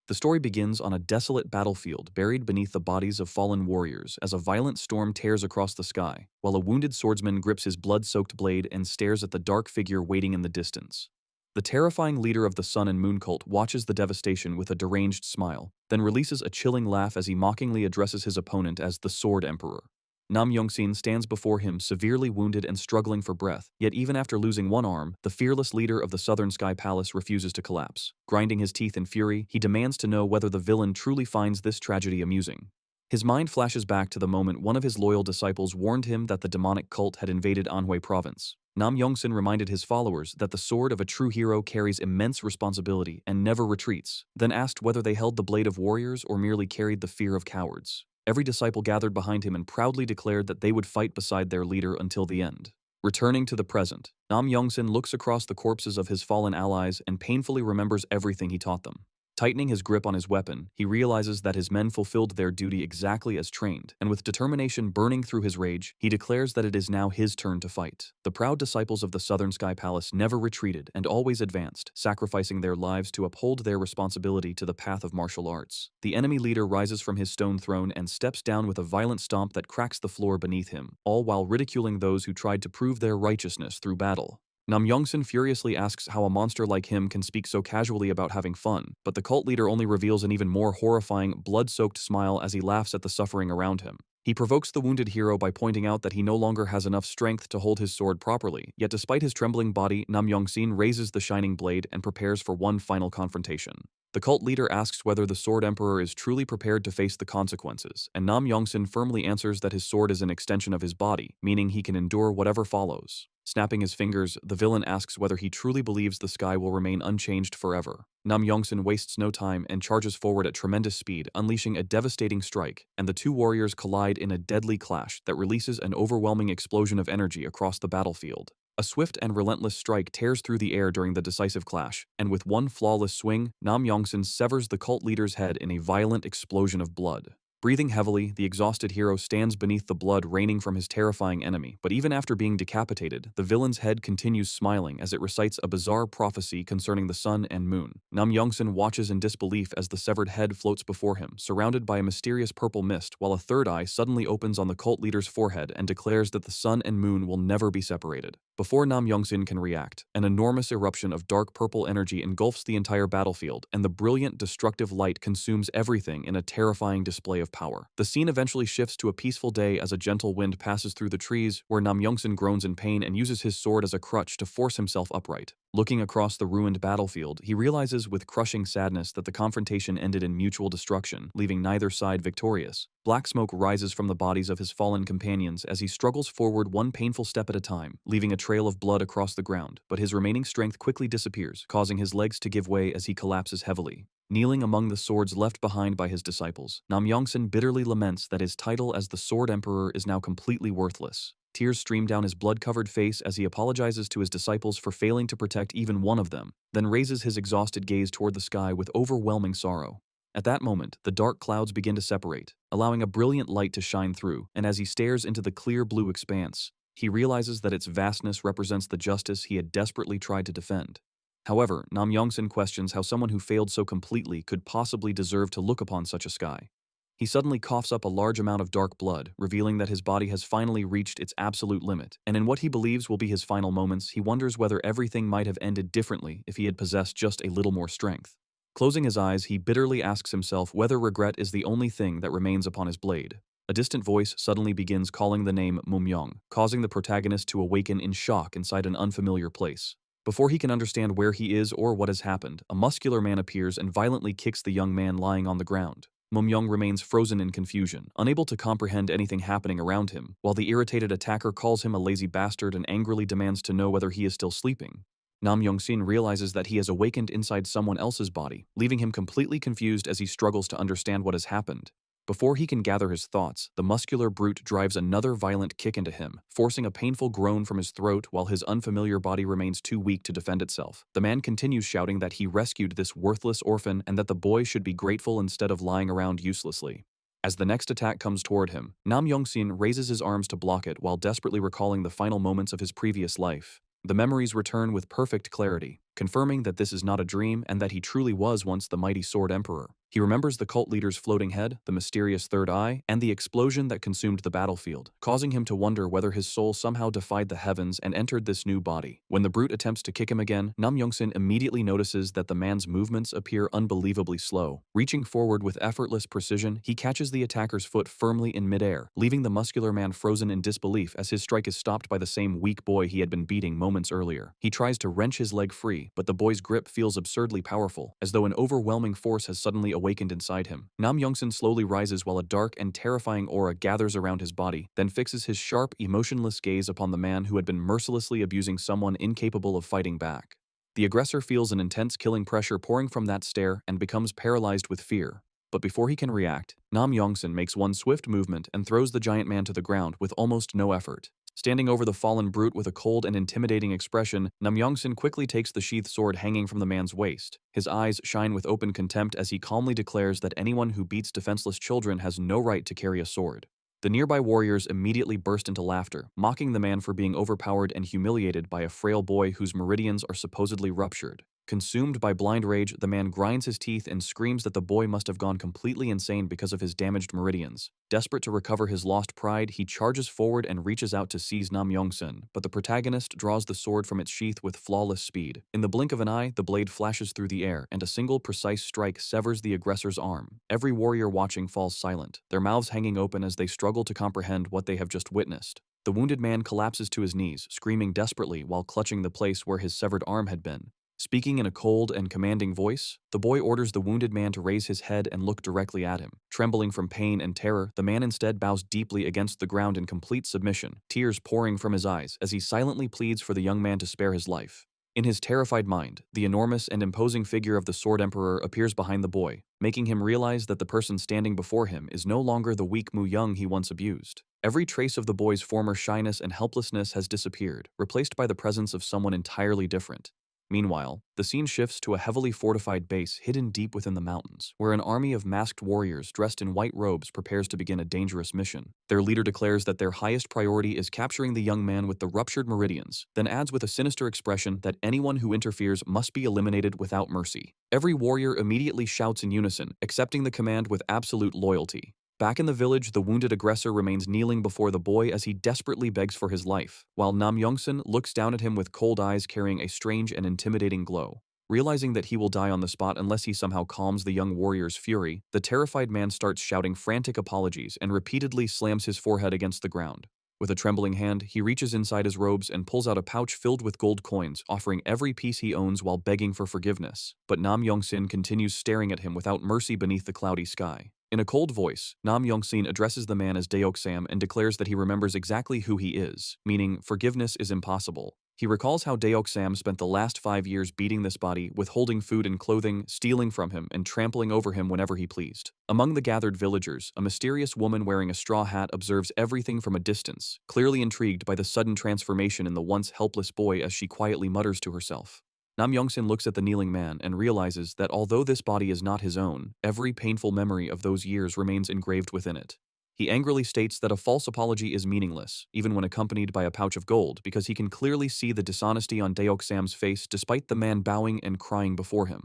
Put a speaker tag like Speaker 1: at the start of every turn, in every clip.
Speaker 1: The story begins on a desolate battlefield buried beneath the bodies of fallen warriors as a violent storm tears across the sky, while a wounded swordsman grips his blood-soaked blade and stares at the dark figure waiting in the distance. The terrifying leader of the Sun and Moon cult watches the devastation with a deranged smile, then releases a chilling laugh as he mockingly addresses his opponent as the Sword Emperor. Nam Yongxin stands before him severely wounded and struggling for breath, yet even after losing one arm, the fearless leader of the Southern Sky Palace refuses to collapse. Grinding his teeth in fury, he demands to know whether the villain truly finds this tragedy amusing. His mind flashes back to the moment one of his loyal disciples warned him that the demonic cult had invaded Anhui province. Nam Yongxin reminded his followers that the sword of a true hero carries immense responsibility and never retreats, then asked whether they held the blade of warriors or merely carried the fear of cowards. Every disciple gathered behind him and proudly declared that they would fight beside their leader until the end. Returning to the present, Nam Yongxin looks across the corpses of his fallen allies and painfully remembers everything he taught them. Tightening his grip on his weapon, he realizes that his men fulfilled their duty exactly as trained, and with determination burning through his rage, he declares that it is now his turn to fight. The proud disciples of the Southern Sky Palace never retreated and always advanced, sacrificing their lives to uphold their responsibility to the path of martial arts. The enemy leader rises from his stone throne and steps down with a violent stomp that cracks the floor beneath him, all while ridiculing those who tried to prove their righteousness through battle. Nam Yongxin furiously asks how a monster like him can speak so casually about having fun, but the cult leader only reveals an even more horrifying, blood-soaked smile as he laughs at the suffering around him. He provokes the wounded hero by pointing out that he no longer has enough strength to hold his sword properly, yet despite his trembling body, Nam Yongxin raises the shining blade and prepares for one final confrontation. The cult leader asks whether the Sword Emperor is truly prepared to face the consequences, and Nam Yongxin firmly answers that his sword is an extension of his body, meaning he can endure whatever follows. Snapping his fingers, the villain asks whether he truly believes the sky will remain unchanged forever. Nam Yongxin wastes no time and charges forward at tremendous speed, unleashing a devastating strike, and the two warriors collide in a deadly clash that releases an overwhelming explosion of energy across the battlefield. A swift and relentless strike tears through the air during the decisive clash, and with one flawless swing, Nam Yongxin severs the cult leader's head in a violent explosion of blood. Breathing heavily, the exhausted hero stands beneath the blood raining from his terrifying enemy, but even after being decapitated, the villain's head continues smiling as it recites a bizarre prophecy concerning the sun and moon. Nam Yongxin watches in disbelief as the severed head floats before him, surrounded by a mysterious purple mist, while a third eye suddenly opens on the cult leader's forehead and declares that the sun and moon will never be separated. Before Nam Yongxin can react, an enormous eruption of dark purple energy engulfs the entire battlefield, and the brilliant, destructive light consumes everything in a terrifying display of power. The scene eventually shifts to a peaceful day as a gentle wind passes through the trees, where Nam Yongxin groans in pain and uses his sword as a crutch to force himself upright. Looking across the ruined battlefield, he realizes with crushing sadness that the confrontation ended in mutual destruction, leaving neither side victorious. Black smoke rises from the bodies of his fallen companions as he struggles forward one painful step at a time, leaving a trail of blood across the ground, but his remaining strength quickly disappears, causing his legs to give way as he collapses heavily. Kneeling among the swords left behind by his disciples, Nam Yongxin bitterly laments that his title as the Sword Emperor is now completely worthless. Tears stream down his blood-covered face as he apologizes to his disciples for failing to protect even one of them, then raises his exhausted gaze toward the sky with overwhelming sorrow. At that moment, the dark clouds begin to separate, allowing a brilliant light to shine through, and as he stares into the clear blue expanse, he realizes that its vastness represents the justice he had desperately tried to defend. However, Nam Yongxin questions how someone who failed so completely could possibly deserve to look upon such a sky. He suddenly coughs up a large amount of dark blood, revealing that his body has finally reached its absolute limit, and in what he believes will be his final moments, he wonders whether everything might have ended differently if he had possessed just a little more strength. Closing his eyes, he bitterly asks himself whether regret is the only thing that remains upon his blade. A distant voice suddenly begins calling the name Mumyong, causing the protagonist to awaken in shock inside an unfamiliar place. Before he can understand where he is or what has happened, a muscular man appears and violently kicks the young man lying on the ground. Mumyong remains frozen in confusion, unable to comprehend anything happening around him, while the irritated attacker calls him a lazy bastard and angrily demands to know whether he is still sleeping. Nam Yongxin realizes that he has awakened inside someone else's body, leaving him completely confused as he struggles to understand what has happened. Before he can gather his thoughts, the muscular brute drives another violent kick into him, forcing a painful groan from his throat while his unfamiliar body remains too weak to defend itself. The man continues shouting that he rescued this worthless orphan and that the boy should be grateful instead of lying around uselessly. As the next attack comes toward him, Nam Yongxin raises his arms to block it while desperately recalling the final moments of his previous life. The memories return with perfect clarity. confirming that this is not a dream and that he truly was once the mighty Sword Emperor. He remembers the cult leader's floating head, the mysterious third eye, and the explosion that consumed the battlefield, causing him to wonder whether his soul somehow defied the heavens and entered this new body. When the brute attempts to kick him again, Namgung immediately notices that the man's movements appear unbelievably slow. Reaching forward with effortless precision, he catches the attacker's foot firmly in midair, leaving the muscular man frozen in disbelief as his strike is stopped by the same weak boy he had been beating moments earlier. He tries to wrench his leg free, but the boy's grip feels absurdly powerful, as though an overwhelming force has suddenly awakened inside him. Namgung slowly rises while a dark and terrifying aura gathers around his body, then fixes his sharp, emotionless gaze upon the man who had been mercilessly abusing someone incapable of fighting back. The aggressor feels an intense killing pressure pouring from that stare and becomes paralyzed with fear. But before he can react, Namgung makes one swift movement and throws the giant man to the ground with almost no effort. Standing over the fallen brute with a cold and intimidating expression, Namgung quickly takes the sheathed sword hanging from the man's waist. His eyes shine with open contempt as he calmly declares that anyone who beats defenseless children has no right to carry a sword. The nearby warriors immediately burst into laughter, mocking the man for being overpowered and humiliated by a frail boy whose meridians are supposedly ruptured. Consumed by blind rage, the man grinds his teeth and screams that the boy must have gone completely insane because of his damaged meridians. Desperate to recover his lost pride, he charges forward and reaches out to seize Namgung, but the protagonist draws the sword from its sheath with flawless speed. In the blink of an eye, the blade flashes through the air, and a single precise strike severs the aggressor's arm. Every warrior watching falls silent, their mouths hanging open as they struggle to comprehend what they have just witnessed. The wounded man collapses to his knees, screaming desperately while clutching the place where his severed arm had been. Speaking in a cold and commanding voice, the boy orders the wounded man to raise his head and look directly at him. Trembling from pain and terror, the man instead bows deeply against the ground in complete submission, tears pouring from his eyes as he silently pleads for the young man to spare his life. In his terrified mind, the enormous and imposing figure of the Sword Emperor appears behind the boy, making him realize that the person standing before him is no longer the weak Mu Young he once abused. Every trace of the boy's former shyness and helplessness has disappeared, replaced by the presence of someone entirely different. Meanwhile, the scene shifts to a heavily fortified base hidden deep within the mountains, where an army of masked warriors dressed in white robes prepares to begin a dangerous mission. Their leader declares that their highest priority is capturing the young man with the ruptured meridians, then adds with a sinister expression that anyone who interferes must be eliminated without mercy. Every warrior immediately shouts in unison, accepting the command with absolute loyalty. Back in the village, the wounded aggressor remains kneeling before the boy as he desperately begs for his life, while Namgung looks down at him with cold eyes carrying a strange and intimidating glow. Realizing that he will die on the spot unless he somehow calms the young warrior's fury, the terrified man starts shouting frantic apologies and repeatedly slams his forehead against the ground. With a trembling hand, he reaches inside his robes and pulls out a pouch filled with gold coins, offering every piece he owns while begging for forgiveness. But Namgung continues staring at him without mercy beneath the cloudy sky. In a cold voice, Namgung addresses the man as Deoksam and declares that he remembers exactly who he is, meaning forgiveness is impossible. He recalls how Deoksam spent the last 5 years beating this body, withholding food and clothing, stealing from him, and trampling over him whenever he pleased. Among the gathered villagers, a mysterious woman wearing a straw hat observes everything from a distance, clearly intrigued by the sudden transformation in the once helpless boy as she quietly mutters to herself. Namgung looks at the kneeling man and realizes that although this body is not his own, every painful memory of those years remains engraved within it. He angrily states that a false apology is meaningless, even when accompanied by a pouch of gold, because he can clearly see the dishonesty on Deoksam's face despite the man bowing and crying before him.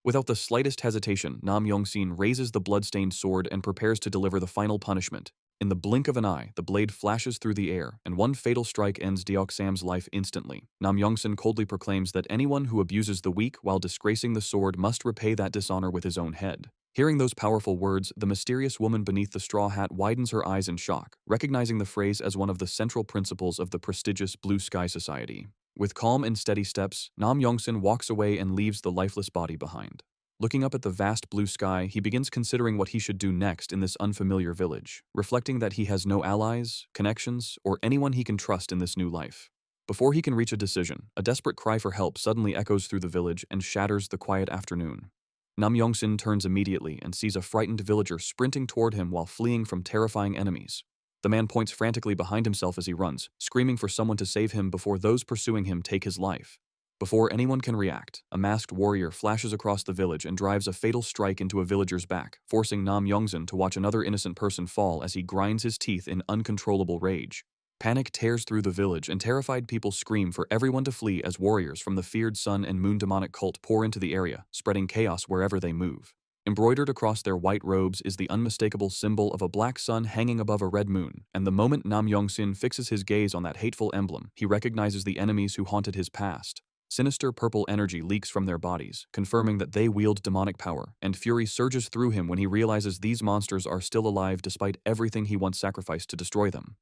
Speaker 1: Without the slightest hesitation, Namgung raises the blood-stained sword and prepares to deliver the final punishment. In the blink of an eye, the blade flashes through the air, and one fatal strike ends Deoksam's life instantly. Namgung coldly proclaims that anyone who abuses the weak while disgracing the sword must repay that dishonor with his own head. Hearing those powerful words, the mysterious woman beneath the straw hat widens her eyes in shock, recognizing the phrase as one of the central principles of the prestigious Blue Sky Society. With calm and steady steps, Namgung walks away and leaves the lifeless body behind. Looking up at the vast blue sky, he begins considering what he should do next in this unfamiliar village, reflecting that he has no allies, connections, or anyone he can trust in this new life. Before he can reach a decision, a desperate cry for help suddenly echoes through the village and shatters the quiet afternoon. Namgung turns immediately and sees a frightened villager sprinting toward him while fleeing from terrifying enemies. The man points frantically behind himself as he runs, screaming for someone to save him before those pursuing him take his life. Before anyone can react, a masked warrior flashes across the village and drives a fatal strike into a villager's back, forcing Namgung to watch another innocent person fall as he grinds his teeth in uncontrollable rage. Panic tears through the village and terrified people scream for everyone to flee as warriors from the feared sun and moon demonic cult pour into the area, spreading chaos wherever they move. Embroidered across their white robes is the unmistakable symbol of a black sun hanging above a red moon, and the moment Nam Yongsin fixes his gaze on that hateful emblem, he recognizes the enemies who haunted his past. Sinister purple energy leaks from their bodies, confirming that they wield demonic power, and fury surges through him when he realizes these monsters are still alive despite everything he once sacrificed to destroy them.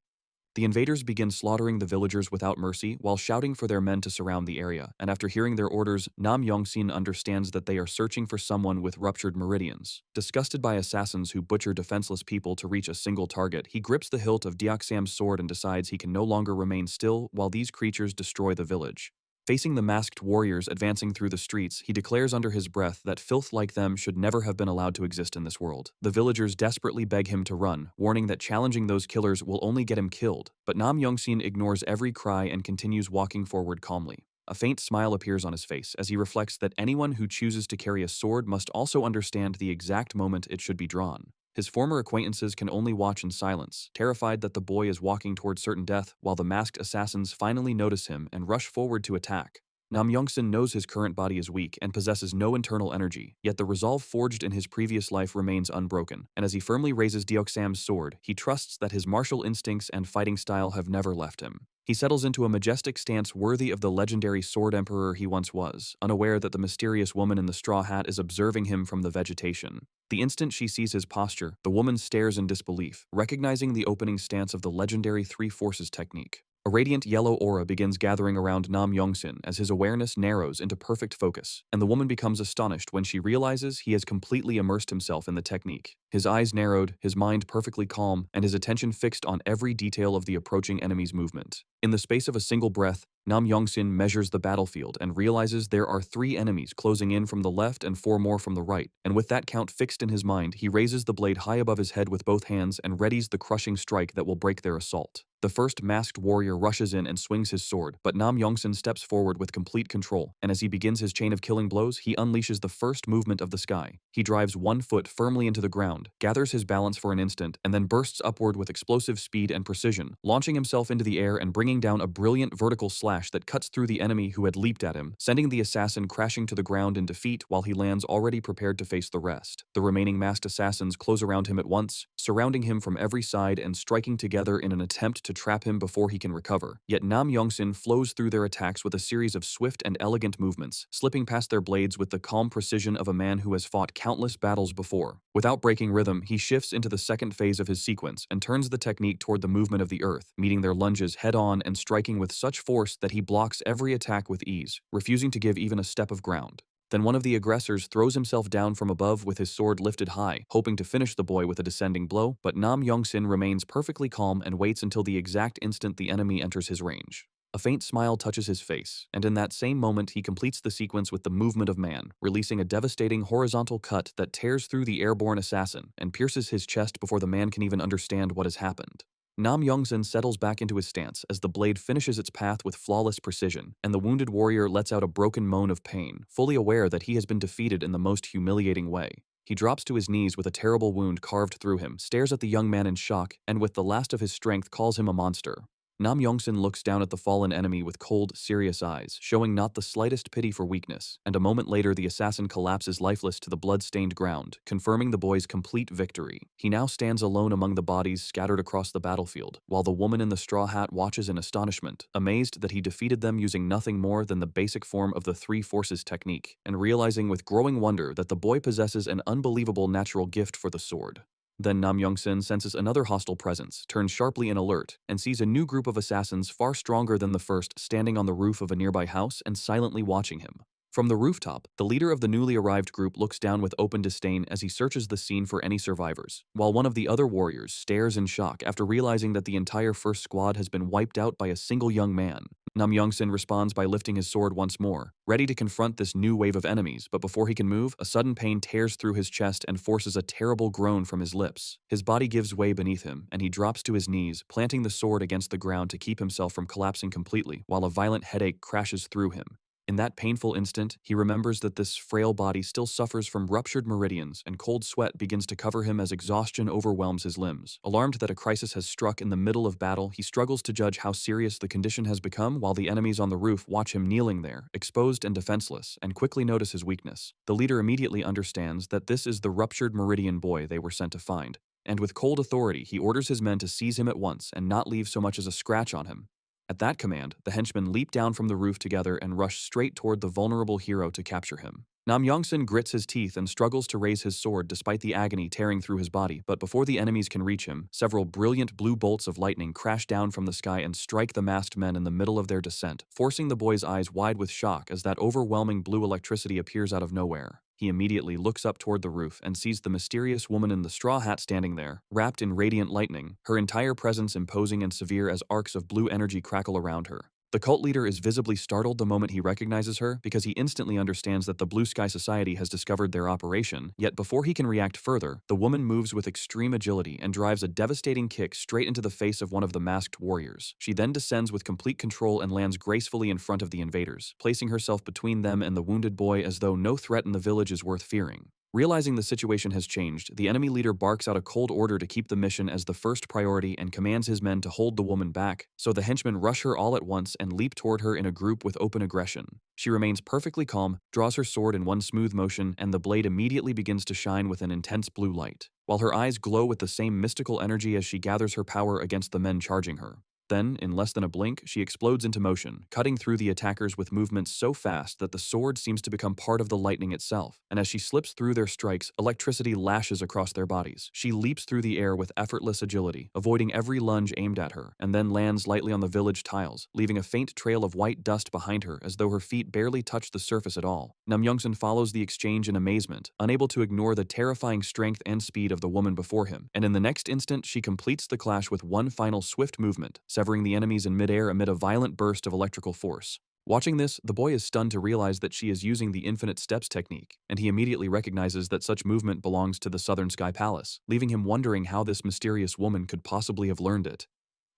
Speaker 1: The invaders begin slaughtering the villagers without mercy while shouting for their men to surround the area, and after hearing their orders, Nam Yongsin understands that they are searching for someone with ruptured meridians. Disgusted by assassins who butcher defenseless people to reach a single target, he grips the hilt of Deoxam's sword and decides he can no longer remain still while these creatures destroy the village. Facing the masked warriors advancing through the streets, he declares under his breath that filth like them should never have been allowed to exist in this world. The villagers desperately beg him to run, warning that challenging those killers will only get him killed, but Nam Yongsin ignores every cry and continues walking forward calmly. A faint smile appears on his face as he reflects that anyone who chooses to carry a sword must also understand the exact moment it should be drawn. His former acquaintances can only watch in silence, terrified that the boy is walking towards certain death, while the masked assassins finally notice him and rush forward to attack. Nam Yongsin knows his current body is weak and possesses no internal energy, yet the resolve forged in his previous life remains unbroken, and as he firmly raises Deoxam's sword, he trusts that his martial instincts and fighting style have never left him. He settles into a majestic stance worthy of the legendary sword emperor he once was, unaware that the mysterious woman in the straw hat is observing him from the vegetation. The instant she sees his posture, the woman stares in disbelief, recognizing the opening stance of the legendary Three Forces technique. A radiant yellow aura begins gathering around Nam Yongsin as his awareness narrows into perfect focus, and the woman becomes astonished when she realizes he has completely immersed himself in the technique. His eyes narrowed, his mind perfectly calm, and his attention fixed on every detail of the approaching enemy's movement. In the space of a single breath, Nam Yongsin measures the battlefield and realizes there are 3 enemies closing in from the left and 4 more from the right, and with that count fixed in his mind, he raises the blade high above his head with both hands and readies the crushing strike that will break their assault. The first masked warrior rushes in and swings his sword, but Nam Yongsin steps forward with complete control, and as he begins his chain of killing blows, he unleashes the first movement of the sky. He drives one foot firmly into the ground, gathers his balance for an instant, and then bursts upward with explosive speed and precision, launching himself into the air and bringing down a brilliant vertical slash that cuts through the enemy who had leaped at him, sending the assassin crashing to the ground in defeat while he lands already prepared to face the rest. The remaining masked assassins close around him at once, surrounding him from every side and striking together in an attempt to trap him before he can recover. Yet Nam Yongsin flows through their attacks with a series of swift and elegant movements, slipping past their blades with the calm precision of a man who has fought countless battles before. Without breaking rhythm, he shifts into the second phase of his sequence and turns the technique toward the movement of the earth, meeting their lunges head-on and striking with such force that he blocks every attack with ease, refusing to give even a step of ground. Then one of the aggressors throws himself down from above with his sword lifted high, hoping to finish the boy with a descending blow, but Nam Yongsin remains perfectly calm and waits until the exact instant the enemy enters his range. A faint smile touches his face, and in that same moment he completes the sequence with the movement of man, releasing a devastating horizontal cut that tears through the airborne assassin and pierces his chest before the man can even understand what has happened. Nam Yongsin settles back into his stance as the blade finishes its path with flawless precision, and the wounded warrior lets out a broken moan of pain, fully aware that he has been defeated in the most humiliating way. He drops to his knees with a terrible wound carved through him, stares at the young man in shock, and with the last of his strength calls him a monster. Nam Yongsin looks down at the fallen enemy with cold, serious eyes, showing not the slightest pity for weakness, and a moment later the assassin collapses lifeless to the blood-stained ground, confirming the boy's complete victory. He now stands alone among the bodies scattered across the battlefield, while the woman in the straw hat watches in astonishment, amazed that he defeated them using nothing more than the basic form of the Three Forces technique, and realizing with growing wonder that the boy possesses an unbelievable natural gift for the sword. Then Nam Yongsin senses another hostile presence, turns sharply in alert, and sees a new group of assassins far stronger than the first standing on the roof of a nearby house and silently watching him. From the rooftop, the leader of the newly arrived group looks down with open disdain as he searches the scene for any survivors, while one of the other warriors stares in shock after realizing that the entire first squad has been wiped out by a single young man. Nam Yongsin responds by lifting his sword once more, ready to confront this new wave of enemies, but before he can move, a sudden pain tears through his chest and forces a terrible groan from his lips. His body gives way beneath him, and he drops to his knees, planting the sword against the ground to keep himself from collapsing completely, while a violent headache crashes through him. In that painful instant, he remembers that this frail body still suffers from ruptured meridians, and cold sweat begins to cover him as exhaustion overwhelms his limbs. Alarmed that a crisis has struck in the middle of battle, he struggles to judge how serious the condition has become while the enemies on the roof watch him kneeling there, exposed and defenseless, and quickly notice his weakness. The leader immediately understands that this is the ruptured meridian boy they were sent to find, and with cold authority, he orders his men to seize him at once and not leave so much as a scratch on him. At that command, the henchmen leap down from the roof together and rush straight toward the vulnerable hero to capture him. Namgung Jun grits his teeth and struggles to raise his sword despite the agony tearing through his body, but before the enemies can reach him, several brilliant blue bolts of lightning crash down from the sky and strike the masked men in the middle of their descent, forcing the boy's eyes wide with shock as that overwhelming blue electricity appears out of nowhere. He immediately looks up toward the roof and sees the mysterious woman in the straw hat standing there, wrapped in radiant lightning, her entire presence imposing and severe as arcs of blue energy crackle around her. The cult leader is visibly startled the moment he recognizes her because he instantly understands that the Blue Sky Society has discovered their operation, yet before he can react further, the woman moves with extreme agility and drives a devastating kick straight into the face of one of the masked warriors. She then descends with complete control and lands gracefully in front of the invaders, placing herself between them and the wounded boy as though no threat in the village is worth fearing. Realizing the situation has changed, the enemy leader barks out a cold order to keep the mission as the first priority and commands his men to hold the woman back, so the henchmen rush her all at once and leap toward her in a group with open aggression. She remains perfectly calm, draws her sword in one smooth motion, and the blade immediately begins to shine with an intense blue light, while her eyes glow with the same mystical energy as she gathers her power against the men charging her. Then, in less than a blink, she explodes into motion, cutting through the attackers with movements so fast that the sword seems to become part of the lightning itself, and as she slips through their strikes, electricity lashes across their bodies. She leaps through the air with effortless agility, avoiding every lunge aimed at her, and then lands lightly on the village tiles, leaving a faint trail of white dust behind her as though her feet barely touched the surface at all. Namgung Jun follows the exchange in amazement, unable to ignore the terrifying strength and speed of the woman before him, and in the next instant she completes the clash with one final swift movement, severing the enemies in midair amid a violent burst of electrical force. Watching this, the boy is stunned to realize that she is using the infinite steps technique, and he immediately recognizes that such movement belongs to the Southern Sky Palace, leaving him wondering how this mysterious woman could possibly have learned it.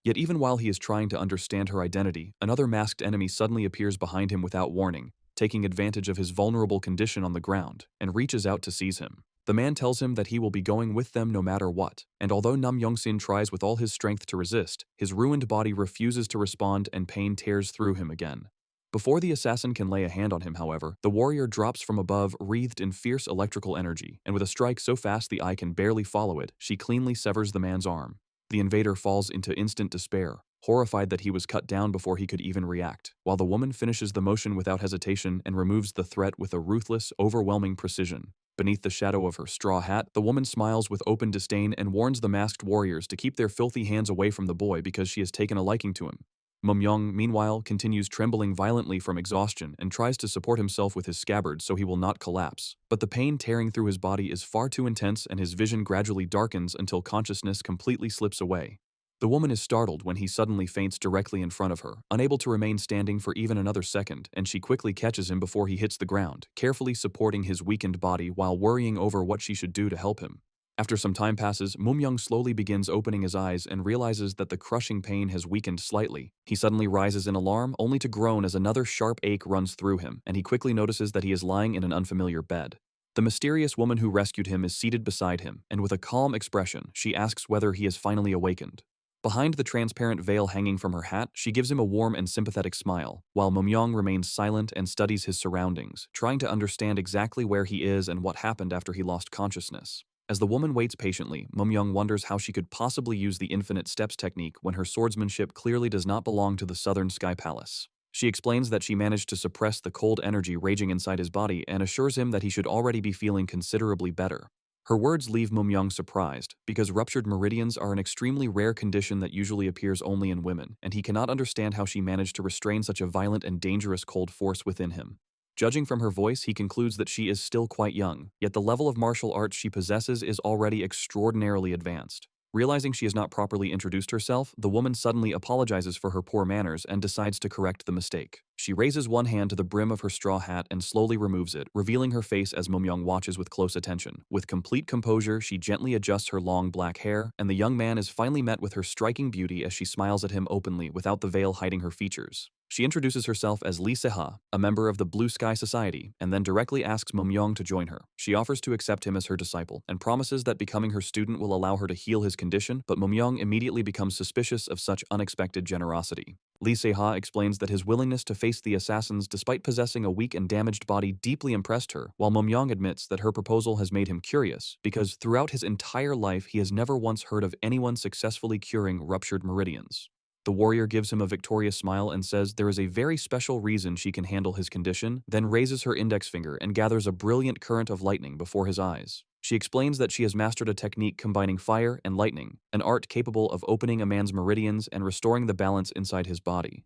Speaker 1: Yet even while he is trying to understand her identity, another masked enemy suddenly appears behind him without warning, taking advantage of his vulnerable condition on the ground, and reaches out to seize him. The man tells him that he will be going with them no matter what, and although Namgung Jun tries with all his strength to resist, his ruined body refuses to respond and pain tears through him again. Before the assassin can lay a hand on him, however, the warrior drops from above, wreathed in fierce electrical energy, and with a strike so fast the eye can barely follow it, she cleanly severs the man's arm. The invader falls into instant despair, horrified that he was cut down before he could even react, while the woman finishes the motion without hesitation and removes the threat with a ruthless, overwhelming precision. Beneath the shadow of her straw hat, the woman smiles with open disdain and warns the masked warriors to keep their filthy hands away from the boy because she has taken a liking to him. Mumyong, meanwhile, continues trembling violently from exhaustion and tries to support himself with his scabbard so he will not collapse. But the pain tearing through his body is far too intense and his vision gradually darkens until consciousness completely slips away. The woman is startled when he suddenly faints directly in front of her, unable to remain standing for even another second, and she quickly catches him before he hits the ground, carefully supporting his weakened body while worrying over what she should do to help him. After some time passes, Mumyong slowly begins opening his eyes and realizes that the crushing pain has weakened slightly. He suddenly rises in alarm, only to groan as another sharp ache runs through him, and he quickly notices that he is lying in an unfamiliar bed. The mysterious woman who rescued him is seated beside him, and with a calm expression, she asks whether he has finally awakened. Behind the transparent veil hanging from her hat, she gives him a warm and sympathetic smile, while Mumyong remains silent and studies his surroundings, trying to understand exactly where he is and what happened after he lost consciousness. As the woman waits patiently, Mumyong wonders how she could possibly use the infinite steps technique when her swordsmanship clearly does not belong to the Southern Sky Palace. She explains that she managed to suppress the cold energy raging inside his body and assures him that he should already be feeling considerably better. Her words leave Mumyong surprised, because ruptured meridians are an extremely rare condition that usually appears only in women, and he cannot understand how she managed to restrain such a violent and dangerous cold force within him. Judging from her voice, he concludes that she is still quite young, yet the level of martial arts she possesses is already extraordinarily advanced. Realizing she has not properly introduced herself, the woman suddenly apologizes for her poor manners and decides to correct the mistake. She raises one hand to the brim of her straw hat and slowly removes it, revealing her face as Mumyong watches with close attention. With complete composure, she gently adjusts her long black hair, and the young man is finally met with her striking beauty as she smiles at him openly without the veil hiding her features. She introduces herself as Lee Se-ha, a member of the Blue Sky Society, and then directly asks Mum-yong to join her. She offers to accept him as her disciple and promises that becoming her student will allow her to heal his condition, but Mum-yong immediately becomes suspicious of such unexpected generosity. Lee Se-ha explains that his willingness to face the assassins despite possessing a weak and damaged body deeply impressed her, while Mum-yong admits that her proposal has made him curious because throughout his entire life he has never once heard of anyone successfully curing ruptured meridians. The warrior gives him a victorious smile and says there is a very special reason she can handle his condition, then raises her index finger and gathers a brilliant current of lightning before his eyes. She explains that she has mastered a technique combining fire and lightning, an art capable of opening a man's meridians and restoring the balance inside his body.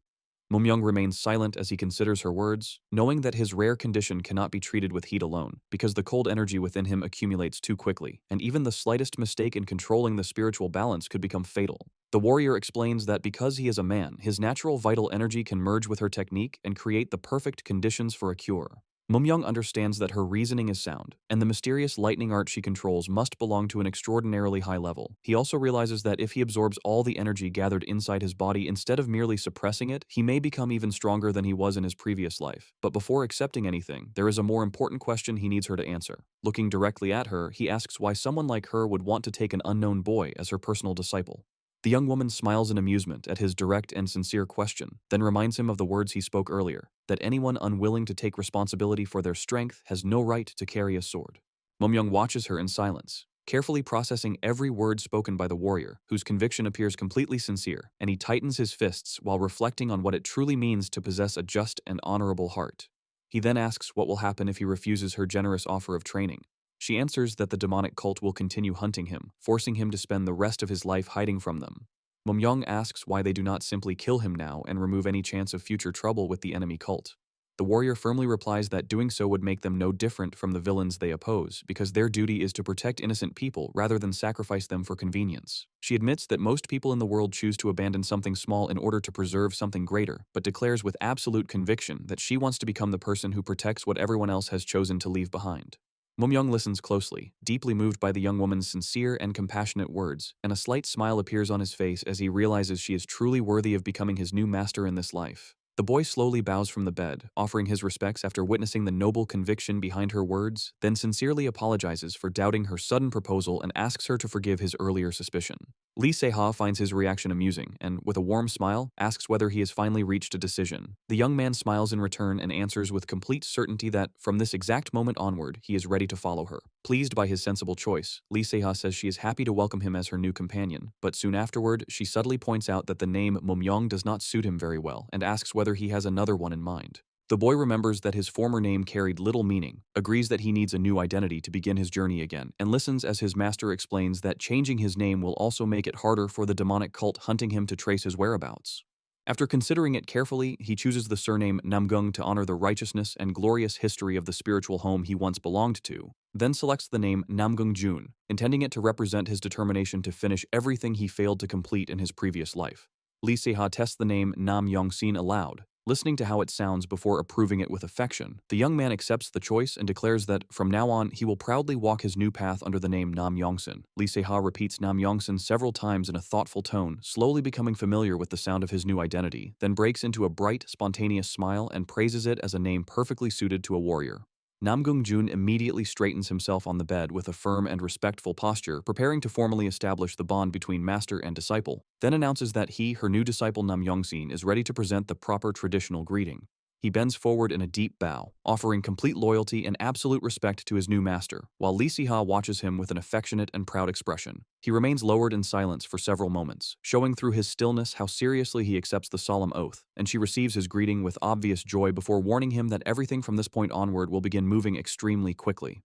Speaker 1: Mum-yong remains silent as he considers her words, knowing that his rare condition cannot be treated with heat alone, because the cold energy within him accumulates too quickly, and even the slightest mistake in controlling the spiritual balance could become fatal. The warrior explains that because he is a man, his natural vital energy can merge with her technique and create the perfect conditions for a cure. Mum-yong understands that her reasoning is sound, and the mysterious lightning art she controls must belong to an extraordinarily high level. He also realizes that if he absorbs all the energy gathered inside his body instead of merely suppressing it, he may become even stronger than he was in his previous life. But before accepting anything, there is a more important question he needs her to answer. Looking directly at her, he asks why someone like her would want to take an unknown boy as her personal disciple. The young woman smiles in amusement at his direct and sincere question, then reminds him of the words he spoke earlier, that anyone unwilling to take responsibility for their strength has no right to carry a sword. Mum-yong watches her in silence, carefully processing every word spoken by the warrior, whose conviction appears completely sincere, and he tightens his fists while reflecting on what it truly means to possess a just and honorable heart. He then asks what will happen if he refuses her generous offer of training. She answers that the demonic cult will continue hunting him, forcing him to spend the rest of his life hiding from them. Mum-yong asks why they do not simply kill him now and remove any chance of future trouble with the enemy cult. The warrior firmly replies that doing so would make them no different from the villains they oppose, because their duty is to protect innocent people rather than sacrifice them for convenience. She admits that most people in the world choose to abandon something small in order to preserve something greater, but declares with absolute conviction that she wants to become the person who protects what everyone else has chosen to leave behind. Mum-yong listens closely, deeply moved by the young woman's sincere and compassionate words, and a slight smile appears on his face as he realizes she is truly worthy of becoming his new master in this life. The boy slowly bows from the bed, offering his respects after witnessing the noble conviction behind her words, then sincerely apologizes for doubting her sudden proposal and asks her to forgive his earlier suspicion. Lee Se-ha finds his reaction amusing and, with a warm smile, asks whether he has finally reached a decision. The young man smiles in return and answers with complete certainty that, from this exact moment onward, he is ready to follow her. Pleased by his sensible choice, Lee Se-ha says she is happy to welcome him as her new companion, but soon afterward, she subtly points out that the name Mum-yong does not suit him very well and asks whether he has another one in mind. The boy remembers that his former name carried little meaning, agrees that he needs a new identity to begin his journey again, and listens as his master explains that changing his name will also make it harder for the demonic cult hunting him to trace his whereabouts. After considering it carefully, he chooses the surname Namgung to honor the righteousness and glorious history of the spiritual home he once belonged to, then selects the name Namgung Jun, intending it to represent his determination to finish everything he failed to complete in his previous life. Lee Se-ha tests the name Nam Yong-sin aloud, listening to how it sounds before approving it with affection. The young man accepts the choice and declares that, from now on, he will proudly walk his new path under the name Nam Yong-sin. Lee Se-ha repeats Nam Yong-sin several times in a thoughtful tone, slowly becoming familiar with the sound of his new identity, then breaks into a bright, spontaneous smile and praises it as a name perfectly suited to a warrior. Namgung Jun immediately straightens himself on the bed with a firm and respectful posture, preparing to formally establish the bond between master and disciple, then announces that he, her new disciple Nam Yong-sin, is ready to present the proper traditional greeting. He bends forward in a deep bow, offering complete loyalty and absolute respect to his new master, while Lee Se-ha watches him with an affectionate and proud expression. He remains lowered in silence for several moments, showing through his stillness how seriously he accepts the solemn oath, and she receives his greeting with obvious joy before warning him that everything from this point onward will begin moving extremely quickly.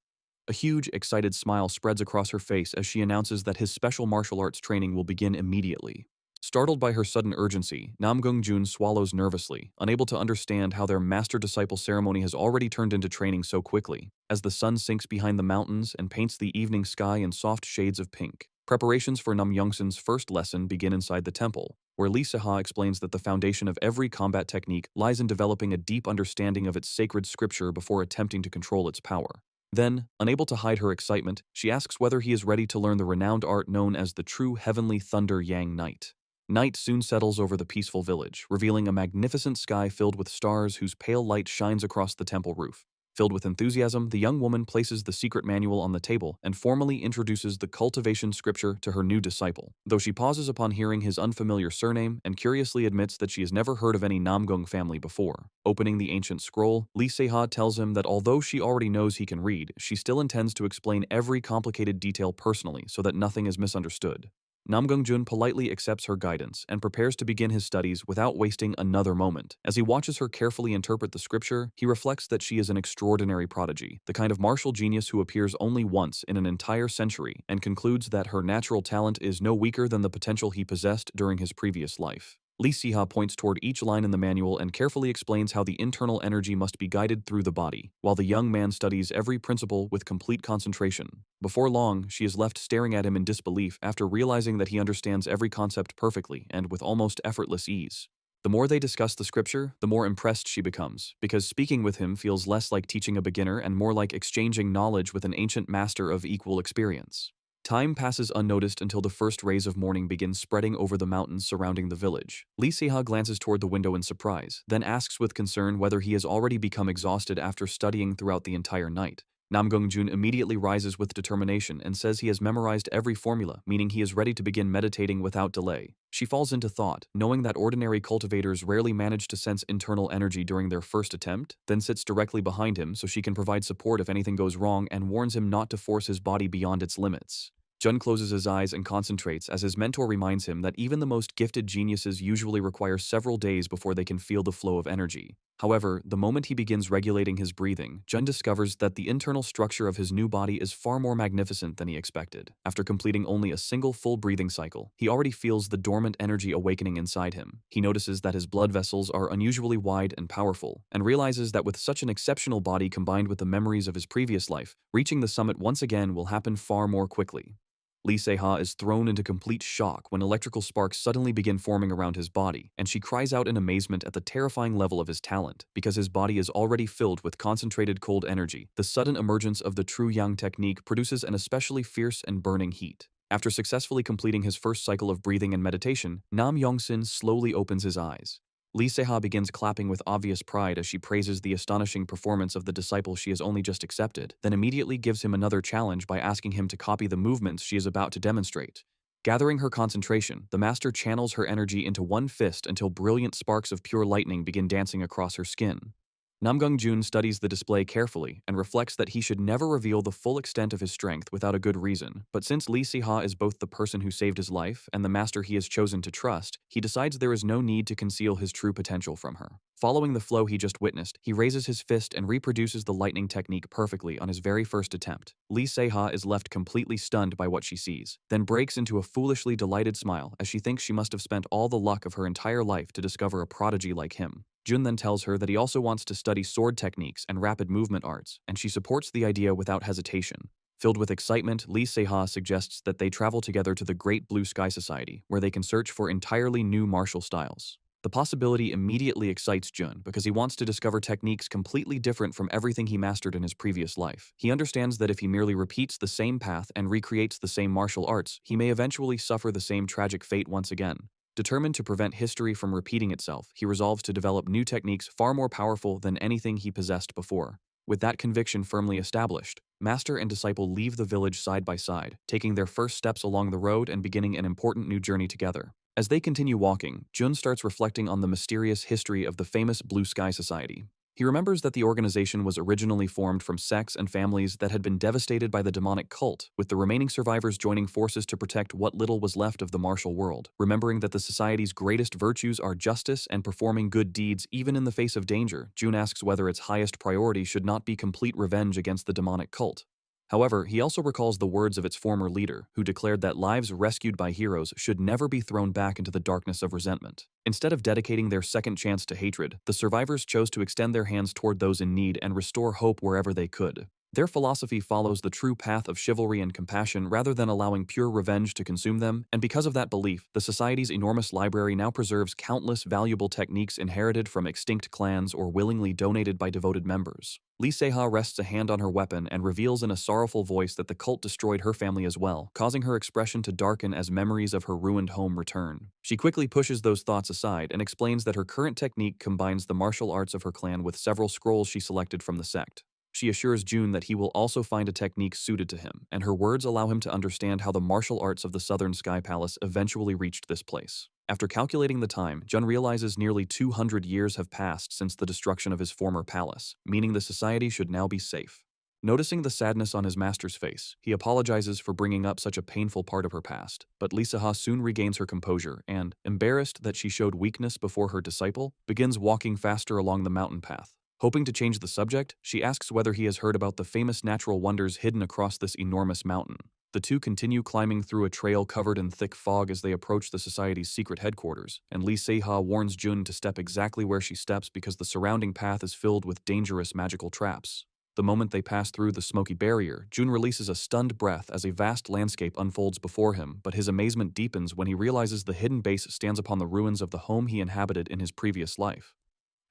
Speaker 1: A huge, excited smile spreads across her face as she announces that his special martial arts training will begin immediately. Startled by her sudden urgency, Namgung Jun swallows nervously, unable to understand how their master-disciple ceremony has already turned into training so quickly. As the sun sinks behind the mountains and paints the evening sky in soft shades of pink, preparations for Nam Yong-sin's first lesson begin inside the temple, where Lee Se-ha explains that the foundation of every combat technique lies in developing a deep understanding of its sacred scripture before attempting to control its power. Then, unable to hide her excitement, she asks whether he is ready to learn the renowned art known as the true heavenly thunder Yang Knight. Night soon settles over the peaceful village, revealing a magnificent sky filled with stars whose pale light shines across the temple roof. Filled with enthusiasm, the young woman places the secret manual on the table and formally introduces the cultivation scripture to her new disciple, though she pauses upon hearing his unfamiliar surname and curiously admits that she has never heard of any Namgung family before. Opening the ancient scroll, Lee Se-ha tells him that although she already knows he can read, she still intends to explain every complicated detail personally so that nothing is misunderstood. Namgung Jun politely accepts her guidance and prepares to begin his studies without wasting another moment. As he watches her carefully interpret the scripture, he reflects that she is an extraordinary prodigy, the kind of martial genius who appears only once in an entire century, and concludes that her natural talent is no weaker than the potential he possessed during his previous life. Lee Se-ha points toward each line in the manual and carefully explains how the internal energy must be guided through the body, while the young man studies every principle with complete concentration. Before long, she is left staring at him in disbelief after realizing that he understands every concept perfectly and with almost effortless ease. The more they discuss the scripture, the more impressed she becomes, because speaking with him feels less like teaching a beginner and more like exchanging knowledge with an ancient master of equal experience. Time passes unnoticed until the first rays of morning begin spreading over the mountains surrounding the village. Lee Se-ha glances toward the window in surprise, then asks with concern whether he has already become exhausted after studying throughout the entire night. Namgung Jun immediately rises with determination and says he has memorized every formula, meaning he is ready to begin meditating without delay. She falls into thought, knowing that ordinary cultivators rarely manage to sense internal energy during their first attempt, then sits directly behind him so she can provide support if anything goes wrong and warns him not to force his body beyond its limits. Jun closes his eyes and concentrates as his mentor reminds him that even the most gifted geniuses usually require several days before they can feel the flow of energy. However, the moment he begins regulating his breathing, Jun discovers that the internal structure of his new body is far more magnificent than he expected. After completing only a single full breathing cycle, he already feels the dormant energy awakening inside him. He notices that his blood vessels are unusually wide and powerful, and realizes that with such an exceptional body combined with the memories of his previous life, reaching the summit once again will happen far more quickly. Lee Se-ha is thrown into complete shock when electrical sparks suddenly begin forming around his body, and she cries out in amazement at the terrifying level of his talent. Because his body is already filled with concentrated cold energy, the sudden emergence of the true yang technique produces an especially fierce and burning heat. After successfully completing his first cycle of breathing and meditation, Nam Yongsin slowly opens his eyes. Lee Se-ha begins clapping with obvious pride as she praises the astonishing performance of the disciple she has only just accepted, then immediately gives him another challenge by asking him to copy the movements she is about to demonstrate. Gathering her concentration, the master channels her energy into one fist until brilliant sparks of pure lightning begin dancing across her skin. Namgung Jun studies the display carefully and reflects that he should never reveal the full extent of his strength without a good reason, but since Lee Se-ha is both the person who saved his life and the master he has chosen to trust, he decides there is no need to conceal his true potential from her. Following the flow he just witnessed, he raises his fist and reproduces the lightning technique perfectly on his very first attempt. Lee Se-ha is left completely stunned by what she sees, then breaks into a foolishly delighted smile as she thinks she must have spent all the luck of her entire life to discover a prodigy like him. Jun then tells her that he also wants to study sword techniques and rapid movement arts, and she supports the idea without hesitation. Filled with excitement, Lee Se-ha suggests that they travel together to the Great Blue Sky Society, where they can search for entirely new martial styles. The possibility immediately excites Jun because he wants to discover techniques completely different from everything he mastered in his previous life. He understands that if he merely repeats the same path and recreates the same martial arts, he may eventually suffer the same tragic fate once again. Determined to prevent history from repeating itself, he resolves to develop new techniques far more powerful than anything he possessed before. With that conviction firmly established, master and disciple leave the village side by side, taking their first steps along the road and beginning an important new journey together. As they continue walking, Jun starts reflecting on the mysterious history of the famous Blue Sky Society. He remembers that the organization was originally formed from sects and families that had been devastated by the demonic cult, with the remaining survivors joining forces to protect what little was left of the martial world. Remembering that the society's greatest virtues are justice and performing good deeds even in the face of danger, Jun asks whether its highest priority should not be complete revenge against the demonic cult. However, he also recalls the words of its former leader, who declared that lives rescued by heroes should never be thrown back into the darkness of resentment. Instead of dedicating their second chance to hatred, the survivors chose to extend their hands toward those in need and restore hope wherever they could. Their philosophy follows the true path of chivalry and compassion rather than allowing pure revenge to consume them, and because of that belief, the society's enormous library now preserves countless valuable techniques inherited from extinct clans or willingly donated by devoted members. Lee Seha rests a hand on her weapon and reveals in a sorrowful voice that the cult destroyed her family as well, causing her expression to darken as memories of her ruined home return. She quickly pushes those thoughts aside and explains that her current technique combines the martial arts of her clan with several scrolls she selected from the sect. She assures Jun that he will also find a technique suited to him, and her words allow him to understand how the martial arts of the Southern Sky Palace eventually reached this place. After calculating the time, Jun realizes nearly 200 years have passed since the destruction of his former palace, meaning the society should now be safe. Noticing the sadness on his master's face, he apologizes for bringing up such a painful part of her past, but Lee Seha soon regains her composure and, embarrassed that she showed weakness before her disciple, begins walking faster along the mountain path. Hoping to change the subject, she asks whether he has heard about the famous natural wonders hidden across this enormous mountain. The two continue climbing through a trail covered in thick fog as they approach the society's secret headquarters, and Lee Seha warns Jun to step exactly where she steps because the surrounding path is filled with dangerous magical traps. The moment they pass through the smoky barrier, Jun releases a stunned breath as a vast landscape unfolds before him, but his amazement deepens when he realizes the hidden base stands upon the ruins of the home he inhabited in his previous life.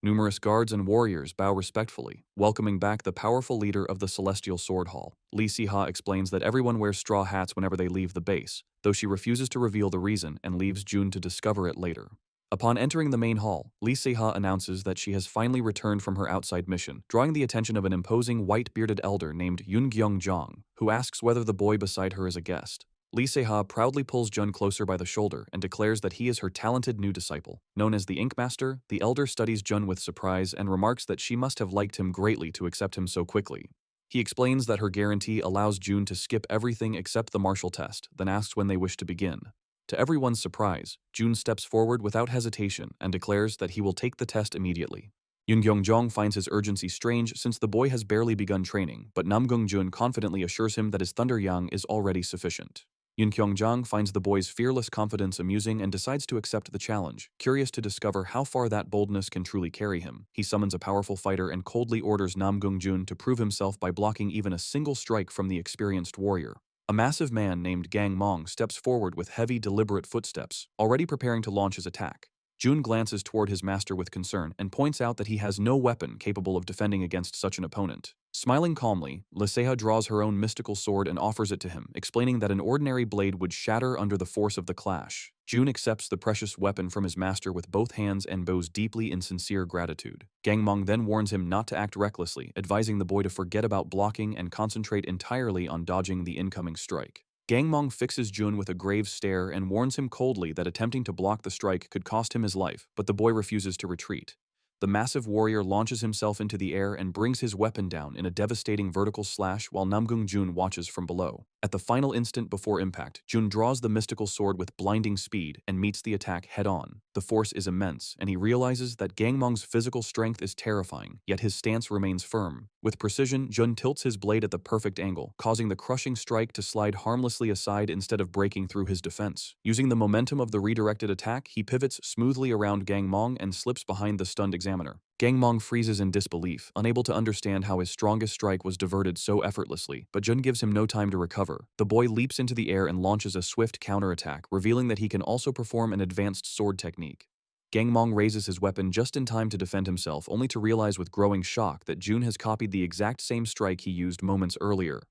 Speaker 1: Numerous guards and warriors bow respectfully, welcoming back the powerful leader of the Celestial Sword Hall. Lee Seha explains that everyone wears straw hats whenever they leave the base, though she refuses to reveal the reason and leaves Jun to discover it later. Upon entering the main hall, Lee Seha announces that she has finally returned from her outside mission, drawing the attention of an imposing white-bearded elder named Yungyong, who asks whether the boy beside her is a guest. Lee Seha proudly pulls Jun closer by the shoulder and declares that he is her talented new disciple. Known as the Ink Master, the elder studies Jun with surprise and remarks that she must have liked him greatly to accept him so quickly. He explains that her guarantee allows Jun to skip everything except the martial test, then asks when they wish to begin. To everyone's surprise, Jun steps forward without hesitation and declares that he will take the test immediately. Yungyong finds his urgency strange since the boy has barely begun training, but Namgung Jun confidently assures him that his Thunder Yang is already sufficient. Yungyong finds the boy's fearless confidence amusing and decides to accept the challenge, curious to discover how far that boldness can truly carry him. He summons a powerful fighter and coldly orders Namgung Jun to prove himself by blocking even a single strike from the experienced warrior. A massive man named Gang Mong steps forward with heavy, deliberate footsteps, already preparing to launch his attack. Jun glances toward his master with concern and points out that he has no weapon capable of defending against such an opponent. Smiling calmly, Lee Seha draws her own mystical sword and offers it to him, explaining that an ordinary blade would shatter under the force of the clash. Jun accepts the precious weapon from his master with both hands and bows deeply in sincere gratitude. Gang Mong then warns him not to act recklessly, advising the boy to forget about blocking and concentrate entirely on dodging the incoming strike. Gang Mong fixes Jun with a grave stare and warns him coldly that attempting to block the strike could cost him his life, but the boy refuses to retreat. The massive warrior launches himself into the air and brings his weapon down in a devastating vertical slash while Namgung Jun watches from below. At the final instant before impact, Jun draws the mystical sword with blinding speed and meets the attack head-on. The force is immense, and he realizes that Gang Mong's physical strength is terrifying, yet his stance remains firm. With precision, Jun tilts his blade at the perfect angle, causing the crushing strike to slide harmlessly aside instead of breaking through his defense. Using the momentum of the redirected attack, he pivots smoothly around Gang Mong and slips behind the stunned examiner. Gang Mong freezes in disbelief, unable to understand how his strongest strike was diverted so effortlessly, but Jun gives him no time to recover. The boy leaps into the air and launches a swift counterattack, revealing that he can also perform an advanced sword technique. Gang Mong raises his weapon just in time to defend himself, only to realize with growing shock that Jun has copied the exact same strike he used moments earlier.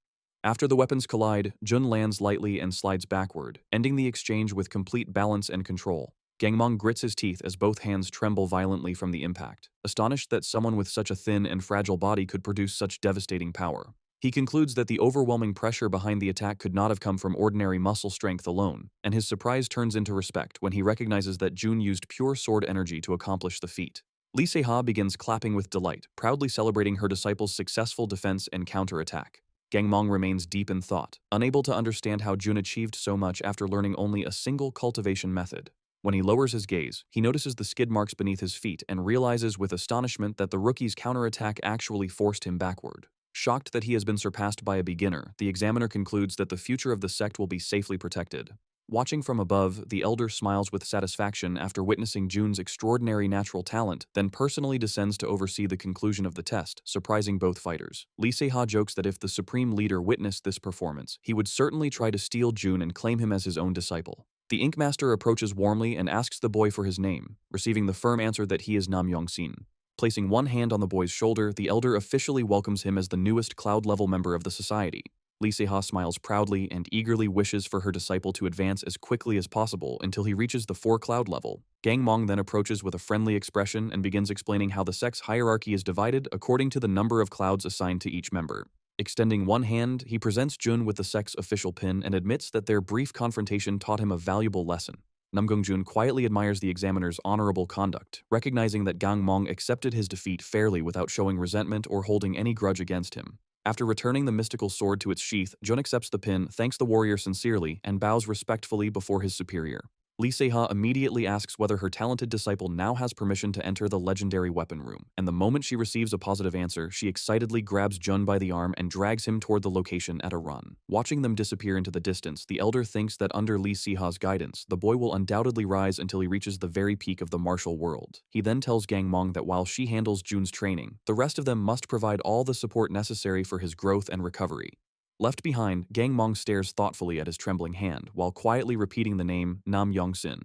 Speaker 1: After the weapons collide, Jun lands lightly and slides backward, ending the exchange with complete balance and control. Gang Mong grits his teeth as both hands tremble violently from the impact, astonished that someone with such a thin and fragile body could produce such devastating power. He concludes that the overwhelming pressure behind the attack could not have come from ordinary muscle strength alone, and his surprise turns into respect when he recognizes that Jun used pure sword energy to accomplish the feat. Lee Seha begins clapping with delight, proudly celebrating her disciple's successful defense and counterattack. Gang Mong remains deep in thought, unable to understand how Jun achieved so much after learning only a single cultivation method. When he lowers his gaze, he notices the skid marks beneath his feet and realizes with astonishment that the rookie's counterattack actually forced him backward. Shocked that he has been surpassed by a beginner, the examiner concludes that the future of the sect will be safely protected. Watching from above, the elder smiles with satisfaction after witnessing Jun's extraordinary natural talent, then personally descends to oversee the conclusion of the test, surprising both fighters. Lee Se-ha jokes that if the supreme leader witnessed this performance, he would certainly try to steal Jun and claim him as his own disciple. The Ink Master approaches warmly and asks the boy for his name, receiving the firm answer that he is Namgung Jun. Placing one hand on the boy's shoulder, the elder officially welcomes him as the newest cloud-level member of the society. Lee Se-ha smiles proudly and eagerly wishes for her disciple to advance as quickly as possible until he reaches the 4-cloud level. Gang Mong then approaches with a friendly expression and begins explaining how the sex hierarchy is divided according to the number of clouds assigned to each member. Extending one hand, he presents Jun with the sex official pin and admits that their brief confrontation taught him a valuable lesson. Namgung Jun quietly admires the examiner's honorable conduct, recognizing that Gang Mong accepted his defeat fairly without showing resentment or holding any grudge against him. After returning the mystical sword to its sheath, Jun accepts the pin, thanks the warrior sincerely, and bows respectfully before his superior. Lee Se-ha immediately asks whether her talented disciple now has permission to enter the legendary weapon room, and the moment she receives a positive answer, she excitedly grabs Jun by the arm and drags him toward the location at a run. Watching them disappear into the distance, the elder thinks that under Lee Se-ha's guidance, the boy will undoubtedly rise until he reaches the very peak of the martial world. He then tells Gang Mong that while she handles Jun's training, the rest of them must provide all the support necessary for his growth and recovery. Left behind, Gang Mong stares thoughtfully at his trembling hand, while quietly repeating the name Nam Yong-sin.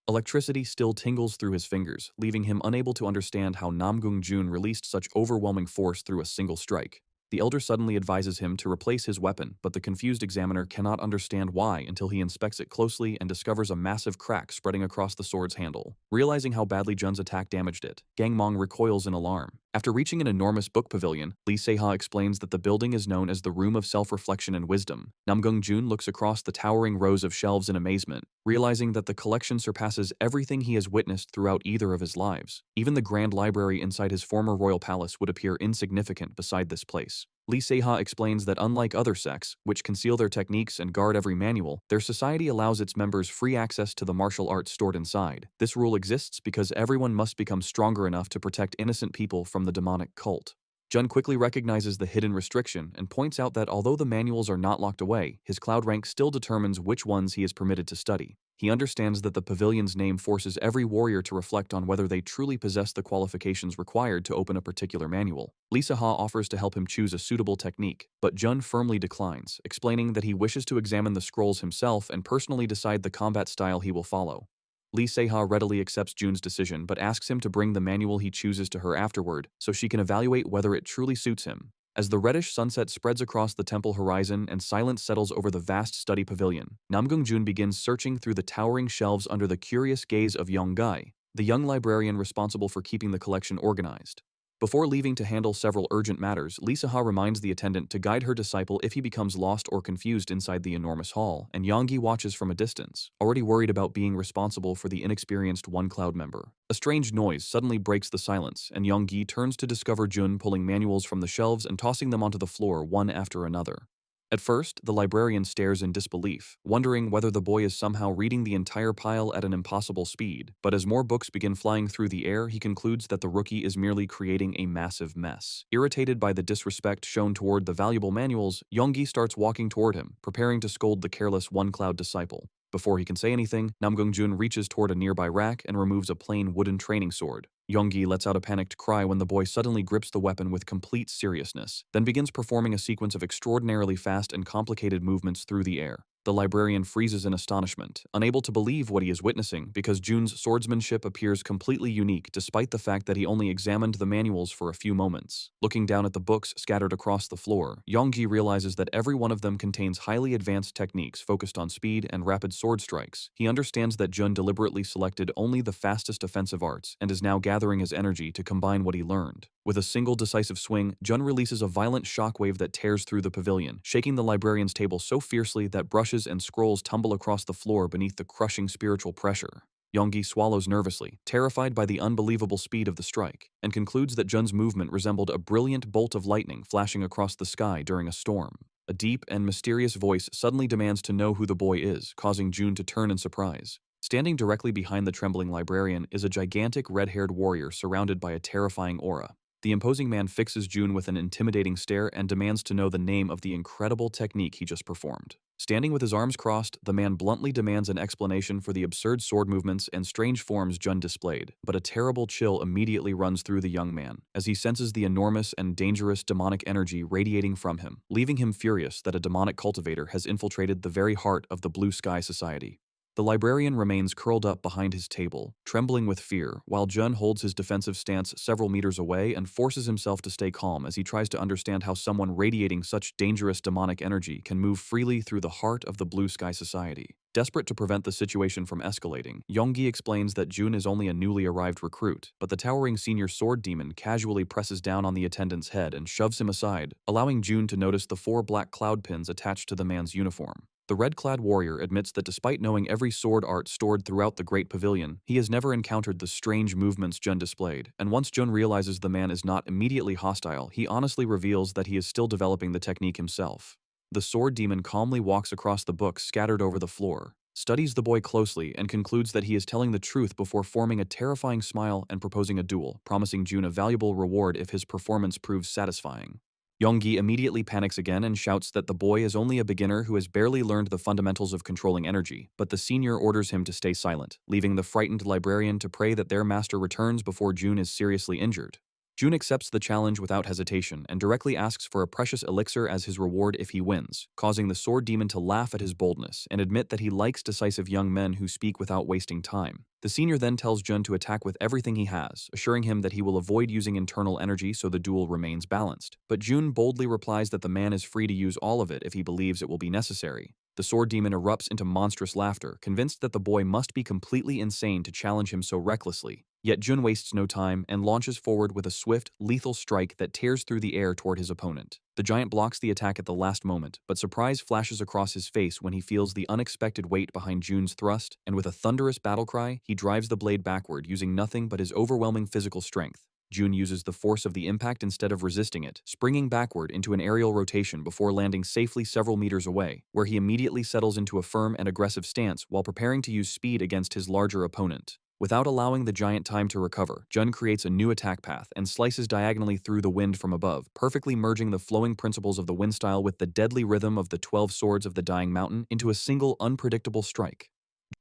Speaker 1: Electricity still tingles through his fingers, leaving him unable to understand how Namgung Jun released such overwhelming force through a single strike. The elder suddenly advises him to replace his weapon, but the confused examiner cannot understand why until he inspects it closely and discovers a massive crack spreading across the sword's handle. Realizing how badly Jun's attack damaged it, Gang Mong recoils in alarm. After reaching an enormous book pavilion, Lee Se-ha explains that the building is known as the Room of Self-Reflection and Wisdom. Namgung Jun looks across the towering rows of shelves in amazement, realizing that the collection surpasses everything he has witnessed throughout either of his lives. Even the grand library inside his former royal palace would appear insignificant beside this place. Lee Se-ha explains that unlike other sects, which conceal their techniques and guard every manual, their society allows its members free access to the martial arts stored inside. This rule exists because everyone must become stronger enough to protect innocent people from the demonic cult. Jun quickly recognizes the hidden restriction and points out that although the manuals are not locked away, his cloud rank still determines which ones he is permitted to study. He understands that the pavilion's name forces every warrior to reflect on whether they truly possess the qualifications required to open a particular manual. Lee Se-ha offers to help him choose a suitable technique, but Jun firmly declines, explaining that he wishes to examine the scrolls himself and personally decide the combat style he will follow. Lee Se-ha readily accepts Jun's decision but asks him to bring the manual he chooses to her afterward so she can evaluate whether it truly suits him. As the reddish sunset spreads across the temple horizon and silence settles over the vast study pavilion, Namgung Jun begins searching through the towering shelves under the curious gaze of Yong-gai, the young librarian responsible for keeping the collection organized. Before leaving to handle several urgent matters, Lee Se-ha reminds the attendant to guide her disciple if he becomes lost or confused inside the enormous hall, and Yonggi watches from a distance, already worried about being responsible for the inexperienced one-cloud member. A strange noise suddenly breaks the silence, and Yonggi turns to discover Jun pulling manuals from the shelves and tossing them onto the floor one after another. At first, the librarian stares in disbelief, wondering whether the boy is somehow reading the entire pile at an impossible speed, but as more books begin flying through the air, he concludes that the rookie is merely creating a massive mess. Irritated by the disrespect shown toward the valuable manuals, Yonggi starts walking toward him, preparing to scold the careless one-cloud disciple. Before he can say anything, Namgung Jun reaches toward a nearby rack and removes a plain wooden training sword. Yonggi lets out a panicked cry when the boy suddenly grips the weapon with complete seriousness, then begins performing a sequence of extraordinarily fast and complicated movements through the air. The librarian freezes in astonishment, unable to believe what he is witnessing because Jun's swordsmanship appears completely unique despite the fact that he only examined the manuals for a few moments. Looking down at the books scattered across the floor, Yonggi realizes that every one of them contains highly advanced techniques focused on speed and rapid sword strikes. He understands that Jun deliberately selected only the fastest offensive arts and is now gathering his energy to combine what he learned. With a single decisive swing, Jun releases a violent shockwave that tears through the pavilion, shaking the librarian's table so fiercely that brushes and scrolls tumble across the floor beneath the crushing spiritual pressure. Yonggi swallows nervously, terrified by the unbelievable speed of the strike, and concludes that Jun's movement resembled a brilliant bolt of lightning flashing across the sky during a storm. A deep and mysterious voice suddenly demands to know who the boy is, causing Jun to turn in surprise. Standing directly behind the trembling librarian is a gigantic red-haired warrior surrounded by a terrifying aura. The imposing man fixes Jun with an intimidating stare and demands to know the name of the incredible technique he just performed. Standing with his arms crossed, the man bluntly demands an explanation for the absurd sword movements and strange forms Jun displayed, but a terrible chill immediately runs through the young man, as he senses the enormous and dangerous demonic energy radiating from him, leaving him furious that a demonic cultivator has infiltrated the very heart of the Blue Sky Society. The librarian remains curled up behind his table, trembling with fear, while Jun holds his defensive stance several meters away and forces himself to stay calm as he tries to understand how someone radiating such dangerous demonic energy can move freely through the heart of the Blue Sky Society. Desperate to prevent the situation from escalating, Yonggi explains that Jun is only a newly arrived recruit, but the towering senior sword demon casually presses down on the attendant's head and shoves him aside, allowing Jun to notice the 4 black cloud pins attached to the man's uniform. The red-clad warrior admits that despite knowing every sword art stored throughout the Great Pavilion, he has never encountered the strange movements Jun displayed, and once Jun realizes the man is not immediately hostile, he honestly reveals that he is still developing the technique himself. The sword demon calmly walks across the books scattered over the floor, studies the boy closely, and concludes that he is telling the truth before forming a terrifying smile and proposing a duel, promising Jun a valuable reward if his performance proves satisfying. Yonggi immediately panics again and shouts that the boy is only a beginner who has barely learned the fundamentals of controlling energy, but the senior orders him to stay silent, leaving the frightened librarian to pray that their master returns before Jun is seriously injured. Jun accepts the challenge without hesitation and directly asks for a precious elixir as his reward if he wins, causing the sword demon to laugh at his boldness and admit that he likes decisive young men who speak without wasting time. The senior then tells Jun to attack with everything he has, assuring him that he will avoid using internal energy so the duel remains balanced. But Jun boldly replies that the man is free to use all of it if he believes it will be necessary. The sword demon erupts into monstrous laughter, convinced that the boy must be completely insane to challenge him so recklessly. Yet Jun wastes no time and launches forward with a swift, lethal strike that tears through the air toward his opponent. The giant blocks the attack at the last moment, but surprise flashes across his face when he feels the unexpected weight behind Jun's thrust, and with a thunderous battle cry, he drives the blade backward using nothing but his overwhelming physical strength. Jun uses the force of the impact instead of resisting it, springing backward into an aerial rotation before landing safely several meters away, where he immediately settles into a firm and aggressive stance while preparing to use speed against his larger opponent. Without allowing the giant time to recover, Jun creates a new attack path and slices diagonally through the wind from above, perfectly merging the flowing principles of the wind style with the deadly rhythm of the 12 swords of the Dying Mountain into a single unpredictable strike.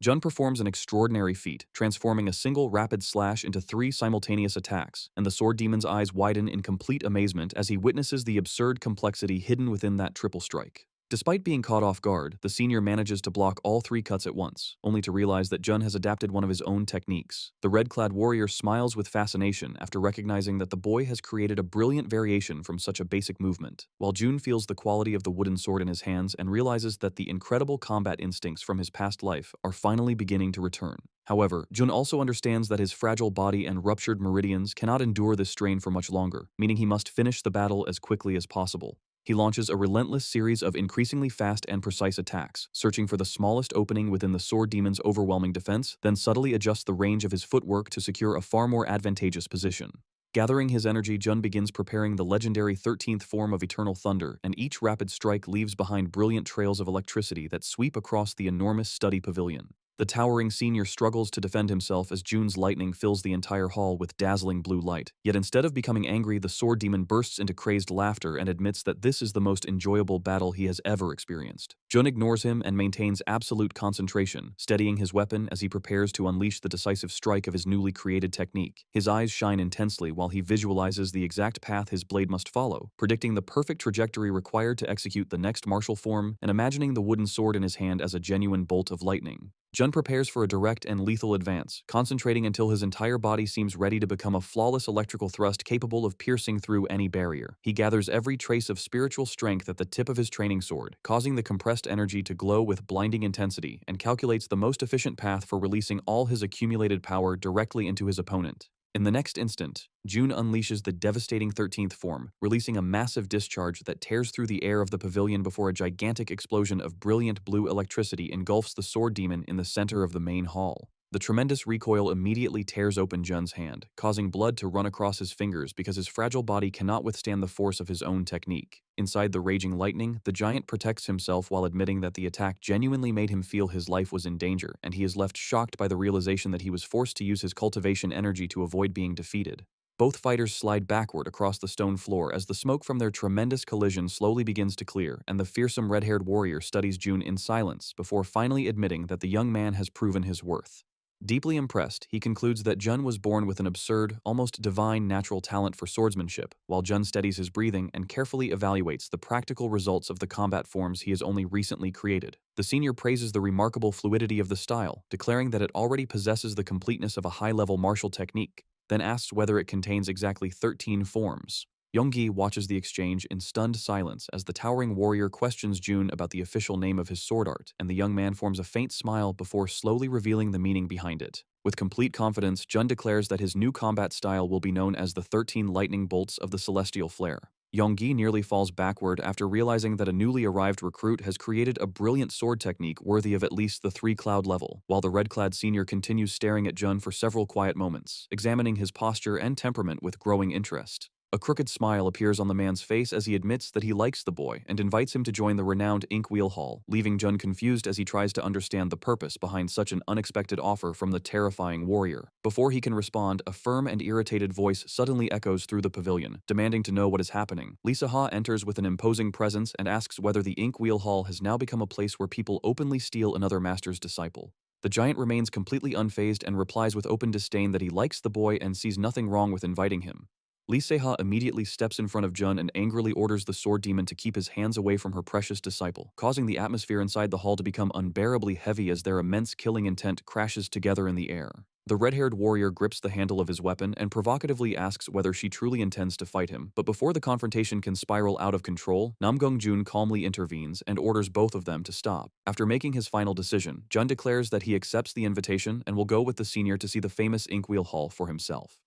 Speaker 1: Jun performs an extraordinary feat, transforming a single rapid slash into 3 simultaneous attacks, and the sword demon's eyes widen in complete amazement as he witnesses the absurd complexity hidden within that triple strike. Despite being caught off guard, the senior manages to block all 3 cuts at once, only to realize that Jun has adapted one of his own techniques. The red-clad warrior smiles with fascination after recognizing that the boy has created a brilliant variation from such a basic movement, while Jun feels the quality of the wooden sword in his hands and realizes that the incredible combat instincts from his past life are finally beginning to return. However, Jun also understands that his fragile body and ruptured meridians cannot endure this strain for much longer, meaning he must finish the battle as quickly as possible. He launches a relentless series of increasingly fast and precise attacks, searching for the smallest opening within the sword demon's overwhelming defense, then subtly adjusts the range of his footwork to secure a far more advantageous position. Gathering his energy, Jun begins preparing the legendary 13th form of Eternal Thunder, and each rapid strike leaves behind brilliant trails of electricity that sweep across the enormous study pavilion. The towering senior struggles to defend himself as Jun's lightning fills the entire hall with dazzling blue light. Yet instead of becoming angry, the sword demon bursts into crazed laughter and admits that this is the most enjoyable battle he has ever experienced. Jun ignores him and maintains absolute concentration, steadying his weapon as he prepares to unleash the decisive strike of his newly created technique. His eyes shine intensely while he visualizes the exact path his blade must follow, predicting the perfect trajectory required to execute the next martial form and imagining the wooden sword in his hand as a genuine bolt of lightning. Jun prepares for a direct and lethal advance, concentrating until his entire body seems ready to become a flawless electrical thrust capable of piercing through any barrier. He gathers every trace of spiritual strength at the tip of his training sword, causing the compressed energy to glow with blinding intensity, and calculates the most efficient path for releasing all his accumulated power directly into his opponent. In the next instant, Jun unleashes the devastating 13th form, releasing a massive discharge that tears through the air of the pavilion before a gigantic explosion of brilliant blue electricity engulfs the sword demon in the center of the main hall. The tremendous recoil immediately tears open Jun's hand, causing blood to run across his fingers because his fragile body cannot withstand the force of his own technique. Inside the raging lightning, the giant protects himself while admitting that the attack genuinely made him feel his life was in danger, and he is left shocked by the realization that he was forced to use his cultivation energy to avoid being defeated. Both fighters slide backward across the stone floor as the smoke from their tremendous collision slowly begins to clear, and the fearsome red-haired warrior studies Jun in silence before finally admitting that the young man has proven his worth. Deeply impressed, he concludes that Jun was born with an absurd, almost divine natural talent for swordsmanship, while Jun steadies his breathing and carefully evaluates the practical results of the combat forms he has only recently created. The senior praises the remarkable fluidity of the style, declaring that it already possesses the completeness of a high-level martial technique, then asks whether it contains exactly 13 forms. Yonggi watches the exchange in stunned silence as the towering warrior questions Jun about the official name of his sword art, and the young man forms a faint smile before slowly revealing the meaning behind it. With complete confidence, Jun declares that his new combat style will be known as the 13 lightning bolts of the celestial flare. Yonggi nearly falls backward after realizing that a newly arrived recruit has created a brilliant sword technique worthy of at least the 3-cloud level, while the red-clad senior continues staring at Jun for several quiet moments, examining his posture and temperament with growing interest. A crooked smile appears on the man's face as he admits that he likes the boy and invites him to join the renowned Inkwheel Hall, leaving Jun confused as he tries to understand the purpose behind such an unexpected offer from the terrifying warrior. Before he can respond, a firm and irritated voice suddenly echoes through the pavilion, demanding to know what is happening. Lisa Ha enters with an imposing presence and asks whether the Inkwheel Hall has now become a place where people openly steal another master's disciple. The giant remains completely unfazed and replies with open disdain that he likes the boy and sees nothing wrong with inviting him. Lee Seha immediately steps in front of Jun and angrily orders the sword demon to keep his hands away from her precious disciple, causing the atmosphere inside the hall to become unbearably heavy as their immense killing intent crashes together in the air. The red-haired warrior grips the handle of his weapon and provocatively asks whether she truly intends to fight him, but before the confrontation can spiral out of control, Namgung Jun calmly intervenes and orders both of them to stop. After making his final decision, Jun declares that he accepts the invitation and will go with the senior to see the famous Inkwheel Hall for himself.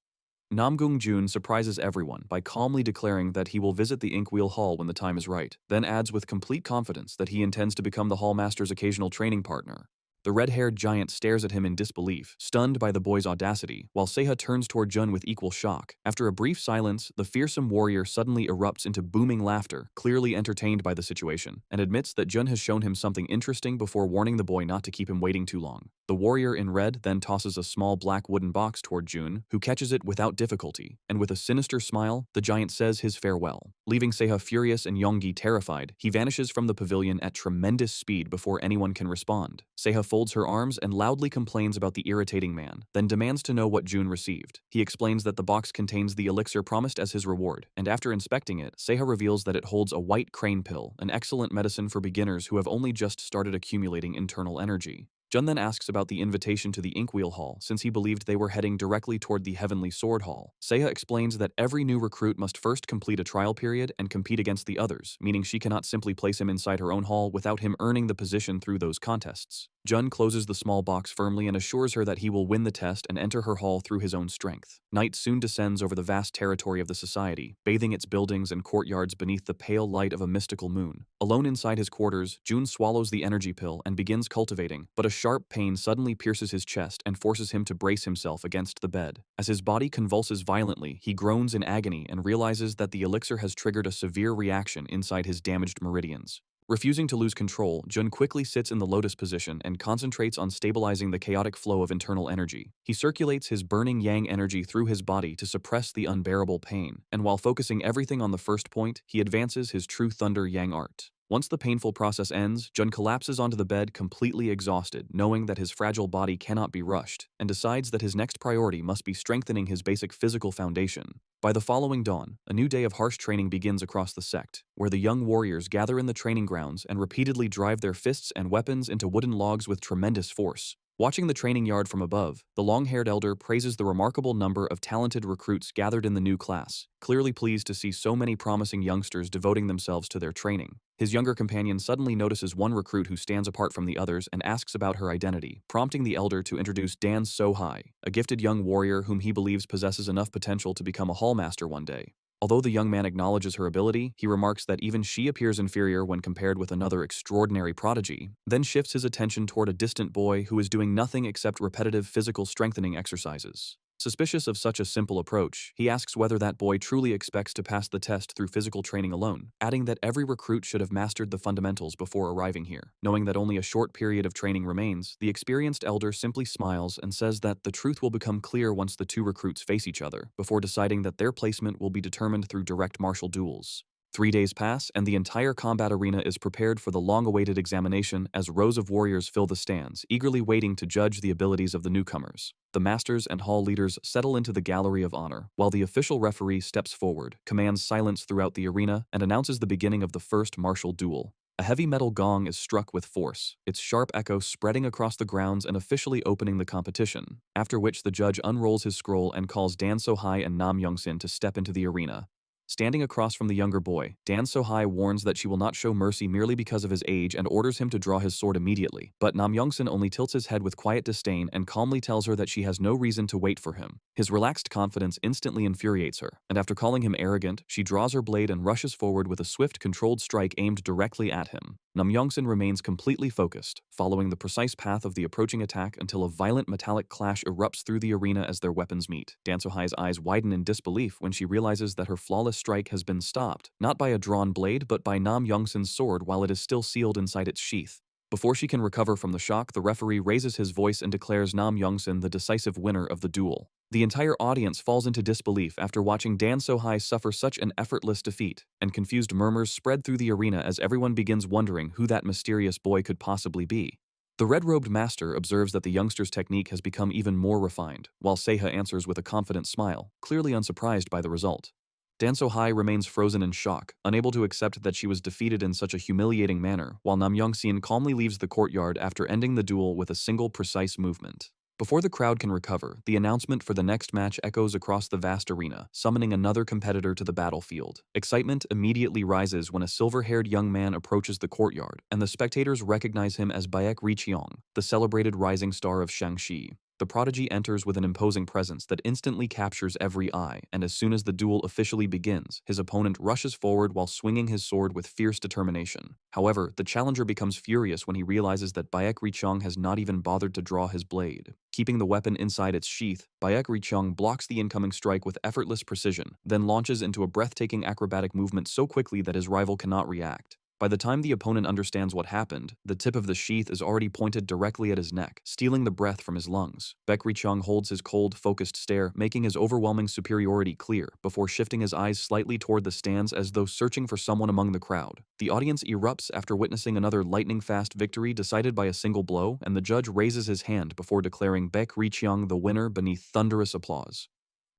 Speaker 1: Namgung Jun surprises everyone by calmly declaring that he will visit the Inkwheel Hall when the time is right, then adds with complete confidence that he intends to become the Hallmaster's occasional training partner. The red-haired giant stares at him in disbelief, stunned by the boy's audacity, while Seha turns toward Jun with equal shock. After a brief silence, the fearsome warrior suddenly erupts into booming laughter, clearly entertained by the situation, and admits that Jun has shown him something interesting before warning the boy not to keep him waiting too long. The warrior in red then tosses a small black wooden box toward Jun, who catches it without difficulty, and with a sinister smile, the giant says his farewell. Leaving Seha furious and Yonggi terrified, he vanishes from the pavilion at tremendous speed before anyone can respond. Seha folds her arms and loudly complains about the irritating man, then demands to know what Jun received. He explains that the box contains the elixir promised as his reward, and after inspecting it, Seha reveals that it holds a white crane pill, an excellent medicine for beginners who have only just started accumulating internal energy. Jun then asks about the invitation to the Inkwheel Hall, since he believed they were heading directly toward the Heavenly Sword Hall. Seha explains that every new recruit must first complete a trial period and compete against the others, meaning she cannot simply place him inside her own hall without him earning the position through those contests. Jun closes the small box firmly and assures her that he will win the test and enter her hall through his own strength. Night soon descends over the vast territory of the society, bathing its buildings and courtyards beneath the pale light of a mystical moon. Alone inside his quarters, Jun swallows the energy pill and begins cultivating, but a sharp pain suddenly pierces his chest and forces him to brace himself against the bed. As his body convulses violently, he groans in agony and realizes that the elixir has triggered a severe reaction inside his damaged meridians. Refusing to lose control, Jun quickly sits in the lotus position and concentrates on stabilizing the chaotic flow of internal energy. He circulates his burning yang energy through his body to suppress the unbearable pain, and while focusing everything on the first point, he advances his true thunder yang art. Once the painful process ends, Jun collapses onto the bed completely exhausted, knowing that his fragile body cannot be rushed, and decides that his next priority must be strengthening his basic physical foundation. By the following dawn, a new day of harsh training begins across the sect, where the young warriors gather in the training grounds and repeatedly drive their fists and weapons into wooden logs with tremendous force. Watching the training yard from above, the long-haired elder praises the remarkable number of talented recruits gathered in the new class, clearly pleased to see so many promising youngsters devoting themselves to their training. His younger companion suddenly notices one recruit who stands apart from the others and asks about her identity, prompting the elder to introduce Dan So-hai, a gifted young warrior whom he believes possesses enough potential to become a hallmaster one day. Although the young man acknowledges her ability, he remarks that even she appears inferior when compared with another extraordinary prodigy, then shifts his attention toward a distant boy who is doing nothing except repetitive physical strengthening exercises. Suspicious of such a simple approach, he asks whether that boy truly expects to pass the test through physical training alone, adding that every recruit should have mastered the fundamentals before arriving here. Knowing that only a short period of training remains, the experienced elder simply smiles and says that the truth will become clear once the two recruits face each other, before deciding that their placement will be determined through direct martial duels. 3 days pass, and the entire combat arena is prepared for the long-awaited examination as rows of warriors fill the stands, eagerly waiting to judge the abilities of the newcomers. The masters and hall leaders settle into the gallery of honor, while the official referee steps forward, commands silence throughout the arena, and announces the beginning of the first martial duel. A heavy metal gong is struck with force, its sharp echo spreading across the grounds and officially opening the competition, after which the judge unrolls his scroll and calls Dan So-hai and Nam Young-sin to step into the arena. Standing across from the younger boy, Dan So-hai warns that she will not show mercy merely because of his age and orders him to draw his sword immediately, but Nam Young-sin only tilts his head with quiet disdain and calmly tells her that she has no reason to wait for him. His relaxed confidence instantly infuriates her, and after calling him arrogant, she draws her blade and rushes forward with a swift, controlled strike aimed directly at him. Nam Young-sin remains completely focused, following the precise path of the approaching attack until a violent metallic clash erupts through the arena as their weapons meet. Dan So-hai's eyes widen in disbelief when she realizes that her flawless strike has been stopped, not by a drawn blade but by Nam Young-sin's sword while it is still sealed inside its sheath. Before she can recover from the shock, the referee raises his voice and declares Nam Young-sin the decisive winner of the duel. The entire audience falls into disbelief after watching Dan So-hai suffer such an effortless defeat, and confused murmurs spread through the arena as everyone begins wondering who that mysterious boy could possibly be. The red-robed master observes that the youngster's technique has become even more refined, while Seiha answers with a confident smile, clearly unsurprised by the result. Dan So-hai remains frozen in shock, unable to accept that she was defeated in such a humiliating manner, while Nam Young-sin calmly leaves the courtyard after ending the duel with a single precise movement. Before the crowd can recover, the announcement for the next match echoes across the vast arena, summoning another competitor to the battlefield. Excitement immediately rises when a silver-haired young man approaches the courtyard, and the spectators recognize him as Baek Richeong, the celebrated rising star of Shangxi. The prodigy enters with an imposing presence that instantly captures every eye, and as soon as the duel officially begins, his opponent rushes forward while swinging his sword with fierce determination. However, the challenger becomes furious when he realizes that Baek Richeong has not even bothered to draw his blade. Keeping the weapon inside its sheath, Baek Richeong blocks the incoming strike with effortless precision, then launches into a breathtaking acrobatic movement so quickly that his rival cannot react. By the time the opponent understands what happened, the tip of the sheath is already pointed directly at his neck, stealing the breath from his lungs. Baek Richeong holds his cold, focused stare, making his overwhelming superiority clear, before shifting his eyes slightly toward the stands as though searching for someone among the crowd. The audience erupts after witnessing another lightning-fast victory decided by a single blow, and the judge raises his hand before declaring Baek Richeong the winner beneath thunderous applause.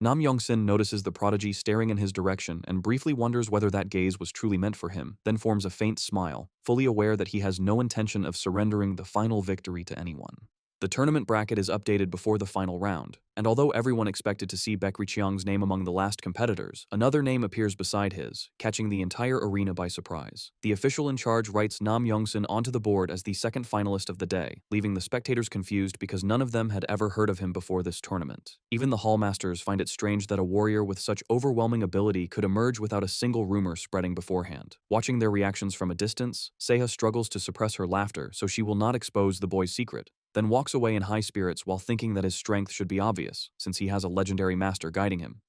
Speaker 1: Nam Young-sin notices the prodigy staring in his direction and briefly wonders whether that gaze was truly meant for him, then forms a faint smile, fully aware that he has no intention of surrendering the final victory to anyone. The tournament bracket is updated before the final round, and although everyone expected to see Baek Richeong's name among the last competitors, another name appears beside his, catching the entire arena by surprise. The official in charge writes Nam Young-sin onto the board as the second finalist of the day, leaving the spectators confused because none of them had ever heard of him before this tournament. Even the hallmasters find it strange that a warrior with such overwhelming ability could emerge without a single rumor spreading beforehand. Watching their reactions from a distance, Seiha struggles to suppress her laughter so she will not expose the boy's secret, then walks away in high spirits while thinking that his strength should be obvious, since he has a legendary master guiding him.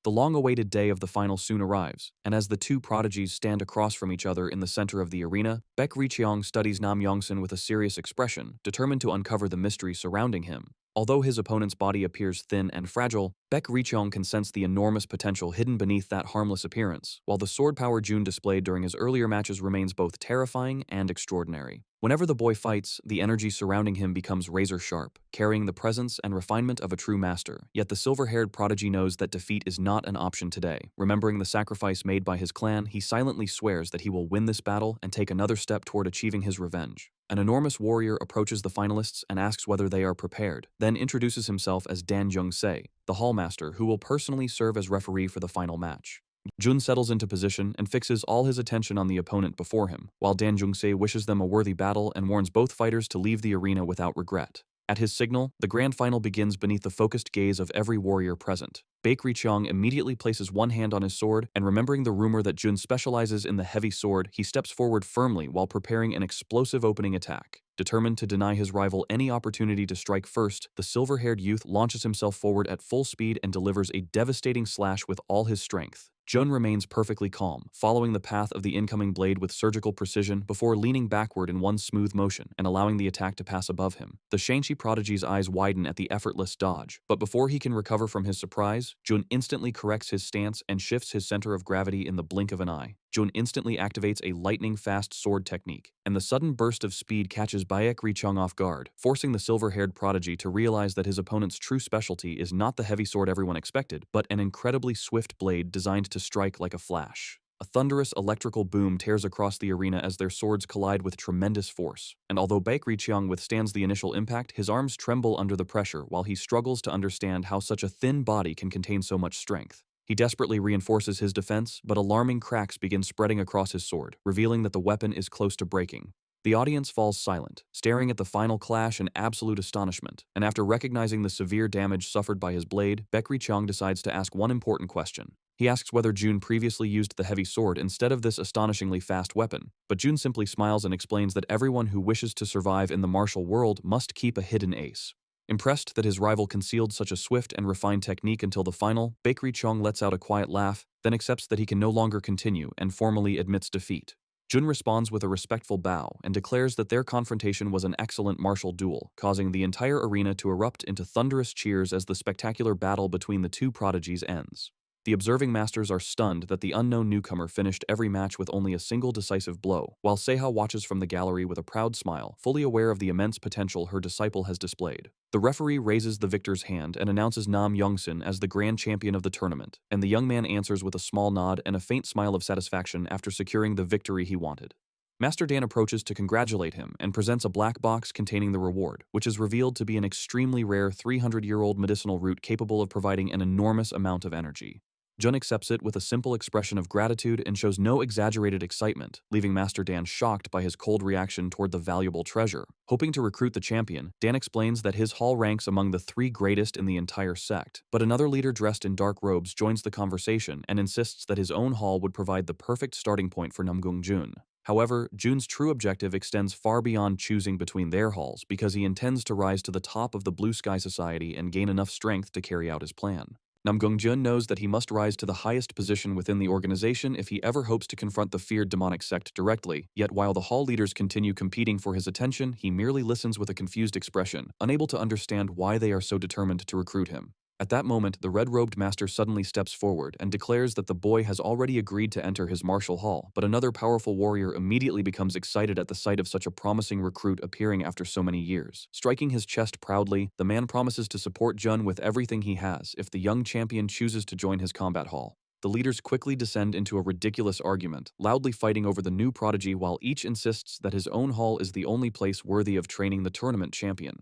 Speaker 1: The long-awaited day of the final soon arrives, and as the two prodigies stand across from each other in the center of the arena, Baek Richeong studies Nam Young-sin with a serious expression, determined to uncover the mystery surrounding him. Although his opponent's body appears thin and fragile, Baek Richeong can sense the enormous potential hidden beneath that harmless appearance, while the sword power Jun displayed during his earlier matches remains both terrifying and extraordinary. Whenever the boy fights, the energy surrounding him becomes razor-sharp, carrying the presence and refinement of a true master. Yet the silver-haired prodigy knows that defeat is not an option today. Remembering the sacrifice made by his clan, he silently swears that he will win this battle and take another step toward achieving his revenge. An enormous warrior approaches the finalists and asks whether they are prepared, then introduces himself as Dan Jung-se, the hallmaster who will personally serve as referee for the final match. Jun settles into position and fixes all his attention on the opponent before him, while Dan Jung-se wishes them a worthy battle and warns both fighters to leave the arena without regret. At his signal, the grand final begins beneath the focused gaze of every warrior present. Baek Richeong immediately places one hand on his sword, and remembering the rumor that Jun specializes in the heavy sword, he steps forward firmly while preparing an explosive opening attack. Determined to deny his rival any opportunity to strike first, the silver-haired youth launches himself forward at full speed and delivers a devastating slash with all his strength. Jun remains perfectly calm, following the path of the incoming blade with surgical precision before leaning backward in one smooth motion and allowing the attack to pass above him. The Shang-Chi prodigy's eyes widen at the effortless dodge, but before he can recover from his surprise, Jun instantly corrects his stance and shifts his center of gravity in the blink of an eye. Jun instantly activates a lightning-fast sword technique, and the sudden burst of speed catches Baek Ri-chung off guard, forcing the silver-haired prodigy to realize that his opponent's true specialty is not the heavy sword everyone expected, but an incredibly swift blade designed to strike like a flash. A thunderous electrical boom tears across the arena as their swords collide with tremendous force, and although Baek Ri-chung withstands the initial impact, his arms tremble under the pressure while he struggles to understand how such a thin body can contain so much strength. He desperately reinforces his defense, but alarming cracks begin spreading across his sword, revealing that the weapon is close to breaking. The audience falls silent, staring at the final clash in absolute astonishment, and after recognizing the severe damage suffered by his blade, Baek Ri-chung decides to ask one important question. He asks whether Jun previously used the heavy sword instead of this astonishingly fast weapon, but Jun simply smiles and explains that everyone who wishes to survive in the martial world must keep a hidden ace. Impressed that his rival concealed such a swift and refined technique until the final, Baek Ri-chung lets out a quiet laugh, then accepts that he can no longer continue and formally admits defeat. Jun responds with a respectful bow and declares that their confrontation was an excellent martial duel, causing the entire arena to erupt into thunderous cheers as the spectacular battle between the two prodigies ends. The observing masters are stunned that the unknown newcomer finished every match with only a single decisive blow, while Seha watches from the gallery with a proud smile, fully aware of the immense potential her disciple has displayed. The referee raises the victor's hand and announces Nam Youngsun as the grand champion of the tournament, and the young man answers with a small nod and a faint smile of satisfaction after securing the victory he wanted. Master Dan approaches to congratulate him and presents a black box containing the reward, which is revealed to be an extremely rare 300-year-old medicinal root capable of providing an enormous amount of energy. Jun accepts it with a simple expression of gratitude and shows no exaggerated excitement, leaving Master Dan shocked by his cold reaction toward the valuable treasure. Hoping to recruit the champion, Dan explains that his hall ranks among the 3 greatest in the entire sect, but another leader dressed in dark robes joins the conversation and insists that his own hall would provide the perfect starting point for Namgung Jun. However, Jun's true objective extends far beyond choosing between their halls because he intends to rise to the top of the Blue Sky Society and gain enough strength to carry out his plan. Namgung Jun knows that he must rise to the highest position within the organization if he ever hopes to confront the feared demonic sect directly, yet while the hall leaders continue competing for his attention, he merely listens with a confused expression, unable to understand why they are so determined to recruit him. At that moment, the red-robed master suddenly steps forward and declares that the boy has already agreed to enter his martial hall, but another powerful warrior immediately becomes excited at the sight of such a promising recruit appearing after so many years. Striking his chest proudly, the man promises to support Jun with everything he has if the young champion chooses to join his combat hall. The leaders quickly descend into a ridiculous argument, loudly fighting over the new prodigy while each insists that his own hall is the only place worthy of training the tournament champion.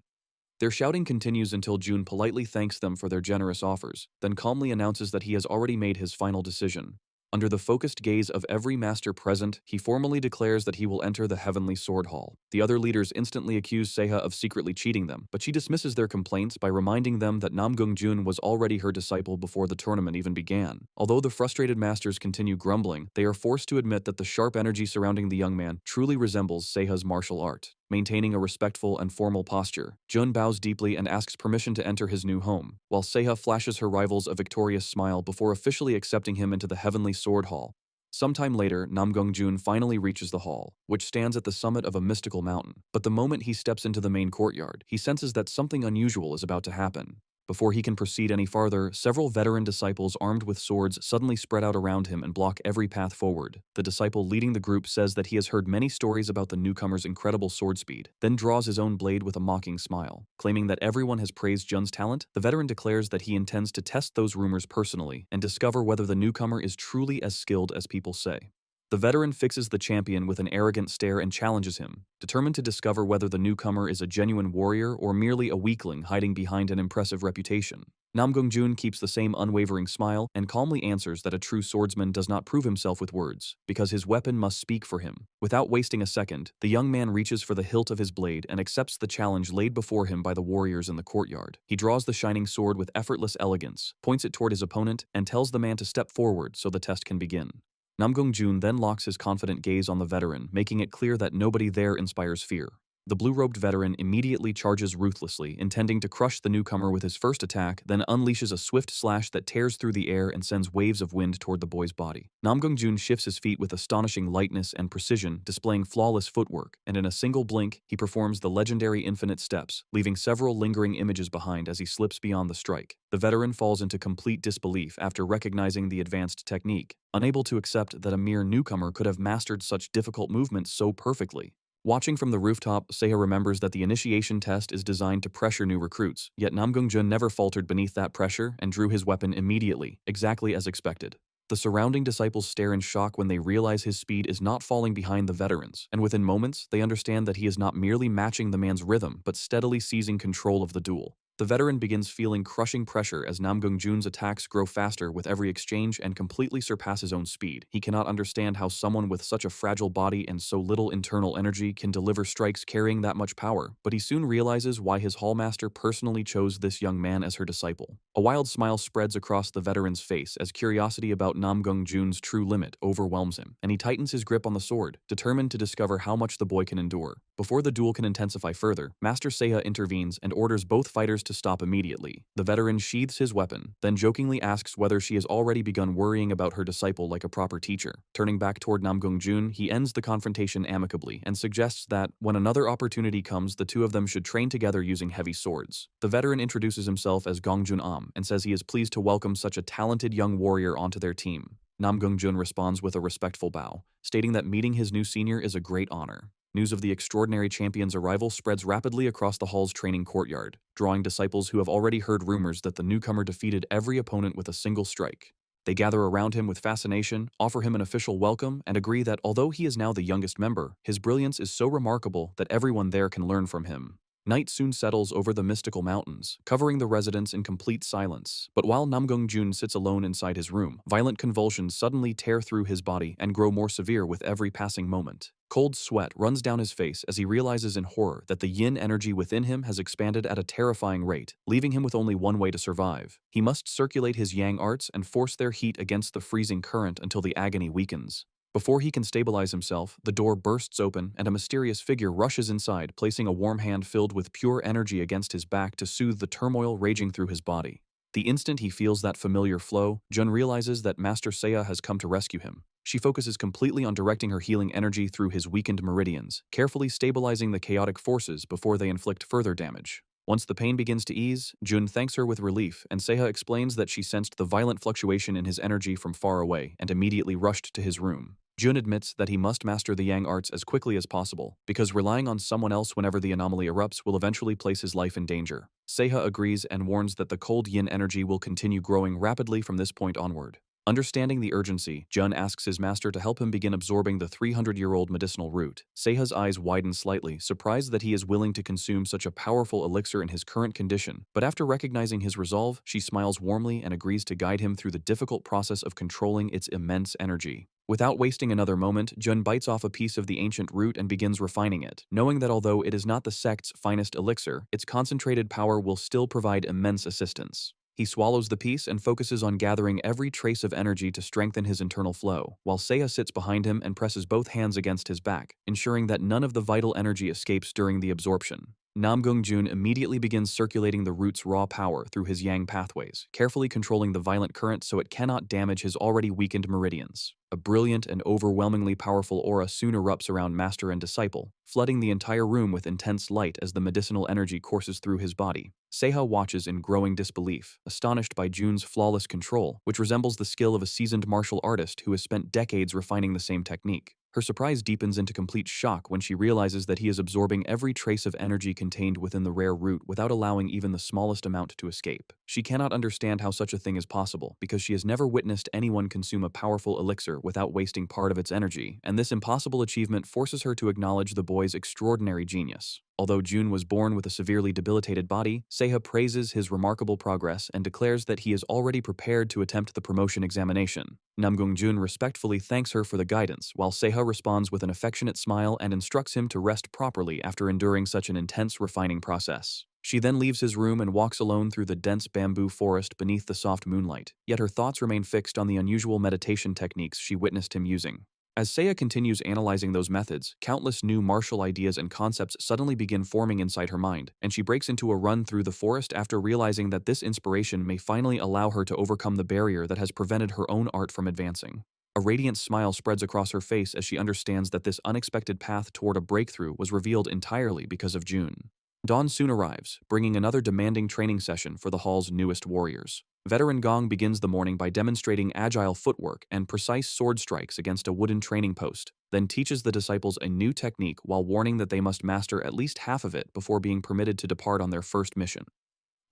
Speaker 1: Their shouting continues until Jun politely thanks them for their generous offers, then calmly announces that he has already made his final decision. Under the focused gaze of every master present, he formally declares that he will enter the Heavenly Sword Hall. The other leaders instantly accuse Seha of secretly cheating them, but she dismisses their complaints by reminding them that Namgung Jun was already her disciple before the tournament even began. Although the frustrated masters continue grumbling, they are forced to admit that the sharp energy surrounding the young man truly resembles Seha's martial art. Maintaining a respectful and formal posture, Jun bows deeply and asks permission to enter his new home, while Seha flashes her rivals a victorious smile before officially accepting him into the Heavenly Sword Hall. Sometime later, Namgung Jun finally reaches the hall, which stands at the summit of a mystical mountain. But the moment he steps into the main courtyard, he senses that something unusual is about to happen. Before he can proceed any farther, several veteran disciples armed with swords suddenly spread out around him and block every path forward. The disciple leading the group says that he has heard many stories about the newcomer's incredible sword speed, then draws his own blade with a mocking smile. Claiming that everyone has praised Jun's talent, the veteran declares that he intends to test those rumors personally and discover whether the newcomer is truly as skilled as people say. The veteran fixes the champion with an arrogant stare and challenges him, determined to discover whether the newcomer is a genuine warrior or merely a weakling hiding behind an impressive reputation. Namgung Jun keeps the same unwavering smile and calmly answers that a true swordsman does not prove himself with words, because his weapon must speak for him. Without wasting a second, the young man reaches for the hilt of his blade and accepts the challenge laid before him by the warriors in the courtyard. He draws the shining sword with effortless elegance, points it toward his opponent, and tells the man to step forward so the test can begin. Namgung Jun then locks his confident gaze on the veteran, making it clear that nobody there inspires fear. The blue-robed veteran immediately charges ruthlessly, intending to crush the newcomer with his first attack, then unleashes a swift slash that tears through the air and sends waves of wind toward the boy's body. Namgung Jun shifts his feet with astonishing lightness and precision, displaying flawless footwork, and in a single blink, he performs the legendary infinite steps, leaving several lingering images behind as he slips beyond the strike. The veteran falls into complete disbelief after recognizing the advanced technique, unable to accept that a mere newcomer could have mastered such difficult movements so perfectly. Watching from the rooftop, Seiha remembers that the initiation test is designed to pressure new recruits, yet Namgung Jun never faltered beneath that pressure and drew his weapon immediately, exactly as expected. The surrounding disciples stare in shock when they realize his speed is not falling behind the veterans, and within moments, they understand that he is not merely matching the man's rhythm but steadily seizing control of the duel. The veteran begins feeling crushing pressure as Namgung Jun's attacks grow faster with every exchange and completely surpass his own speed. He cannot understand how someone with such a fragile body and so little internal energy can deliver strikes carrying that much power, but he soon realizes why his hallmaster personally chose this young man as her disciple. A wild smile spreads across the veteran's face as curiosity about Namgung Jun's true limit overwhelms him, and he tightens his grip on the sword, determined to discover how much the boy can endure. Before the duel can intensify further, Master Seiha intervenes and orders both fighters to stop immediately. The veteran sheathes his weapon, then jokingly asks whether she has already begun worrying about her disciple like a proper teacher. Turning back toward Namgung Jun, he ends the confrontation amicably and suggests that, when another opportunity comes, the two of them should train together using heavy swords. The veteran introduces himself as Gongjun Am and says he is pleased to welcome such a talented young warrior onto their team. Namgung Jun responds with a respectful bow, stating that meeting his new senior is a great honor. News of the extraordinary champion's arrival spreads rapidly across the hall's training courtyard, drawing disciples who have already heard rumors that the newcomer defeated every opponent with a single strike. They gather around him with fascination, offer him an official welcome, and agree that although he is now the youngest member, his brilliance is so remarkable that everyone there can learn from him. Night soon settles over the mystical mountains, covering the residents in complete silence. But while Namgung Jun sits alone inside his room, violent convulsions suddenly tear through his body and grow more severe with every passing moment. Cold sweat runs down his face as he realizes in horror that the yin energy within him has expanded at a terrifying rate, leaving him with only one way to survive. He must circulate his yang arts and force their heat against the freezing current until the agony weakens. Before he can stabilize himself, the door bursts open and a mysterious figure rushes inside, placing a warm hand filled with pure energy against his back to soothe the turmoil raging through his body. The instant he feels that familiar flow, Jun realizes that Master Seiya has come to rescue him. She focuses completely on directing her healing energy through his weakened meridians, carefully stabilizing the chaotic forces before they inflict further damage. Once the pain begins to ease, Jun thanks her with relief, and Seiha explains that she sensed the violent fluctuation in his energy from far away and immediately rushed to his room. Jun admits that he must master the yang arts as quickly as possible, because relying on someone else whenever the anomaly erupts will eventually place his life in danger. Seiha agrees and warns that the cold yin energy will continue growing rapidly from this point onward. Understanding the urgency, Jun asks his master to help him begin absorbing the 300-year-old medicinal root. Seiha's eyes widen slightly, surprised that he is willing to consume such a powerful elixir in his current condition, but after recognizing his resolve, she smiles warmly and agrees to guide him through the difficult process of controlling its immense energy. Without wasting another moment, Jun bites off a piece of the ancient root and begins refining it, knowing that although it is not the sect's finest elixir, its concentrated power will still provide immense assistance. He swallows the piece and focuses on gathering every trace of energy to strengthen his internal flow, while Seiya sits behind him and presses both hands against his back, ensuring that none of the vital energy escapes during the absorption. Namgung Jun immediately begins circulating the root's raw power through his yang pathways, carefully controlling the violent current so it cannot damage his already weakened meridians. A brilliant and overwhelmingly powerful aura soon erupts around master and disciple, flooding the entire room with intense light as the medicinal energy courses through his body. Seiha watches in growing disbelief, astonished by Jun's flawless control, which resembles the skill of a seasoned martial artist who has spent decades refining the same technique. Her surprise deepens into complete shock when she realizes that he is absorbing every trace of energy contained within the rare root without allowing even the smallest amount to escape. She cannot understand how such a thing is possible because she has never witnessed anyone consume a powerful elixir without wasting part of its energy, and this impossible achievement forces her to acknowledge the boy's extraordinary genius. Although Jun was born with a severely debilitated body, Seiha praises his remarkable progress and declares that he is already prepared to attempt the promotion examination. Namgung Jun respectfully thanks her for the guidance, while Seiha responds with an affectionate smile and instructs him to rest properly after enduring such an intense refining process. She then leaves his room and walks alone through the dense bamboo forest beneath the soft moonlight, yet her thoughts remain fixed on the unusual meditation techniques she witnessed him using. As Seiya continues analyzing those methods, countless new martial ideas and concepts suddenly begin forming inside her mind, and she breaks into a run through the forest after realizing that this inspiration may finally allow her to overcome the barrier that has prevented her own art from advancing. A radiant smile spreads across her face as she understands that this unexpected path toward a breakthrough was revealed entirely because of June. Dawn soon arrives, bringing another demanding training session for the hall's newest warriors. Veteran Gong begins the morning by demonstrating agile footwork and precise sword strikes against a wooden training post, then teaches the disciples a new technique while warning that they must master at least half of it before being permitted to depart on their first mission.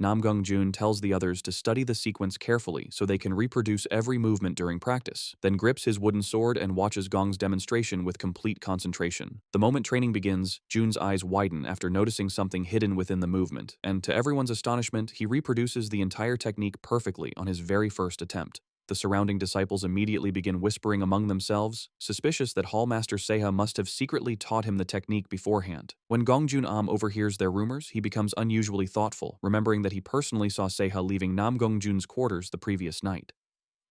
Speaker 1: Namgung Jun tells the others to study the sequence carefully so they can reproduce every movement during practice, then grips his wooden sword and watches Gong's demonstration with complete concentration. The moment training begins, Jun's eyes widen after noticing something hidden within the movement, and to everyone's astonishment, he reproduces the entire technique perfectly on his very first attempt. The surrounding disciples immediately begin whispering among themselves, suspicious that Hallmaster Seiha must have secretly taught him the technique beforehand. When Gong Jun-am overhears their rumors, he becomes unusually thoughtful, remembering that he personally saw Seiha leaving Namgung Jun's quarters the previous night.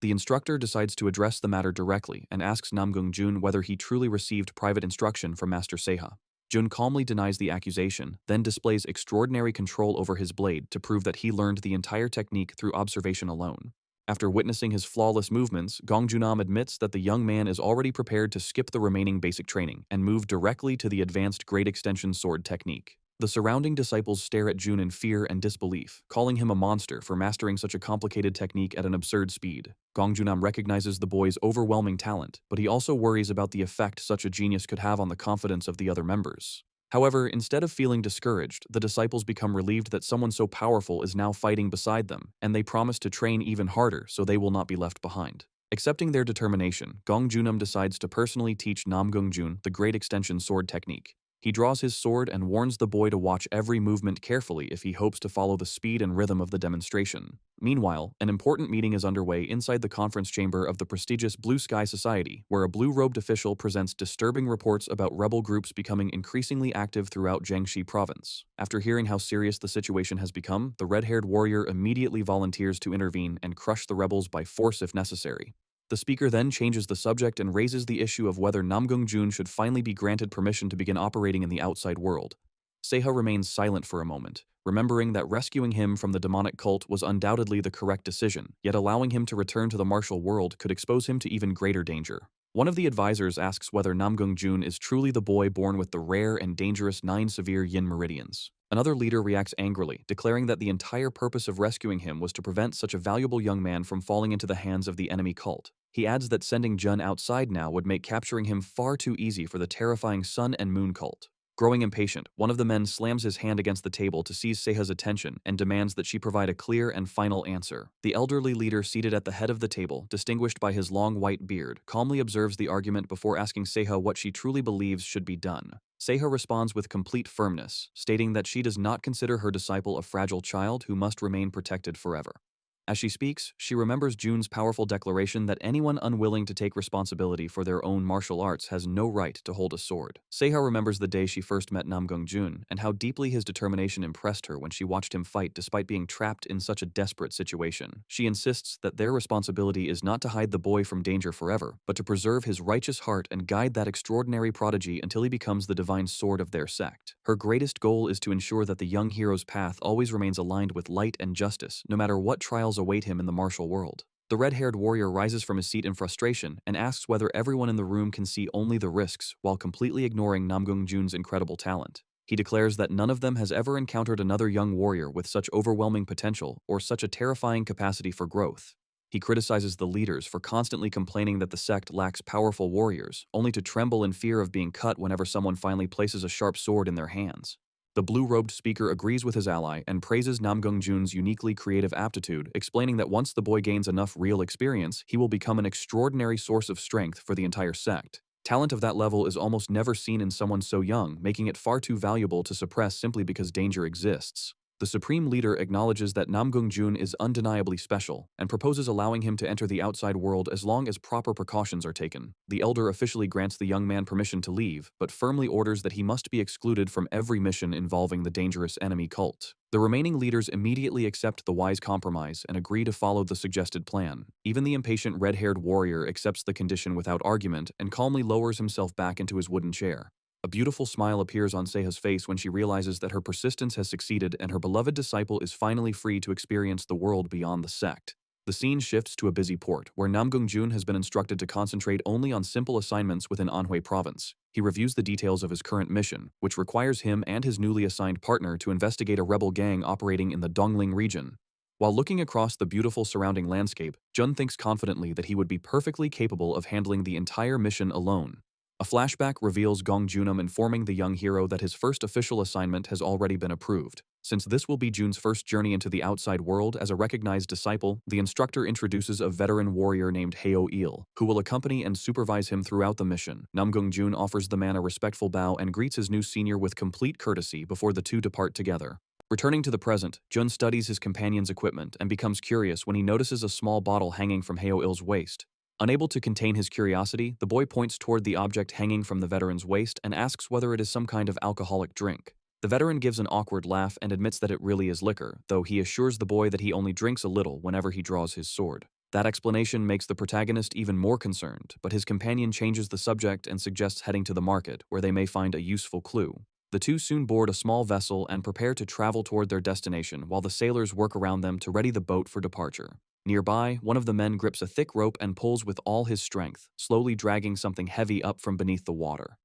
Speaker 1: The instructor decides to address the matter directly and asks Namgung Jun whether he truly received private instruction from Master Seiha. Jun calmly denies the accusation, then displays extraordinary control over his blade to prove that he learned the entire technique through observation alone. After witnessing his flawless movements, Gong Junam admits that the young man is already prepared to skip the remaining basic training and move directly to the advanced Great Extension Sword technique. The surrounding disciples stare at Jun in fear and disbelief, calling him a monster for mastering such a complicated technique at an absurd speed. Gong Junam recognizes the boy's overwhelming talent, but he also worries about the effect such a genius could have on the confidence of the other members. However, instead of feeling discouraged, the disciples become relieved that someone so powerful is now fighting beside them, and they promise to train even harder so they will not be left behind. Accepting their determination, Gong Junam decides to personally teach Namgung Jun the Great Extension Sword technique. He draws his sword and warns the boy to watch every movement carefully if he hopes to follow the speed and rhythm of the demonstration. Meanwhile, an important meeting is underway inside the conference chamber of the prestigious Blue Sky Society, where a blue-robed official presents disturbing reports about rebel groups becoming increasingly active throughout Jiangxi province. After hearing how serious the situation has become, the red-haired warrior immediately volunteers to intervene and crush the rebels by force if necessary. The speaker then changes the subject and raises the issue of whether Namgung Jun should finally be granted permission to begin operating in the outside world. Seiha remains silent for a moment, remembering that rescuing him from the demonic cult was undoubtedly the correct decision, yet allowing him to return to the martial world could expose him to even greater danger. One of the advisors asks whether Namgung Jun is truly the boy born with the rare and dangerous 9 severe yin meridians. Another leader reacts angrily, declaring that the entire purpose of rescuing him was to prevent such a valuable young man from falling into the hands of the enemy cult. He adds that sending Jun outside now would make capturing him far too easy for the terrifying Sun and Moon cult. Growing impatient, one of the men slams his hand against the table to seize Seiha's attention and demands that she provide a clear and final answer. The elderly leader seated at the head of the table, distinguished by his long white beard, calmly observes the argument before asking Seiha what she truly believes should be done. Seiha responds with complete firmness, stating that she does not consider her disciple a fragile child who must remain protected forever. As she speaks, she remembers Jun's powerful declaration that anyone unwilling to take responsibility for their own martial arts has no right to hold a sword. Seiha remembers the day she first met Namgung Jun and how deeply his determination impressed her when she watched him fight despite being trapped in such a desperate situation. She insists that their responsibility is not to hide the boy from danger forever, but to preserve his righteous heart and guide that extraordinary prodigy until he becomes the divine sword of their sect. Her greatest goal is to ensure that the young hero's path always remains aligned with light and justice, no matter what trials await him in the martial world. The red-haired warrior rises from his seat in frustration and asks whether everyone in the room can see only the risks while completely ignoring Namgung Jun's incredible talent. He declares that none of them has ever encountered another young warrior with such overwhelming potential or such a terrifying capacity for growth. He criticizes the leaders for constantly complaining that the sect lacks powerful warriors, only to tremble in fear of being cut whenever someone finally places a sharp sword in their hands. The blue-robed speaker agrees with his ally and praises Namgung Jun's uniquely creative aptitude, explaining that once the boy gains enough real experience, he will become an extraordinary source of strength for the entire sect. Talent of that level is almost never seen in someone so young, making it far too valuable to suppress simply because danger exists. The Supreme Leader acknowledges that Namgung Jun is undeniably special and proposes allowing him to enter the outside world as long as proper precautions are taken. The Elder officially grants the young man permission to leave, but firmly orders that he must be excluded from every mission involving the dangerous enemy cult. The remaining leaders immediately accept the wise compromise and agree to follow the suggested plan. Even the impatient red-haired warrior accepts the condition without argument and calmly lowers himself back into his wooden chair. A beautiful smile appears on Seha's face when she realizes that her persistence has succeeded and her beloved disciple is finally free to experience the world beyond the sect. The scene shifts to a busy port, where Namgung Jun has been instructed to concentrate only on simple assignments within Anhui province. He reviews the details of his current mission, which requires him and his newly assigned partner to investigate a rebel gang operating in the Dongling region. While looking across the beautiful surrounding landscape, Jun thinks confidently that he would be perfectly capable of handling the entire mission alone. A flashback reveals Gong Junam informing the young hero that his first official assignment has already been approved. Since this will be Jun's first journey into the outside world as a recognized disciple, the instructor introduces a veteran warrior named Heir, who will accompany and supervise him throughout the mission. Namgung Jun offers the man a respectful bow and greets his new senior with complete courtesy before the two depart together. Returning to the present, Jun studies his companion's equipment and becomes curious when he notices a small bottle hanging from Heir's waist. Unable to contain his curiosity, the boy points toward the object hanging from the veteran's waist and asks whether it is some kind of alcoholic drink. The veteran gives an awkward laugh and admits that it really is liquor, though he assures the boy that he only drinks a little whenever he draws his sword. That explanation makes the protagonist even more concerned, but his companion changes the subject and suggests heading to the market, where they may find a useful clue. The two soon board a small vessel and prepare to travel toward their destination while the sailors work around them to ready the boat for departure. Nearby, one of the men grips a thick rope and pulls with all his strength, slowly dragging something heavy up from beneath the water.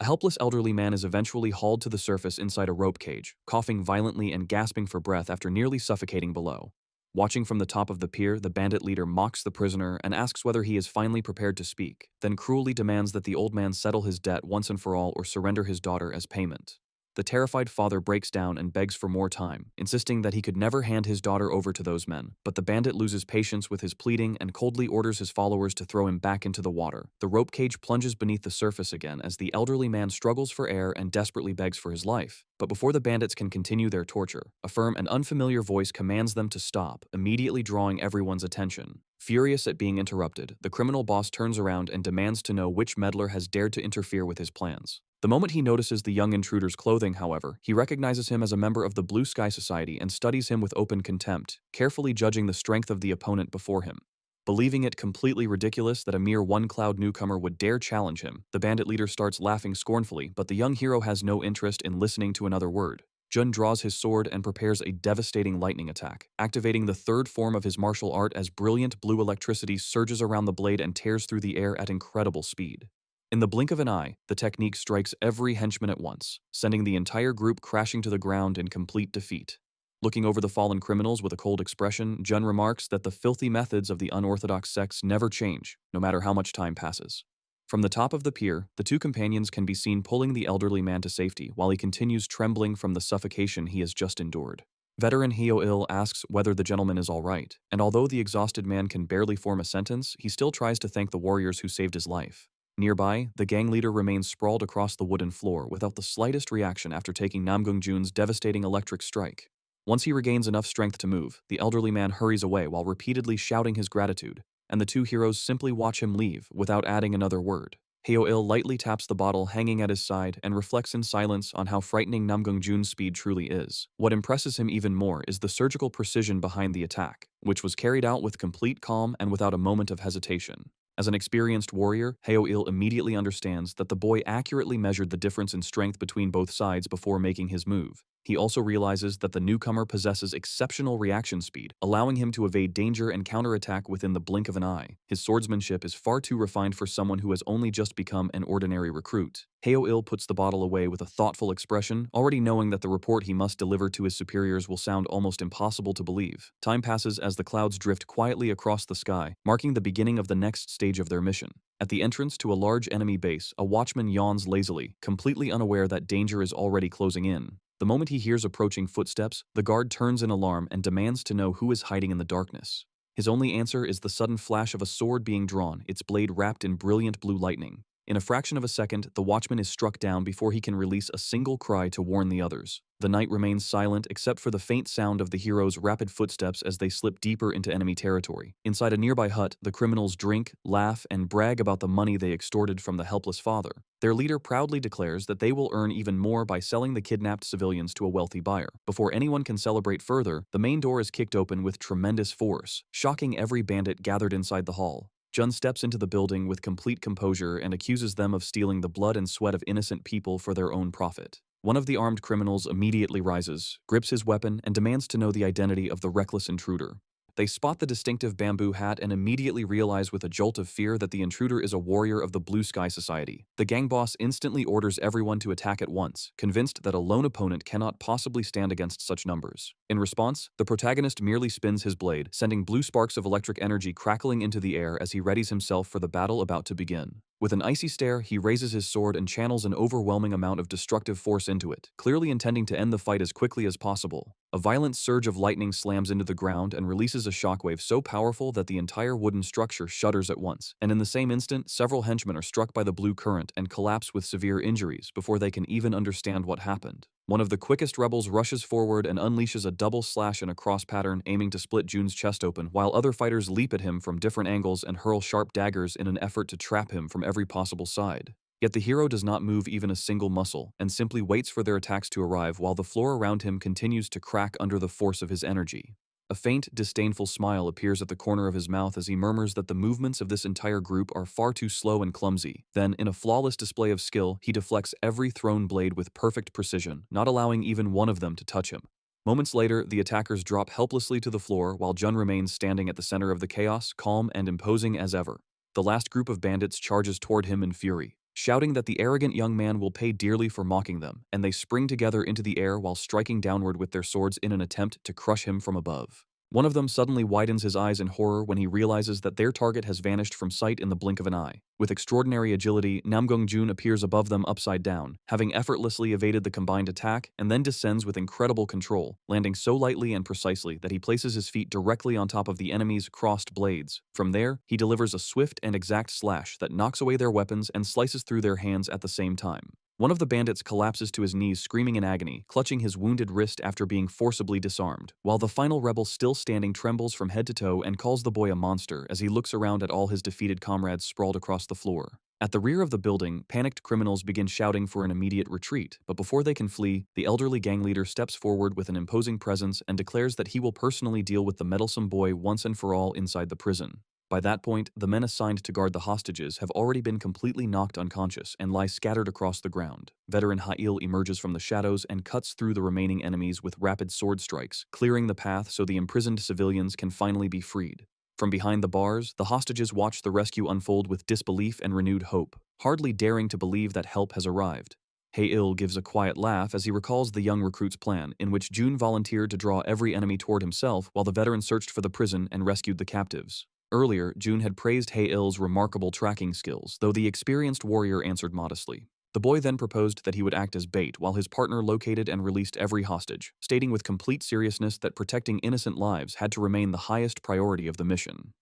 Speaker 1: A helpless elderly man is eventually hauled to the surface inside a rope cage, coughing violently and gasping for breath after nearly suffocating below. Watching from the top of the pier, the bandit leader mocks the prisoner and asks whether he is finally prepared to speak, then cruelly demands that the old man settle his debt once and for all or surrender his daughter as payment. The terrified father breaks down and begs for more time, insisting that he could never hand his daughter over to those men, but the bandit loses patience with his pleading and coldly orders his followers to throw him back into the water. The rope cage plunges beneath the surface again as the elderly man struggles for air and desperately begs for his life. But before the bandits can continue their torture, a firm and unfamiliar voice commands them to stop, immediately drawing everyone's attention. Furious at being interrupted, the criminal boss turns around and demands to know which meddler has dared to interfere with his plans. The moment he notices the young intruder's clothing, however, he recognizes him as a member of the Blue Sky Society and studies him with open contempt, carefully judging the strength of the opponent before him. Believing it completely ridiculous that a mere one-cloud newcomer would dare challenge him, the bandit leader starts laughing scornfully, but the young hero has no interest in listening to another word. Jun draws his sword and prepares a devastating lightning attack, activating the third form of his martial art as brilliant blue electricity surges around the blade and tears through the air at incredible speed. In the blink of an eye, the technique strikes every henchman at once, sending the entire group crashing to the ground in complete defeat. Looking over the fallen criminals with a cold expression, Jun remarks that the filthy methods of the unorthodox sects never change, no matter how much time passes. From the top of the pier, the two companions can be seen pulling the elderly man to safety while he continues trembling from the suffocation he has just endured. Veteran Heil asks whether the gentleman is all right, and although the exhausted man can barely form a sentence, he still tries to thank the warriors who saved his life. Nearby, the gang leader remains sprawled across the wooden floor without the slightest reaction after taking Namgung Jun's devastating electric strike. Once he regains enough strength to move, the elderly man hurries away while repeatedly shouting his gratitude, and the two heroes simply watch him leave without adding another word. Heil lightly taps the bottle hanging at his side and reflects in silence on how frightening Namgung Jun's speed truly is. What impresses him even more is the surgical precision behind the attack, which was carried out with complete calm and without a moment of hesitation. As an experienced warrior, Heil immediately understands that the boy accurately measured the difference in strength between both sides before making his move. He also realizes that the newcomer possesses exceptional reaction speed, allowing him to evade danger and counterattack within the blink of an eye. His swordsmanship is far too refined for someone who has only just become an ordinary recruit. Heil puts the bottle away with a thoughtful expression, already knowing that the report he must deliver to his superiors will sound almost impossible to believe. Time passes as the clouds drift quietly across the sky, marking the beginning of the next stage of their mission. At the entrance to a large enemy base, a watchman yawns lazily, completely unaware that danger is already closing in. The moment he hears approaching footsteps, the guard turns in alarm and demands to know who is hiding in the darkness. His only answer is the sudden flash of a sword being drawn, its blade wrapped in brilliant blue lightning. In a fraction of a second, the watchman is struck down before he can release a single cry to warn the others. The night remains silent except for the faint sound of the heroes' rapid footsteps as they slip deeper into enemy territory. Inside a nearby hut, the criminals drink, laugh, and brag about the money they extorted from the helpless father. Their leader proudly declares that they will earn even more by selling the kidnapped civilians to a wealthy buyer. Before anyone can celebrate further, the main door is kicked open with tremendous force, shocking every bandit gathered inside the hall. Jun steps into the building with complete composure and accuses them of stealing the blood and sweat of innocent people for their own profit. One of the armed criminals immediately rises, grips his weapon, and demands to know the identity of the reckless intruder. They spot the distinctive bamboo hat and immediately realize with a jolt of fear that the intruder is a warrior of the Blue Sky Society. The gang boss instantly orders everyone to attack at once, convinced that a lone opponent cannot possibly stand against such numbers. In response, the protagonist merely spins his blade, sending blue sparks of electric energy crackling into the air as he readies himself for the battle about to begin. With an icy stare, he raises his sword and channels an overwhelming amount of destructive force into it, clearly intending to end the fight as quickly as possible. A violent surge of lightning slams into the ground and releases a shockwave so powerful that the entire wooden structure shudders at once, and in the same instant, several henchmen are struck by the blue current and collapse with severe injuries before they can even understand what happened. One of the quickest rebels rushes forward and unleashes a double slash in a cross pattern, aiming to split Jun's chest open, while other fighters leap at him from different angles and hurl sharp daggers in an effort to trap him from every possible side. Yet the hero does not move even a single muscle, and simply waits for their attacks to arrive while the floor around him continues to crack under the force of his energy. A faint, disdainful smile appears at the corner of his mouth as he murmurs that the movements of this entire group are far too slow and clumsy. Then, in a flawless display of skill, he deflects every thrown blade with perfect precision, not allowing even one of them to touch him. Moments later, the attackers drop helplessly to the floor while Jun remains standing at the center of the chaos, calm and imposing as ever. The last group of bandits charges toward him in fury, shouting that the arrogant young man will pay dearly for mocking them, and they spring together into the air while striking downward with their swords in an attempt to crush him from above. One of them suddenly widens his eyes in horror when he realizes that their target has vanished from sight in the blink of an eye. With extraordinary agility, Namgung Jun appears above them upside down, having effortlessly evaded the combined attack, and then descends with incredible control, landing so lightly and precisely that he places his feet directly on top of the enemy's crossed blades. From there, he delivers a swift and exact slash that knocks away their weapons and slices through their hands at the same time. One of the bandits collapses to his knees screaming in agony, clutching his wounded wrist after being forcibly disarmed, while the final rebel still standing trembles from head to toe and calls the boy a monster as he looks around at all his defeated comrades sprawled across the floor. At the rear of the building, panicked criminals begin shouting for an immediate retreat, but before they can flee, the elderly gang leader steps forward with an imposing presence and declares that he will personally deal with the meddlesome boy once and for all inside the prison. By that point, the men assigned to guard the hostages have already been completely knocked unconscious and lie scattered across the ground. Veteran Heir emerges from the shadows and cuts through the remaining enemies with rapid sword strikes, clearing the path so the imprisoned civilians can finally be freed. From behind the bars, the hostages watch the rescue unfold with disbelief and renewed hope, hardly daring to believe that help has arrived. Heir gives a quiet laugh as he recalls the young recruit's plan, in which Jun volunteered to draw every enemy toward himself while the veteran searched for the prison and rescued the captives. Earlier, Jun had praised Heir's remarkable tracking skills, though the experienced warrior answered modestly. The boy then proposed that he would act as bait while his partner located and released every hostage, stating with complete seriousness that protecting innocent lives had to remain the highest priority of the mission.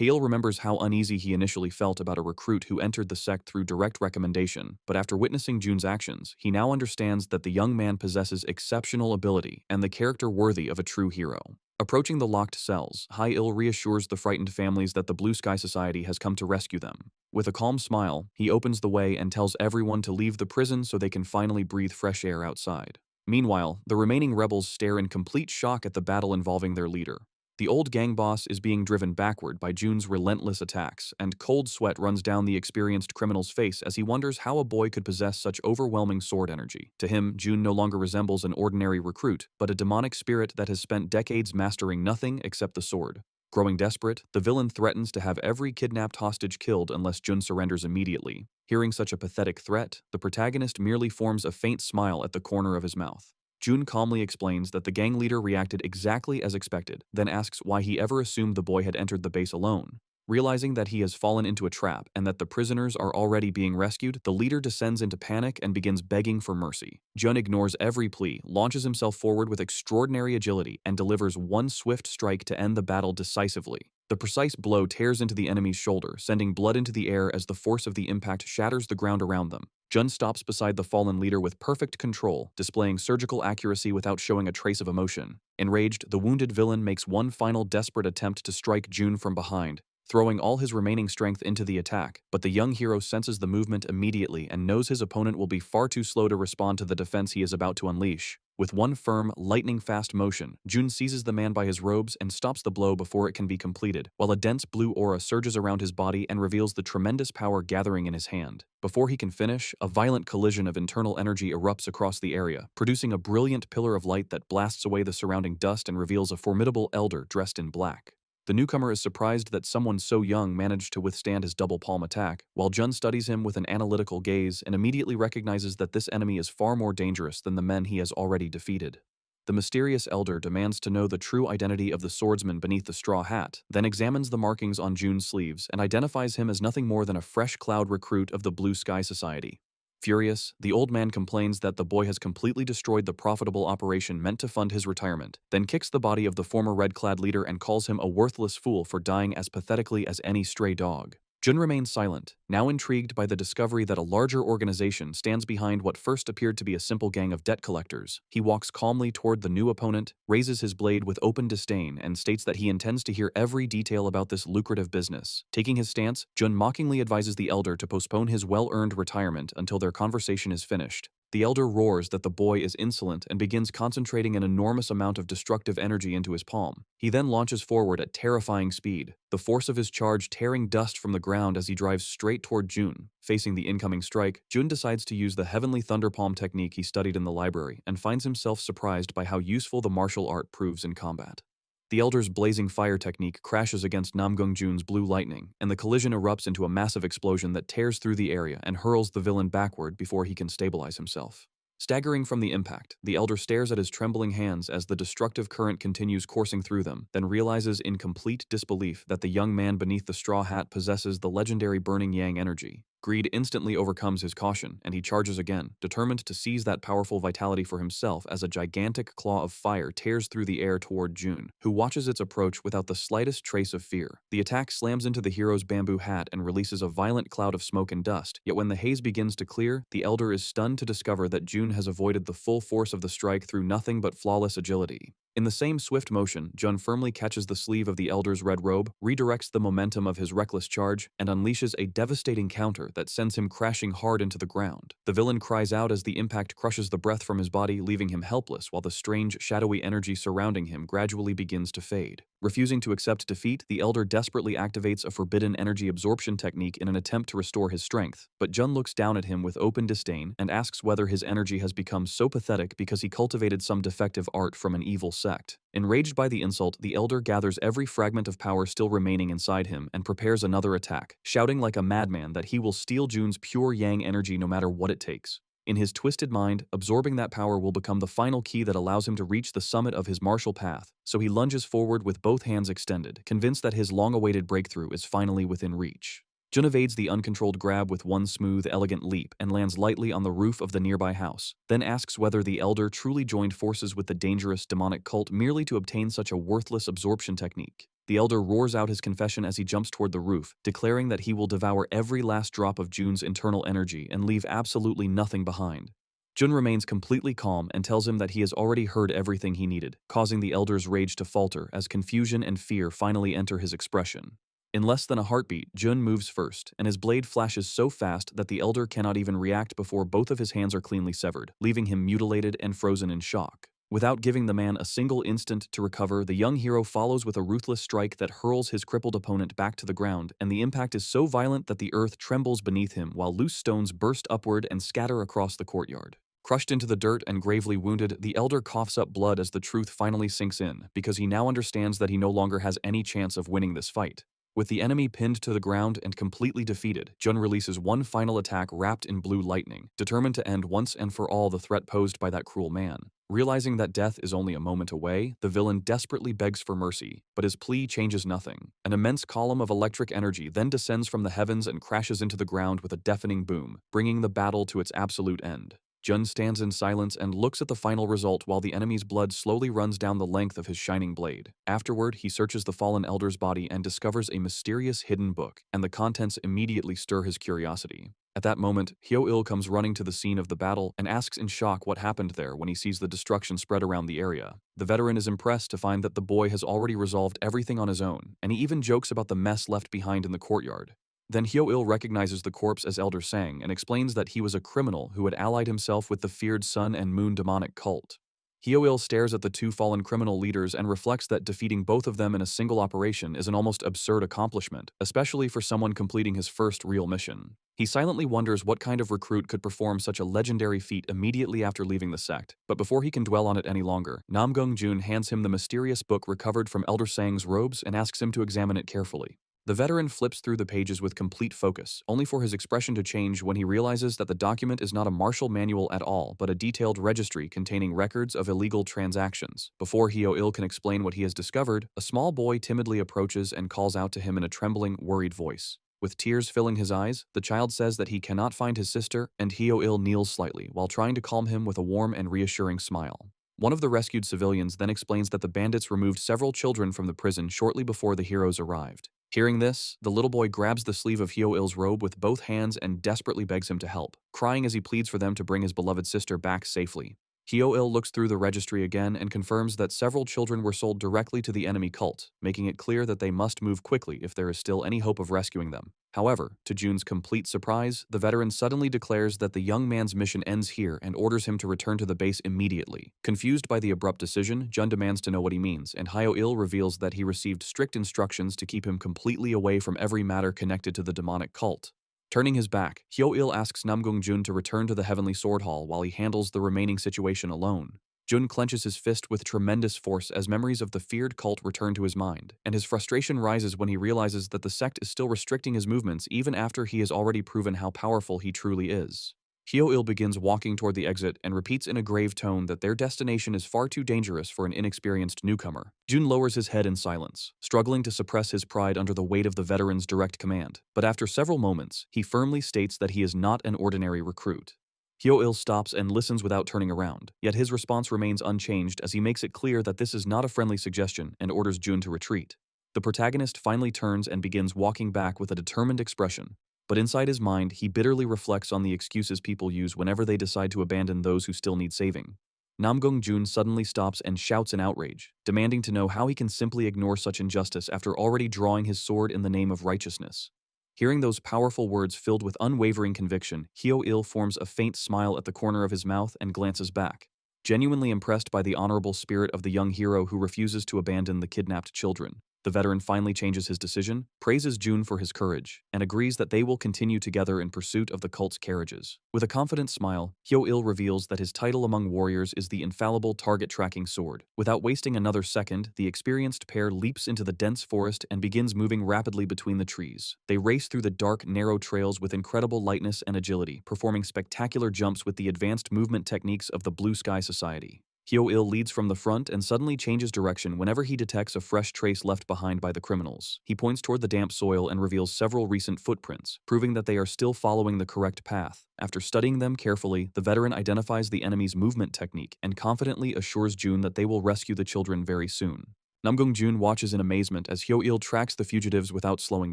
Speaker 1: Heir remembers how uneasy he initially felt about a recruit who entered the sect through direct recommendation, but after witnessing Jun's actions, he now understands that the young man possesses exceptional ability and the character worthy of a true hero. Approaching the locked cells, Heir reassures the frightened families that the Blue Sky Society has come to rescue them. With a calm smile, he opens the way and tells everyone to leave the prison so they can finally breathe fresh air outside. Meanwhile, the remaining rebels stare in complete shock at the battle involving their leader. The old gang boss is being driven backward by Jun's relentless attacks, and cold sweat runs down the experienced criminal's face as he wonders how a boy could possess such overwhelming sword energy. To him, Jun no longer resembles an ordinary recruit, but a demonic spirit that has spent decades mastering nothing except the sword. Growing desperate, the villain threatens to have every kidnapped hostage killed unless Jun surrenders immediately. Hearing such a pathetic threat, the protagonist merely forms a faint smile at the corner of his mouth. Jun calmly explains that the gang leader reacted exactly as expected, then asks why he ever assumed the boy had entered the base alone. Realizing that he has fallen into a trap and that the prisoners are already being rescued, the leader descends into panic and begins begging for mercy. Jun ignores every plea, launches himself forward with extraordinary agility, and delivers one swift strike to end the battle decisively. The precise blow tears into the enemy's shoulder, sending blood into the air as the force of the impact shatters the ground around them. Jun stops beside the fallen leader with perfect control, displaying surgical accuracy without showing a trace of emotion. Enraged, the wounded villain makes one final desperate attempt to strike Jun from behind, throwing all his remaining strength into the attack, but the young hero senses the movement immediately and knows his opponent will be far too slow to respond to the defense he is about to unleash. With one firm, lightning-fast motion, Jun seizes the man by his robes and stops the blow before it can be completed, while a dense blue aura surges around his body and reveals the tremendous power gathering in his hand. Before he can finish, a violent collision of internal energy erupts across the area, producing a brilliant pillar of light that blasts away the surrounding dust and reveals a formidable elder dressed in black. The newcomer is surprised that someone so young managed to withstand his double palm attack, while Jun studies him with an analytical gaze and immediately recognizes that this enemy is far more dangerous than the men he has already defeated. The mysterious elder demands to know the true identity of the swordsman beneath the straw hat, then examines the markings on Jun's sleeves and identifies him as nothing more than a fresh cloud recruit of the Blue Sky Society. Furious, the old man complains that the boy has completely destroyed the profitable operation meant to fund his retirement, then kicks the body of the former red-clad leader and calls him a worthless fool for dying as pathetically as any stray dog. Jun remains silent, now intrigued by the discovery that a larger organization stands behind what first appeared to be a simple gang of debt collectors. He walks calmly toward the new opponent, raises his blade with open disdain, and states that he intends to hear every detail about this lucrative business. Taking his stance, Jun mockingly advises the elder to postpone his well-earned retirement until their conversation is finished. The elder roars that the boy is insolent and begins concentrating an enormous amount of destructive energy into his palm. He then launches forward at terrifying speed, the force of his charge tearing dust from the ground as he drives straight toward Jun. Facing the incoming strike, Jun decides to use the Heavenly Thunder Palm technique he studied in the library and finds himself surprised by how useful the martial art proves in combat. The elder's blazing fire technique crashes against Namgung Jun's blue lightning, and the collision erupts into a massive explosion that tears through the area and hurls the villain backward before he can stabilize himself. Staggering from the impact, the elder stares at his trembling hands as the destructive current continues coursing through them, then realizes in complete disbelief that the young man beneath the straw hat possesses the legendary Burning Yang energy. Greed instantly overcomes his caution, and he charges again, determined to seize that powerful vitality for himself as a gigantic claw of fire tears through the air toward Jun, who watches its approach without the slightest trace of fear. The attack slams into the hero's bamboo hat and releases a violent cloud of smoke and dust, yet when the haze begins to clear, the elder is stunned to discover that Jun has avoided the full force of the strike through nothing but flawless agility. In the same swift motion, Jun firmly catches the sleeve of the elder's red robe, redirects the momentum of his reckless charge, and unleashes a devastating counter that sends him crashing hard into the ground. The villain cries out as the impact crushes the breath from his body, leaving him helpless while the strange, shadowy energy surrounding him gradually begins to fade. Refusing to accept defeat, the elder desperately activates a forbidden energy absorption technique in an attempt to restore his strength, but Jun looks down at him with open disdain and asks whether his energy has become so pathetic because he cultivated some defective art from an evil sect. Enraged by the insult, the elder gathers every fragment of power still remaining inside him and prepares another attack, shouting like a madman that he will steal Jun's pure yang energy no matter what it takes. In his twisted mind, absorbing that power will become the final key that allows him to reach the summit of his martial path, so he lunges forward with both hands extended, convinced that his long-awaited breakthrough is finally within reach. Jun evades the uncontrolled grab with one smooth, elegant leap and lands lightly on the roof of the nearby house, then asks whether the elder truly joined forces with the dangerous demonic cult merely to obtain such a worthless absorption technique. The elder roars out his confession as he jumps toward the roof, declaring that he will devour every last drop of Jun's internal energy and leave absolutely nothing behind. Jun remains completely calm and tells him that he has already heard everything he needed, causing the elder's rage to falter as confusion and fear finally enter his expression. In less than a heartbeat, Jun moves first, and his blade flashes so fast that the elder cannot even react before both of his hands are cleanly severed, leaving him mutilated and frozen in shock. Without giving the man a single instant to recover, the young hero follows with a ruthless strike that hurls his crippled opponent back to the ground, and the impact is so violent that the earth trembles beneath him while loose stones burst upward and scatter across the courtyard. Crushed into the dirt and gravely wounded, the elder coughs up blood as the truth finally sinks in, because he now understands that he no longer has any chance of winning this fight. With the enemy pinned to the ground and completely defeated, Jun releases one final attack wrapped in blue lightning, determined to end once and for all the threat posed by that cruel man. Realizing that death is only a moment away, the villain desperately begs for mercy, but his plea changes nothing. An immense column of electric energy then descends from the heavens and crashes into the ground with a deafening boom, bringing the battle to its absolute end. Jun stands in silence and looks at the final result while the enemy's blood slowly runs down the length of his shining blade. Afterward, he searches the fallen elder's body and discovers a mysterious hidden book, and the contents immediately stir his curiosity. At that moment, Hyo-il comes running to the scene of the battle and asks in shock what happened there when he sees the destruction spread around the area. The veteran is impressed to find that the boy has already resolved everything on his own, and he even jokes about the mess left behind in the courtyard. Then Hyo-il recognizes the corpse as Elder Sang and explains that he was a criminal who had allied himself with the feared Sun and Moon demonic cult. Hyo-il stares at the two fallen criminal leaders and reflects that defeating both of them in a single operation is an almost absurd accomplishment, especially for someone completing his first real mission. He silently wonders what kind of recruit could perform such a legendary feat immediately after leaving the sect, but before he can dwell on it any longer, Namgung Jun hands him the mysterious book recovered from Elder Sang's robes and asks him to examine it carefully. The veteran flips through the pages with complete focus, only for his expression to change when he realizes that the document is not a martial manual at all, but a detailed registry containing records of illegal transactions. Before Hyo-il can explain what he has discovered, a small boy timidly approaches and calls out to him in a trembling, worried voice. With tears filling his eyes, the child says that he cannot find his sister, and Hyo-il kneels slightly while trying to calm him with a warm and reassuring smile. One of the rescued civilians then explains that the bandits removed several children from the prison shortly before the heroes arrived. Hearing this, the little boy grabs the sleeve of Hyo-il's robe with both hands and desperately begs him to help, crying as he pleads for them to bring his beloved sister back safely. Hyo-il looks through the registry again and confirms that several children were sold directly to the enemy cult, making it clear that they must move quickly if there is still any hope of rescuing them. However, to Jun's complete surprise, the veteran suddenly declares that the young man's mission ends here and orders him to return to the base immediately. Confused by the abrupt decision, Jun demands to know what he means, and Hyo-il reveals that he received strict instructions to keep him completely away from every matter connected to the demonic cult. Turning his back, Hyo-il asks Namgung Jun to return to the Heavenly Sword Hall while he handles the remaining situation alone. Jun clenches his fist with tremendous force as memories of the feared cult return to his mind, and his frustration rises when he realizes that the sect is still restricting his movements even after he has already proven how powerful he truly is. Hyo-il begins walking toward the exit and repeats in a grave tone that their destination is far too dangerous for an inexperienced newcomer. Jun lowers his head in silence, struggling to suppress his pride under the weight of the veteran's direct command, but after several moments, he firmly states that he is not an ordinary recruit. Hyo-il stops and listens without turning around, yet his response remains unchanged as he makes it clear that this is not a friendly suggestion and orders Jun to retreat. The protagonist finally turns and begins walking back with a determined expression, but inside his mind, he bitterly reflects on the excuses people use whenever they decide to abandon those who still need saving. Namgung Jun suddenly stops and shouts in outrage, demanding to know how he can simply ignore such injustice after already drawing his sword in the name of righteousness. Hearing those powerful words filled with unwavering conviction, Hyo-il forms a faint smile at the corner of his mouth and glances back, genuinely impressed by the honorable spirit of the young hero who refuses to abandon the kidnapped children. The veteran finally changes his decision, praises Jun for his courage, and agrees that they will continue together in pursuit of the cult's carriages. With a confident smile, Hyo-il reveals that his title among warriors is the infallible target-tracking sword. Without wasting another second, the experienced pair leaps into the dense forest and begins moving rapidly between the trees. They race through the dark, narrow trails with incredible lightness and agility, performing spectacular jumps with the advanced movement techniques of the Blue Sky Society. Hyo-il leads from the front and suddenly changes direction whenever he detects a fresh trace left behind by the criminals. He points toward the damp soil and reveals several recent footprints, proving that they are still following the correct path. After studying them carefully, the veteran identifies the enemy's movement technique and confidently assures Jun that they will rescue the children very soon. Namgung Jun watches in amazement as Hyo-il tracks the fugitives without slowing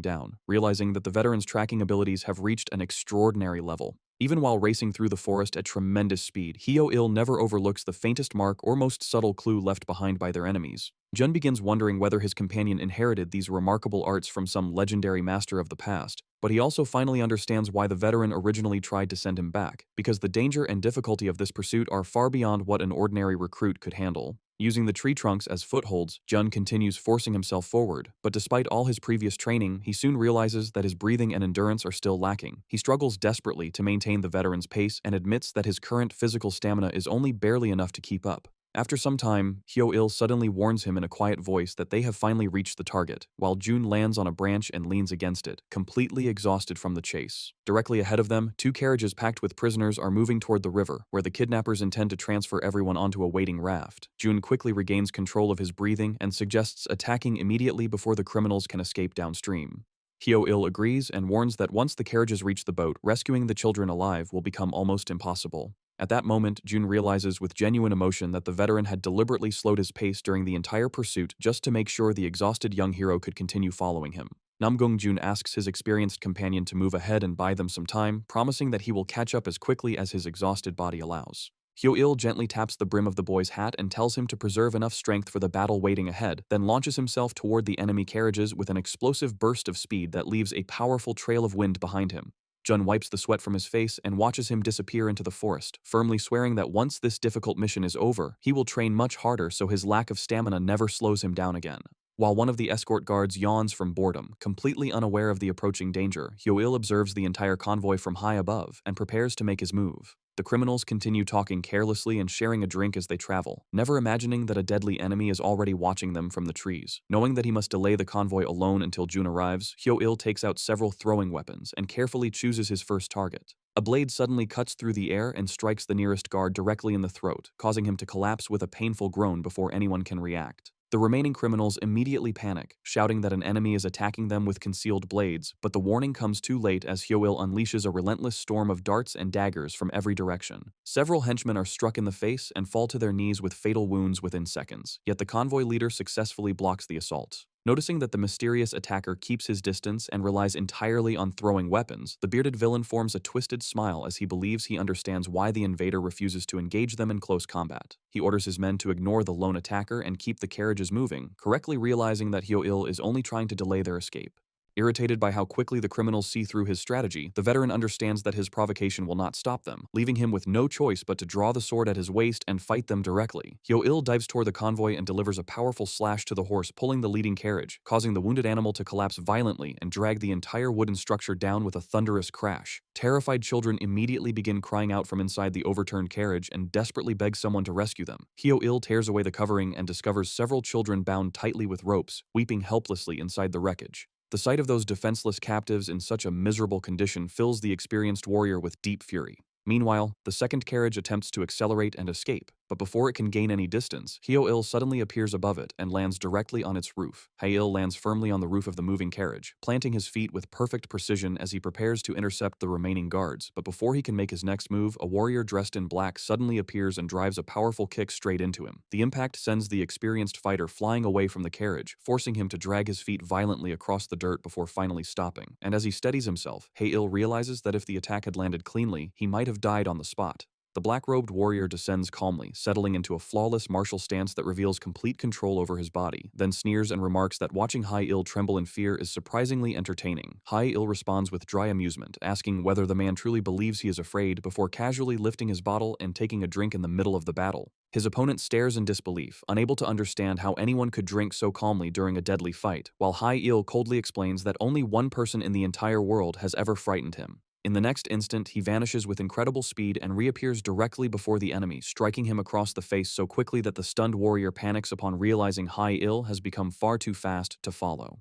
Speaker 1: down, realizing that the veteran's tracking abilities have reached an extraordinary level. Even while racing through the forest at tremendous speed, Hyo-il never overlooks the faintest mark or most subtle clue left behind by their enemies. Jun begins wondering whether his companion inherited these remarkable arts from some legendary master of the past, but he also finally understands why the veteran originally tried to send him back, because the danger and difficulty of this pursuit are far beyond what an ordinary recruit could handle. Using the tree trunks as footholds, Jun continues forcing himself forward, but despite all his previous training, he soon realizes that his breathing and endurance are still lacking. He struggles desperately to maintain the veteran's pace and admits that his current physical stamina is only barely enough to keep up. After some time, Hyo-il suddenly warns him in a quiet voice that they have finally reached the target, while Jun lands on a branch and leans against it, completely exhausted from the chase. Directly ahead of them, two carriages packed with prisoners are moving toward the river, where the kidnappers intend to transfer everyone onto a waiting raft. Jun quickly regains control of his breathing and suggests attacking immediately before the criminals can escape downstream. Hyo-il agrees and warns that once the carriages reach the boat, rescuing the children alive will become almost impossible. At that moment, Jun realizes with genuine emotion that the veteran had deliberately slowed his pace during the entire pursuit just to make sure the exhausted young hero could continue following him. Namgung Jun asks his experienced companion to move ahead and buy them some time, promising that he will catch up as quickly as his exhausted body allows. Hyo-il gently taps the brim of the boy's hat and tells him to preserve enough strength for the battle waiting ahead, then launches himself toward the enemy carriages with an explosive burst of speed that leaves a powerful trail of wind behind him. Jun wipes the sweat from his face and watches him disappear into the forest, firmly swearing that once this difficult mission is over, he will train much harder so his lack of stamina never slows him down again. While one of the escort guards yawns from boredom, completely unaware of the approaching danger, Hyo-il observes the entire convoy from high above and prepares to make his move. The criminals continue talking carelessly and sharing a drink as they travel, never imagining that a deadly enemy is already watching them from the trees. Knowing that he must delay the convoy alone until Jun arrives, Hyo-il takes out several throwing weapons and carefully chooses his first target. A blade suddenly cuts through the air and strikes the nearest guard directly in the throat, causing him to collapse with a painful groan before anyone can react. The remaining criminals immediately panic, shouting that an enemy is attacking them with concealed blades, but the warning comes too late as Hyo-il unleashes a relentless storm of darts and daggers from every direction. Several henchmen are struck in the face and fall to their knees with fatal wounds within seconds, yet the convoy leader successfully blocks the assault. Noticing that the mysterious attacker keeps his distance and relies entirely on throwing weapons, the bearded villain forms a twisted smile as he believes he understands why the invader refuses to engage them in close combat. He orders his men to ignore the lone attacker and keep the carriages moving, correctly realizing that Hyo-il is only trying to delay their escape. Irritated by how quickly the criminals see through his strategy, the veteran understands that his provocation will not stop them, leaving him with no choice but to draw the sword at his waist and fight them directly. Hyo-il dives toward the convoy and delivers a powerful slash to the horse pulling the leading carriage, causing the wounded animal to collapse violently and drag the entire wooden structure down with a thunderous crash. Terrified children immediately begin crying out from inside the overturned carriage and desperately beg someone to rescue them. Hyo-il tears away the covering and discovers several children bound tightly with ropes, weeping helplessly inside the wreckage. The sight of those defenseless captives in such a miserable condition fills the experienced warrior with deep fury. Meanwhile, the second carriage attempts to accelerate and escape, but before it can gain any distance, Hyo-il suddenly appears above it and lands directly on its roof. Hye-il lands firmly on the roof of the moving carriage, planting his feet with perfect precision as he prepares to intercept the remaining guards, but before he can make his next move, a warrior dressed in black suddenly appears and drives a powerful kick straight into him. The impact sends the experienced fighter flying away from the carriage, forcing him to drag his feet violently across the dirt before finally stopping. And as he steadies himself, Hye-il realizes that if the attack had landed cleanly, he might have died on the spot. The black-robed warrior descends calmly, settling into a flawless martial stance that reveals complete control over his body, then sneers and remarks that watching Hye-il tremble in fear is surprisingly entertaining. Hye-il responds with dry amusement, asking whether the man truly believes he is afraid before casually lifting his bottle and taking a drink in the middle of the battle. His opponent stares in disbelief, unable to understand how anyone could drink so calmly during a deadly fight, while Hye-il coldly explains that only one person in the entire world has ever frightened him. In the next instant, he vanishes with incredible speed and reappears directly before the enemy, striking him across the face so quickly that the stunned warrior panics upon realizing Hye-il has become far too fast to follow.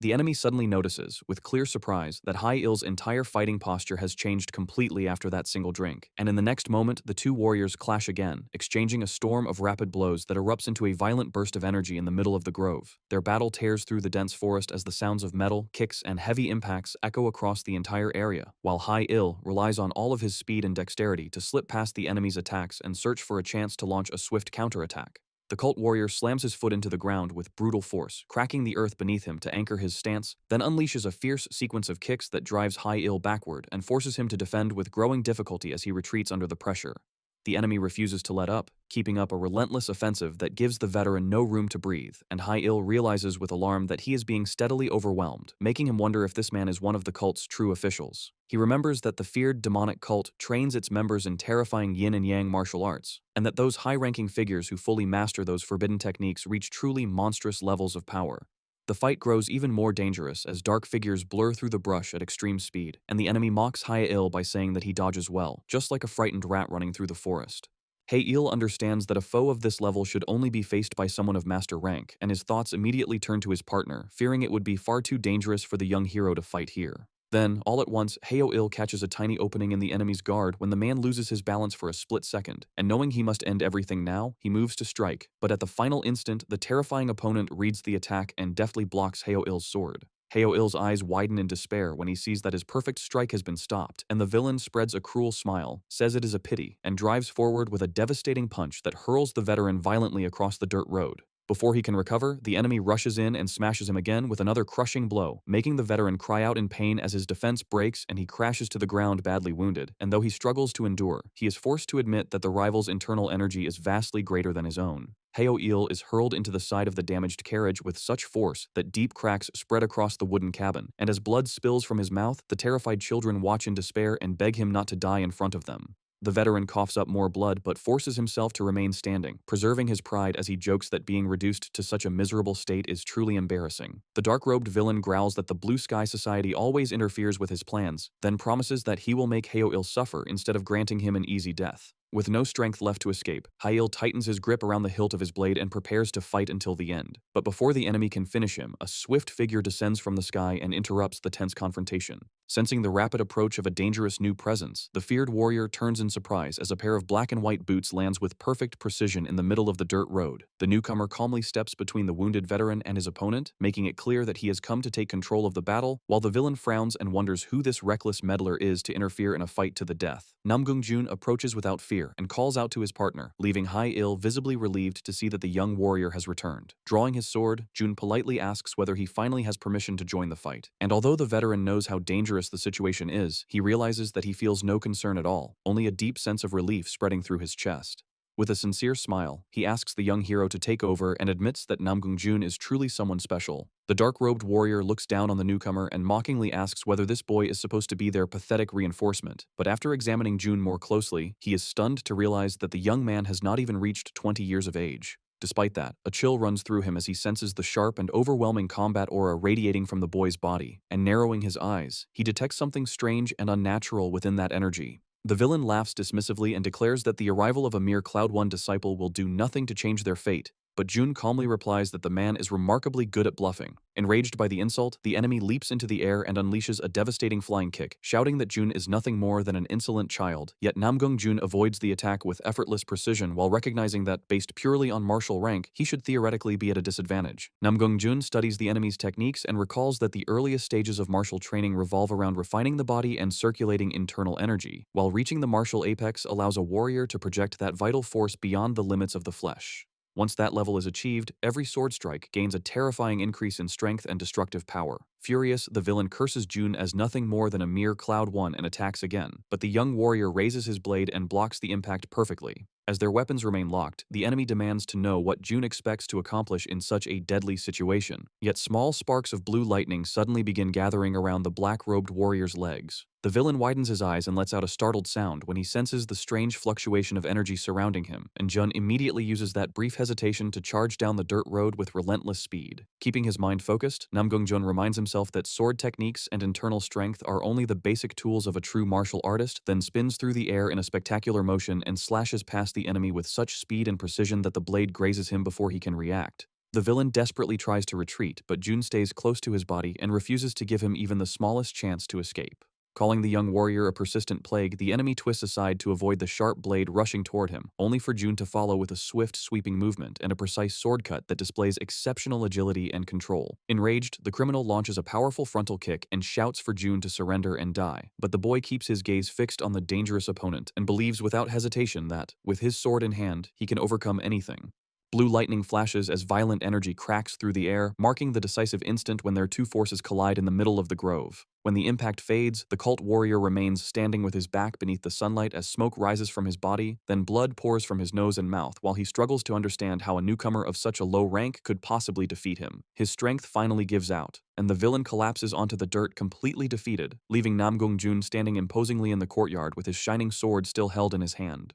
Speaker 1: The enemy suddenly notices, with clear surprise, that Hye-il's entire fighting posture has changed completely after that single drink, and in the next moment, the two warriors clash again, exchanging a storm of rapid blows that erupts into a violent burst of energy in the middle of the grove. Their battle tears through the dense forest as the sounds of metal, kicks, and heavy impacts echo across the entire area, while Hye-il relies on all of his speed and dexterity to slip past the enemy's attacks and search for a chance to launch a swift counterattack. The cult warrior slams his foot into the ground with brutal force, cracking the earth beneath him to anchor his stance, then unleashes a fierce sequence of kicks that drives Hye-il backward and forces him to defend with growing difficulty as he retreats under the pressure. The enemy refuses to let up, keeping up a relentless offensive that gives the veteran no room to breathe, and Hye-il realizes with alarm that he is being steadily overwhelmed, making him wonder if this man is one of the cult's true officials. He remembers that the feared demonic cult trains its members in terrifying yin and yang martial arts, and that those high-ranking figures who fully master those forbidden techniques reach truly monstrous levels of power. The fight grows even more dangerous as dark figures blur through the brush at extreme speed, and the enemy mocks Hye-il by saying that he dodges well, just like a frightened rat running through the forest. Hye-il understands that a foe of this level should only be faced by someone of master rank, and his thoughts immediately turn to his partner, fearing it would be far too dangerous for the young hero to fight here. Then, all at once, Hye-il catches a tiny opening in the enemy's guard when the man loses his balance for a split second, and knowing he must end everything now, he moves to strike, but at the final instant, the terrifying opponent reads the attack and deftly blocks Hye-il's sword. Heo-il's eyes widen in despair when he sees that his perfect strike has been stopped, and the villain spreads a cruel smile, says it is a pity, and drives forward with a devastating punch that hurls the veteran violently across the dirt road. Before he can recover, the enemy rushes in and smashes him again with another crushing blow, making the veteran cry out in pain as his defense breaks and he crashes to the ground badly wounded. And though he struggles to endure, he is forced to admit that the rival's internal energy is vastly greater than his own. Heo-il is hurled into the side of the damaged carriage with such force that deep cracks spread across the wooden cabin, and as blood spills from his mouth, the terrified children watch in despair and beg him not to die in front of them. The veteran coughs up more blood but forces himself to remain standing, preserving his pride as he jokes that being reduced to such a miserable state is truly embarrassing. The dark-robed villain growls that the Blue Sky Society always interferes with his plans, then promises that he will make Heo-il suffer instead of granting him an easy death. With no strength left to escape, Heo-il tightens his grip around the hilt of his blade and prepares to fight until the end. But before the enemy can finish him, a swift figure descends from the sky and interrupts the tense confrontation. Sensing the rapid approach of a dangerous new presence, the feared warrior turns in surprise as a pair of black and white boots lands with perfect precision in the middle of the dirt road. The newcomer calmly steps between the wounded veteran and his opponent, making it clear that he has come to take control of the battle, while the villain frowns and wonders who this reckless meddler is to interfere in a fight to the death. Namgung Jun approaches without fear and calls out to his partner, leaving Heo-il visibly relieved to see that the young warrior has returned. Drawing his sword, Jun politely asks whether he finally has permission to join the fight. And although the veteran knows how dangerous the situation is, he realizes that he feels no concern at all, only a deep sense of relief spreading through his chest. With a sincere smile, he asks the young hero to take over and admits that Namgung Jun is truly someone special. The dark-robed warrior looks down on the newcomer and mockingly asks whether this boy is supposed to be their pathetic reinforcement, but after examining Jun more closely, he is stunned to realize that the young man has not even reached 20 years of age. Despite that, a chill runs through him as he senses the sharp and overwhelming combat aura radiating from the boy's body, and narrowing his eyes, he detects something strange and unnatural within that energy. The villain laughs dismissively and declares that the arrival of a mere Cloud One disciple will do nothing to change their fate, but Jun calmly replies that the man is remarkably good at bluffing. Enraged by the insult, the enemy leaps into the air and unleashes a devastating flying kick, shouting that Jun is nothing more than an insolent child, yet Namgung Jun avoids the attack with effortless precision while recognizing that, based purely on martial rank, he should theoretically be at a disadvantage. Namgung Jun studies the enemy's techniques and recalls that the earliest stages of martial training revolve around refining the body and circulating internal energy, while reaching the martial apex allows a warrior to project that vital force beyond the limits of the flesh. Once that level is achieved, every sword strike gains a terrifying increase in strength and destructive power. Furious, the villain curses Jun as nothing more than a mere Cloud One and attacks again, but the young warrior raises his blade and blocks the impact perfectly. As their weapons remain locked, the enemy demands to know what Jun expects to accomplish in such a deadly situation. Yet small sparks of blue lightning suddenly begin gathering around the black-robed warrior's legs. The villain widens his eyes and lets out a startled sound when he senses the strange fluctuation of energy surrounding him, and Jun immediately uses that brief hesitation to charge down the dirt road with relentless speed. Keeping his mind focused, Namgung Jun reminds himself that sword techniques and internal strength are only the basic tools of a true martial artist, then spins through the air in a spectacular motion and slashes past the enemy with such speed and precision that the blade grazes him before he can react. The villain desperately tries to retreat, but Jun stays close to his body and refuses to give him even the smallest chance to escape. Calling the young warrior a persistent plague, the enemy twists aside to avoid the sharp blade rushing toward him, only for Jun to follow with a swift, sweeping movement and a precise sword cut that displays exceptional agility and control. Enraged, the criminal launches a powerful frontal kick and shouts for Jun to surrender and die, but the boy keeps his gaze fixed on the dangerous opponent and believes without hesitation that, with his sword in hand, he can overcome anything. Blue lightning flashes as violent energy cracks through the air, marking the decisive instant when their two forces collide in the middle of the grove. When the impact fades, the cult warrior remains standing with his back beneath the sunlight as smoke rises from his body, then blood pours from his nose and mouth while he struggles to understand how a newcomer of such a low rank could possibly defeat him. His strength finally gives out, and the villain collapses onto the dirt completely defeated, leaving Namgung Jun standing imposingly in the courtyard with his shining sword still held in his hand.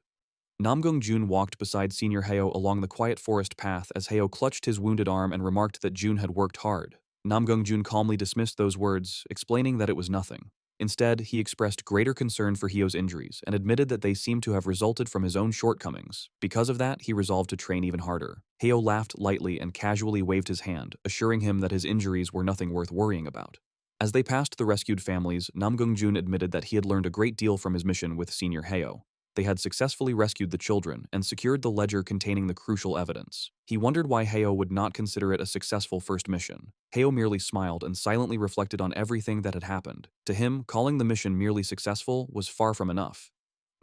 Speaker 1: Namgung Jun walked beside Senior Heo along the quiet forest path as Heo clutched his wounded arm and remarked that Jun had worked hard. Namgung Jun calmly dismissed those words, explaining that it was nothing. Instead, he expressed greater concern for Heo's injuries and admitted that they seemed to have resulted from his own shortcomings. Because of that, he resolved to train even harder. Heo laughed lightly and casually waved his hand, assuring him that his injuries were nothing worth worrying about. As they passed the rescued families, Namgung Jun admitted that he had learned a great deal from his mission with Senior Heo. They had successfully rescued the children and secured the ledger containing the crucial evidence. He wondered why Heo would not consider it a successful first mission. Heo merely smiled and silently reflected on everything that had happened. To him, calling the mission merely successful was far from enough.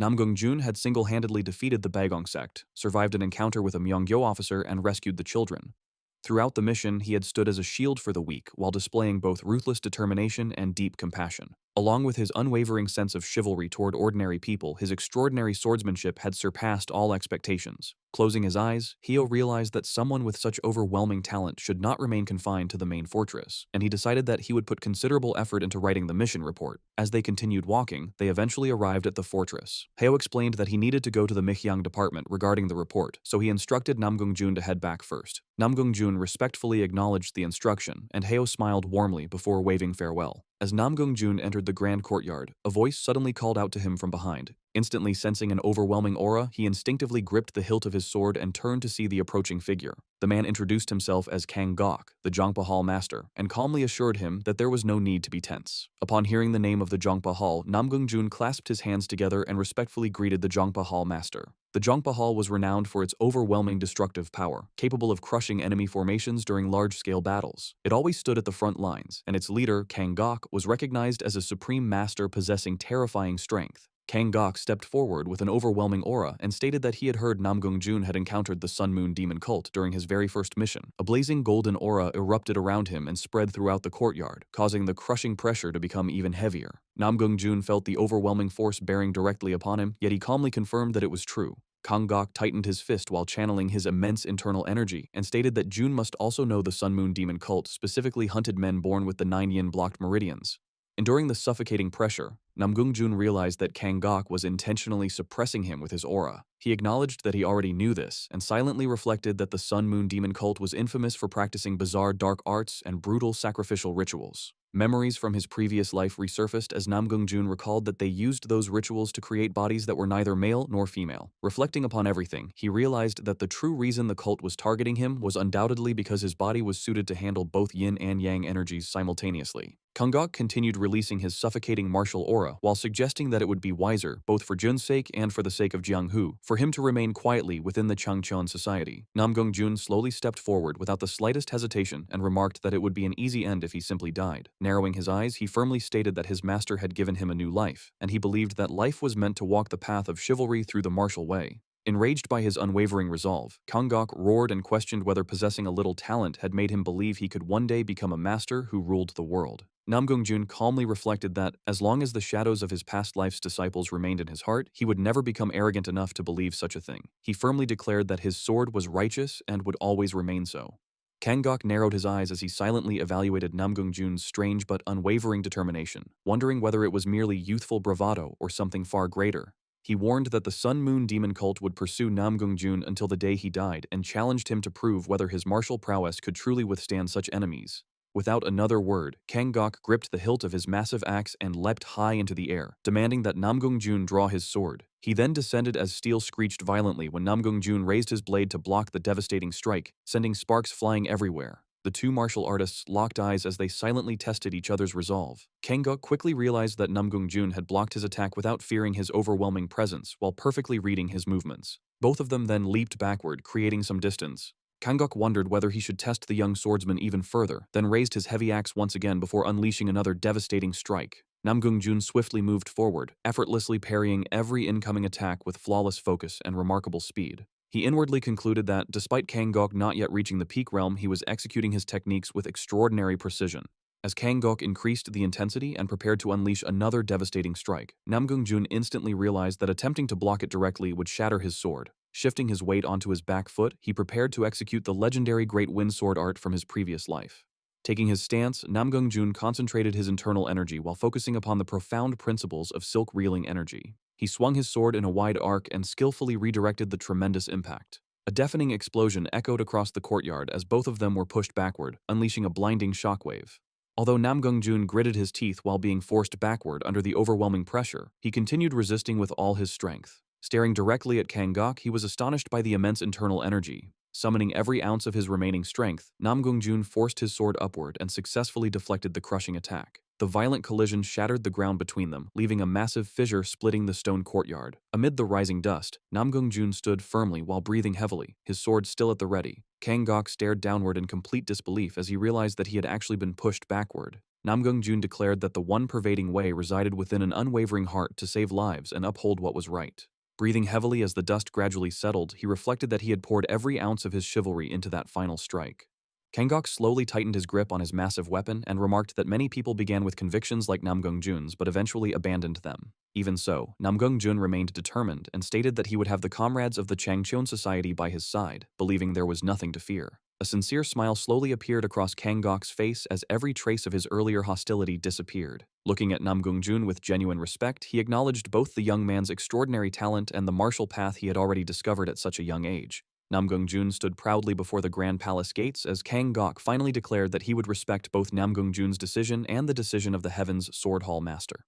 Speaker 1: Namgung Jun had single-handedly defeated the Bagong sect, survived an encounter with a Myeongyo officer, and rescued the children. Throughout the mission, he had stood as a shield for the weak while displaying both ruthless determination and deep compassion. Along with his unwavering sense of chivalry toward ordinary people, his extraordinary swordsmanship had surpassed all expectations. Closing his eyes, Heo realized that someone with such overwhelming talent should not remain confined to the main fortress, and he decided that he would put considerable effort into writing the mission report. As they continued walking, they eventually arrived at the fortress. Heo explained that he needed to go to the Mihyang department regarding the report, so he instructed Namgung Jun to head back first. Namgung Jun respectfully acknowledged the instruction, and Heo smiled warmly before waving farewell. As Namgung Jun entered the grand courtyard, a voice suddenly called out to him from behind. Instantly sensing an overwhelming aura, he instinctively gripped the hilt of his sword and turned to see the approaching figure. The man introduced himself as Kang Gok, the Jongpa Hall master, and calmly assured him that there was no need to be tense. Upon hearing the name of the Jongpa Hall, Namgung Jun clasped his hands together and respectfully greeted the Jongpa Hall master. The Jongpa Hall was renowned for its overwhelming destructive power, capable of crushing enemy formations during large-scale battles. It always stood at the front lines, and its leader, Kang Gok, was recognized as a supreme master possessing terrifying strength. Kang Gok stepped forward with an overwhelming aura and stated that he had heard Namgung Jun had encountered the Sun Moon Demon cult during his very first mission. A blazing golden aura erupted around him and spread throughout the courtyard, causing the crushing pressure to become even heavier. Namgung Jun felt the overwhelming force bearing directly upon him, yet he calmly confirmed that it was true. Kang Gok tightened his fist while channeling his immense internal energy and stated that Jun must also know the Sun Moon Demon cult specifically hunted men born with the 9 yin-blocked meridians. Enduring the suffocating pressure, Namgung Jun realized that Kang Gok was intentionally suppressing him with his aura. He acknowledged that he already knew this, and silently reflected that the Sun Moon Demon cult was infamous for practicing bizarre dark arts and brutal sacrificial rituals. Memories from his previous life resurfaced as Namgung Jun recalled that they used those rituals to create bodies that were neither male nor female. Reflecting upon everything, he realized that the true reason the cult was targeting him was undoubtedly because his body was suited to handle both yin and yang energies simultaneously. Kang Gok continued releasing his suffocating martial aura while suggesting that it would be wiser, both for Jun's sake and for the sake of Jiang Hu, for him to remain quietly within the Changcheon society. Namgung Jun slowly stepped forward without the slightest hesitation and remarked that it would be an easy end if he simply died. Narrowing his eyes, he firmly stated that his master had given him a new life, and he believed that life was meant to walk the path of chivalry through the martial way. Enraged by his unwavering resolve, Kang Gok roared and questioned whether possessing a little talent had made him believe he could one day become a master who ruled the world. Namgung Jun calmly reflected that, as long as the shadows of his past life's disciples remained in his heart, he would never become arrogant enough to believe such a thing. He firmly declared that his sword was righteous and would always remain so. Kang Gok narrowed his eyes as he silently evaluated Namgung Jun's strange but unwavering determination, wondering whether it was merely youthful bravado or something far greater. He warned that the Sun Moon Demon cult would pursue Namgung Jun until the day he died and challenged him to prove whether his martial prowess could truly withstand such enemies. Without another word, Kang Gok gripped the hilt of his massive axe and leapt high into the air, demanding that Namgung Jun draw his sword. He then descended as steel screeched violently when Namgung Jun raised his blade to block the devastating strike, sending sparks flying everywhere. The two martial artists locked eyes as they silently tested each other's resolve. Kang Gok quickly realized that Namgung Jun had blocked his attack without fearing his overwhelming presence while perfectly reading his movements. Both of them then leaped backward, creating some distance. Kang Gok wondered whether he should test the young swordsman even further, then raised his heavy axe once again before unleashing another devastating strike. Namgung Jun swiftly moved forward, effortlessly parrying every incoming attack with flawless focus and remarkable speed. He inwardly concluded that, despite Kang Gok not yet reaching the peak realm, he was executing his techniques with extraordinary precision. As Kang Gok increased the intensity and prepared to unleash another devastating strike, Namgung Jun instantly realized that attempting to block it directly would shatter his sword. Shifting his weight onto his back foot, he prepared to execute the legendary Great Wind Sword art from his previous life. Taking his stance, Namgung Jun concentrated his internal energy while focusing upon the profound principles of silk reeling energy. He swung his sword in a wide arc and skillfully redirected the tremendous impact. A deafening explosion echoed across the courtyard as both of them were pushed backward, unleashing a blinding shockwave. Although Namgung Jun gritted his teeth while being forced backward under the overwhelming pressure, he continued resisting with all his strength. Staring directly at Kang Gok, he was astonished by the immense internal energy. Summoning every ounce of his remaining strength, Namgung Jun forced his sword upward and successfully deflected the crushing attack. The violent collision shattered the ground between them, leaving a massive fissure splitting the stone courtyard. Amid the rising dust, Namgung Jun stood firmly while breathing heavily, his sword still at the ready. Kang Gok stared downward in complete disbelief as he realized that he had actually been pushed backward. Namgung Jun declared that the one pervading way resided within an unwavering heart to save lives and uphold what was right. Breathing heavily as the dust gradually settled, he reflected that he had poured every ounce of his chivalry into that final strike. Kangok slowly tightened his grip on his massive weapon and remarked that many people began with convictions like Namgung Jun's but eventually abandoned them. Even so, Namgung Jun remained determined and stated that he would have the comrades of the Changcheon Society by his side, believing there was nothing to fear. A sincere smile slowly appeared across Kangok's face as every trace of his earlier hostility disappeared. Looking at Namgung Jun with genuine respect, he acknowledged both the young man's extraordinary talent and the martial path he had already discovered at such a young age. Namgung Jun stood proudly before the Grand Palace gates as Kang Gok finally declared that he would respect both Namgung Jun's decision and the decision of the Heaven's Sword Hall Master.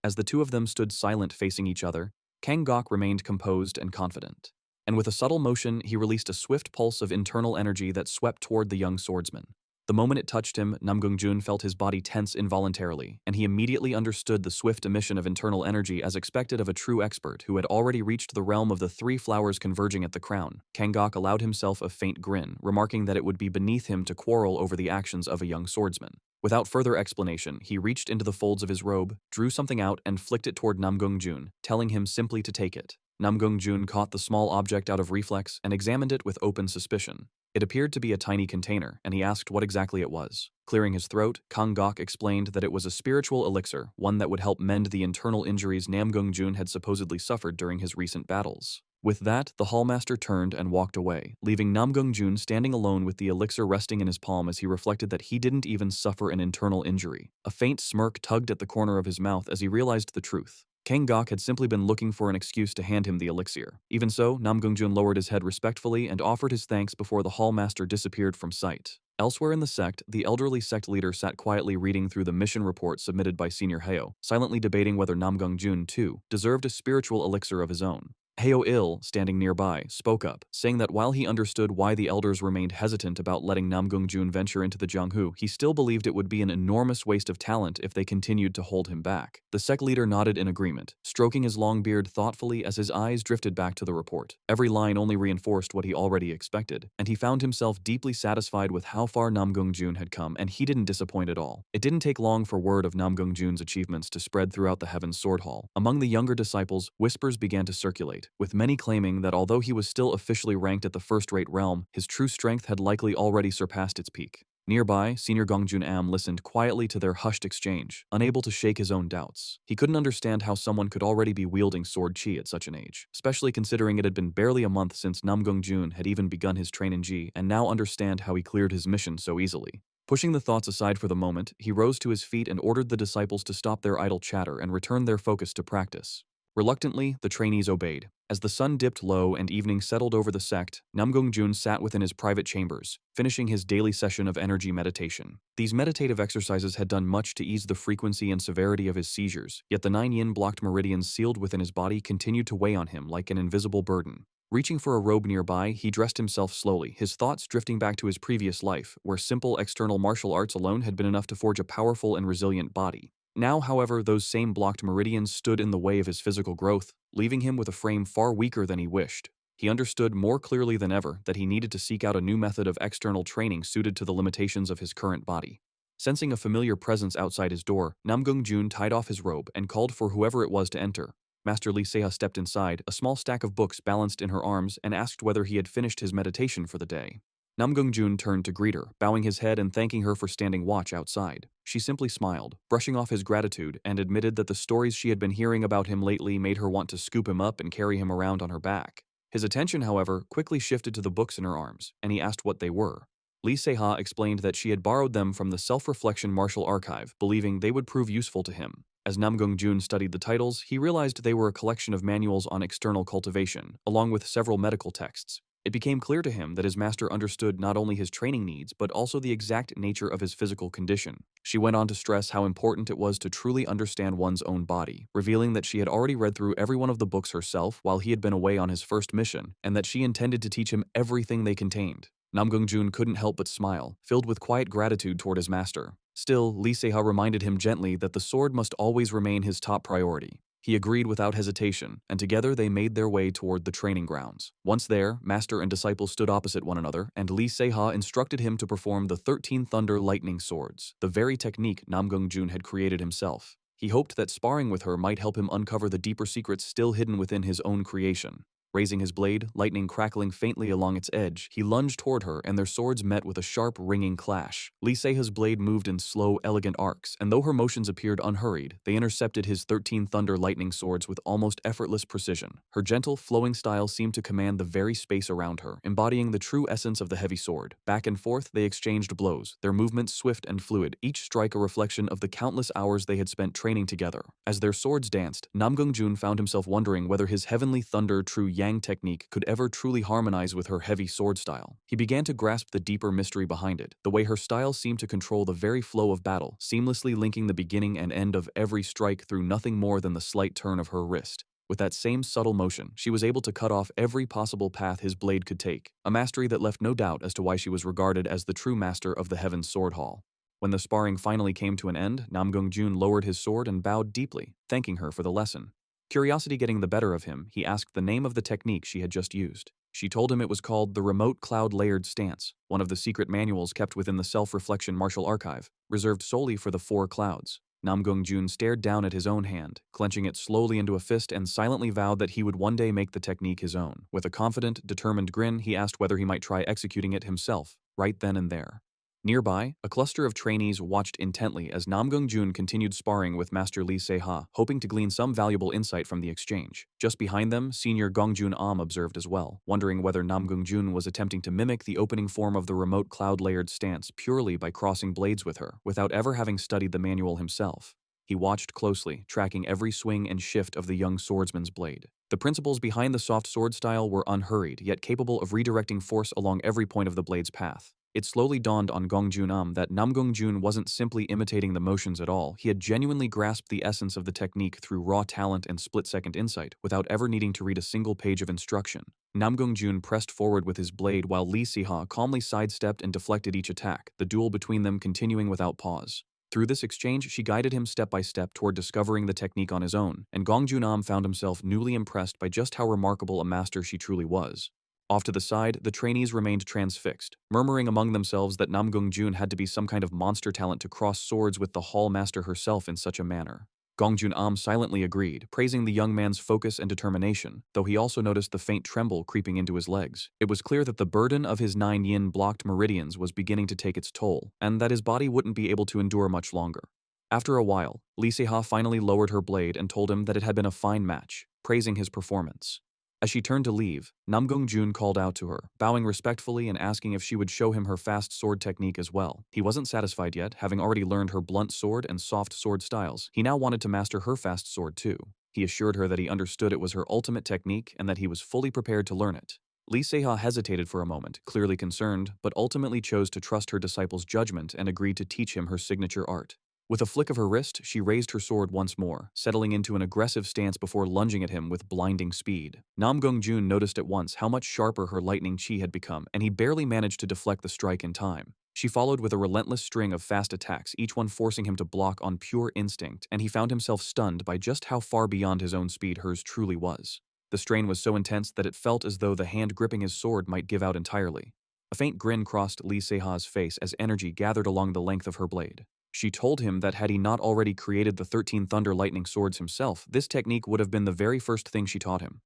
Speaker 1: As the two of them stood silent facing each other, Kang Gok remained composed and confident. And with a subtle motion, he released a swift pulse of internal energy that swept toward the young swordsman. The moment it touched him, Namgung Jun felt his body tense involuntarily, and he immediately understood the swift emission of internal energy as expected of a true expert who had already reached the realm of the three flowers converging at the crown. Kangok allowed himself a faint grin, remarking that it would be beneath him to quarrel over the actions of a young swordsman. Without further explanation, he reached into the folds of his robe, drew something out, and flicked it toward Namgung Jun, telling him simply to take it. Namgung Jun caught the small object out of reflex and examined it with open suspicion. It appeared to be a tiny container, and he asked what exactly it was. Clearing his throat, Kang Gok explained that it was a spiritual elixir, one that would help mend the internal injuries Namgung Jun had supposedly suffered during his recent battles. With that, the hallmaster turned and walked away, leaving Namgung Jun standing alone with the elixir resting in his palm as he reflected that he didn't even suffer an internal injury. A faint smirk tugged at the corner of his mouth as he realized the truth. Kang Gok had simply been looking for an excuse to hand him the elixir. Even so, Namgung Jun lowered his head respectfully and offered his thanks before the hallmaster disappeared from sight. Elsewhere in the sect, the elderly sect leader sat quietly reading through the mission report submitted by Senior Heo, silently debating whether Namgung Jun, too, deserved a spiritual elixir of his own. Heo Il, standing nearby, spoke up, saying that while he understood why the elders remained hesitant about letting Namgung Jun venture into the Jianghu, he still believed it would be an enormous waste of talent if they continued to hold him back. The sect leader nodded in agreement, stroking his long beard thoughtfully as his eyes drifted back to the report. Every line only reinforced what he already expected, and he found himself deeply satisfied with how far Namgung Jun had come, and he didn't disappoint at all. It didn't take long for word of Namgung Jun's achievements to spread throughout the Heaven's Sword Hall. Among the younger disciples, whispers began to circulate, with many claiming that although he was still officially ranked at the first-rate realm, his true strength had likely already surpassed its peak. Nearby, Senior Gongjun Am listened quietly to their hushed exchange, unable to shake his own doubts. He couldn't understand how someone could already be wielding sword chi at such an age, especially considering it had been barely a month since Namgung Jun had even begun his train in Ji, and now understand how he cleared his mission so easily. Pushing the thoughts aside for the moment, he rose to his feet and ordered the disciples to stop their idle chatter and return their focus to practice. Reluctantly, the trainees obeyed. As the sun dipped low and evening settled over the sect, Namgung Jun sat within his private chambers, finishing his daily session of energy meditation. These meditative exercises had done much to ease the frequency and severity of his seizures, yet the 9 yin-blocked meridians sealed within his body continued to weigh on him like an invisible burden. Reaching for a robe nearby, he dressed himself slowly, his thoughts drifting back to his previous life, where simple external martial arts alone had been enough to forge a powerful and resilient body. Now, however, those same blocked meridians stood in the way of his physical growth, leaving him with a frame far weaker than he wished. He understood more clearly than ever that he needed to seek out a new method of external training suited to the limitations of his current body. Sensing a familiar presence outside his door, Namgung Jun tied off his robe and called for whoever it was to enter. Master Li Seha stepped inside, a small stack of books balanced in her arms, and asked whether he had finished his meditation for the day. Namgung Jun turned to greet her, bowing his head and thanking her for standing watch outside. She simply smiled, brushing off his gratitude, and admitted that the stories she had been hearing about him lately made her want to scoop him up and carry him around on her back. His attention, however, quickly shifted to the books in her arms, and he asked what they were. Li Seha explained that she had borrowed them from the Self-Reflection Martial Archive, believing they would prove useful to him. As Namgung Jun studied the titles, he realized they were a collection of manuals on external cultivation, along with several medical texts. It became clear to him that his master understood not only his training needs but also the exact nature of his physical condition. She went on to stress how important it was to truly understand one's own body, revealing that she had already read through every one of the books herself while he had been away on his first mission, and that she intended to teach him everything they contained. Namgung Jun couldn't help but smile, filled with quiet gratitude toward his master. Still, Lee Se-ha reminded him gently that the sword must always remain his top priority. He agreed without hesitation, and together they made their way toward the training grounds. Once there, master and disciple stood opposite one another, and Lee Se-ha instructed him to perform the 13 Thunder Lightning Swords, the very technique Namgung Jun had created himself. He hoped that sparring with her might help him uncover the deeper secrets still hidden within his own creation. Raising his blade, lightning crackling faintly along its edge, he lunged toward her and their swords met with a sharp, ringing clash. Lee Se-ha's blade moved in slow, elegant arcs, and though her motions appeared unhurried, they intercepted his 13 Thunder Lightning Swords with almost effortless precision. Her gentle, flowing style seemed to command the very space around her, embodying the true essence of the heavy sword. Back and forth, they exchanged blows, their movements swift and fluid, each strike a reflection of the countless hours they had spent training together. As their swords danced, Namgung Jun found himself wondering whether his Heavenly Thunder true Yang technique could ever truly harmonize with her heavy sword style. He began to grasp the deeper mystery behind it, the way her style seemed to control the very flow of battle, seamlessly linking the beginning and end of every strike through nothing more than the slight turn of her wrist. With that same subtle motion, she was able to cut off every possible path his blade could take, a mastery that left no doubt as to why she was regarded as the true master of the Heaven's Sword Hall. When the sparring finally came to an end, Namgung Jun lowered his sword and bowed deeply, thanking her for the lesson. Curiosity getting the better of him, he asked the name of the technique she had just used. She told him it was called the Remote Cloud Layered Stance, one of the secret manuals kept within the Self-Reflection Martial Archive, reserved solely for the 4 clouds. Namgung Jun stared down at his own hand, clenching it slowly into a fist and silently vowed that he would one day make the technique his own. With a confident, determined grin, he asked whether he might try executing it himself, right then and there. Nearby, a cluster of trainees watched intently as Namgung Jun continued sparring with Master Lee Se-ha, hoping to glean some valuable insight from the exchange. Just behind them, Senior Gongjun Am observed as well, wondering whether Namgung Jun was attempting to mimic the opening form of the remote cloud-layered stance purely by crossing blades with her, without ever having studied the manual himself. He watched closely, tracking every swing and shift of the young swordsman's blade. The principles behind the soft sword style were unhurried, yet capable of redirecting force along every point of the blade's path. It slowly dawned on Gongjun Am that Namgung Jun wasn't simply imitating the motions at all, he had genuinely grasped the essence of the technique through raw talent and split-second insight, without ever needing to read a single page of instruction. Namgung Jun pressed forward with his blade while Lee Se-ha calmly sidestepped and deflected each attack, the duel between them continuing without pause. Through this exchange, she guided him step by step toward discovering the technique on his own, and Gongjun Am found himself newly impressed by just how remarkable a master she truly was. Off to the side, the trainees remained transfixed, murmuring among themselves that Namgung Jun had to be some kind of monster talent to cross swords with the Hall Master herself in such a manner. Gongjun Am silently agreed, praising the young man's focus and determination, though he also noticed the faint tremble creeping into his legs. It was clear that the burden of his 9 yin-blocked meridians was beginning to take its toll, and that his body wouldn't be able to endure much longer. After a while, Lee Se-ha finally lowered her blade and told him that it had been a fine match, praising his performance. As she turned to leave, Namgung Jun called out to her, bowing respectfully and asking if she would show him her fast sword technique as well. He wasn't satisfied yet, having already learned her blunt sword and soft sword styles. He now wanted to master her fast sword too. He assured her that he understood it was her ultimate technique and that he was fully prepared to learn it. Lee Se-ha hesitated for a moment, clearly concerned, but ultimately chose to trust her disciple's judgment and agreed to teach him her signature art. With a flick of her wrist, she raised her sword once more, settling into an aggressive stance before lunging at him with blinding speed. Namgung Jun noticed at once how much sharper her lightning chi had become, and he barely managed to deflect the strike in time. She followed with a relentless string of fast attacks, each one forcing him to block on pure instinct, and he found himself stunned by just how far beyond his own speed hers truly was. The strain was so intense that it felt as though the hand gripping his sword might give out entirely. A faint grin crossed Lee Se-ha's face as energy gathered along the length of her blade. She told him that had he not already created the 13 Thunder Lightning Swords himself, this technique would have been the very first thing she taught him.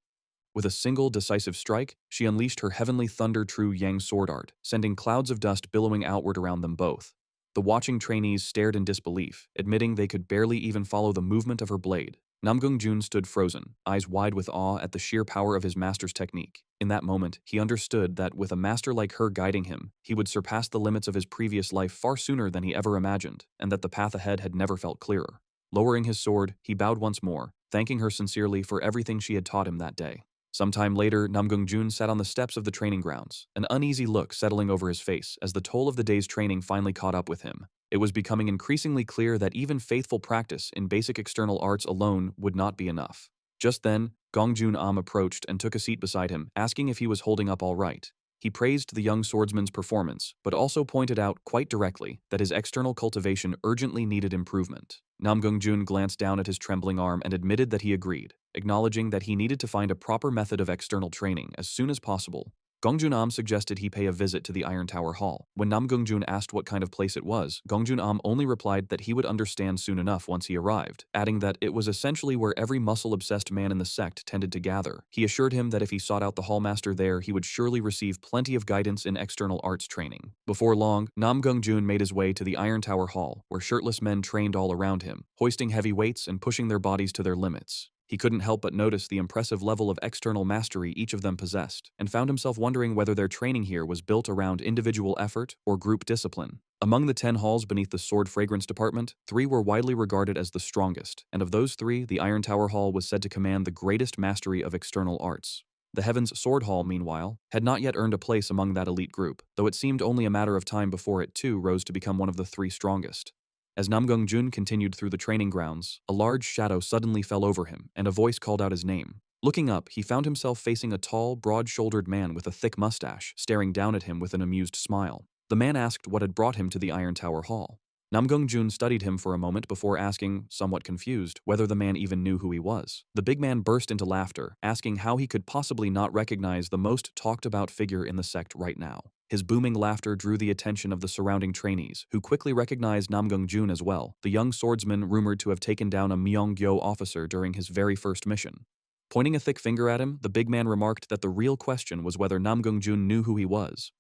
Speaker 1: With a single decisive strike, she unleashed her Heavenly Thunder True Yang sword art, sending clouds of dust billowing outward around them both. The watching trainees stared in disbelief, admitting they could barely even follow the movement of her blade. Namgung Jun stood frozen, eyes wide with awe at the sheer power of his master's technique. In that moment, he understood that with a master like her guiding him, he would surpass the limits of his previous life far sooner than he ever imagined, and that the path ahead had never felt clearer. Lowering his sword, he bowed once more, thanking her sincerely for everything she had taught him that day. Sometime later, Namgung Jun sat on the steps of the training grounds, an uneasy look settling over his face as the toll of the day's training finally caught up with him. It was becoming increasingly clear that even faithful practice in basic external arts alone would not be enough. Just then, Gongjun approached and took a seat beside him, asking if he was holding up all right. He praised the young swordsman's performance, but also pointed out quite directly that his external cultivation urgently needed improvement. Namgung Jun glanced down at his trembling arm and admitted that he agreed, acknowledging that he needed to find a proper method of external training as soon as possible. Gongjun suggested he pay a visit to the Iron Tower Hall. When Namgung Jun asked what kind of place it was, Gongjun only replied that he would understand soon enough once he arrived, adding that it was essentially where every muscle-obsessed man in the sect tended to gather. He assured him that if he sought out the hallmaster there, he would surely receive plenty of guidance in external arts training. Before long, Namgung Jun made his way to the Iron Tower Hall, where shirtless men trained all around him, hoisting heavy weights and pushing their bodies to their limits. He couldn't help but notice the impressive level of external mastery each of them possessed, and found himself wondering whether their training here was built around individual effort or group discipline. Among the 10 halls beneath the sword fragrance department, 3 were widely regarded as the strongest, and of those 3, the Iron Tower Hall was said to command the greatest mastery of external arts. The Heaven's Sword Hall, meanwhile, had not yet earned a place among that elite group, though it seemed only a matter of time before it too rose to become one of the 3 strongest. As Namgung Jun continued through the training grounds, a large shadow suddenly fell over him, and a voice called out his name. Looking up, he found himself facing a tall, broad-shouldered man with a thick mustache, staring down at him with an amused smile. The man asked what had brought him to the Iron Tower Hall. Namgung Jun studied him for a moment before asking, somewhat confused, whether the man even knew who he was. The big man burst into laughter, asking how he could possibly not recognize the most talked-about figure in the sect right now. His booming laughter drew the attention of the surrounding trainees, who quickly recognized Namgung Jun as well, the young swordsman rumored to have taken down a Myeonggyo officer during his very first mission. Pointing a thick finger at him, the big man remarked that the real question was whether Namgung Jun knew who he was.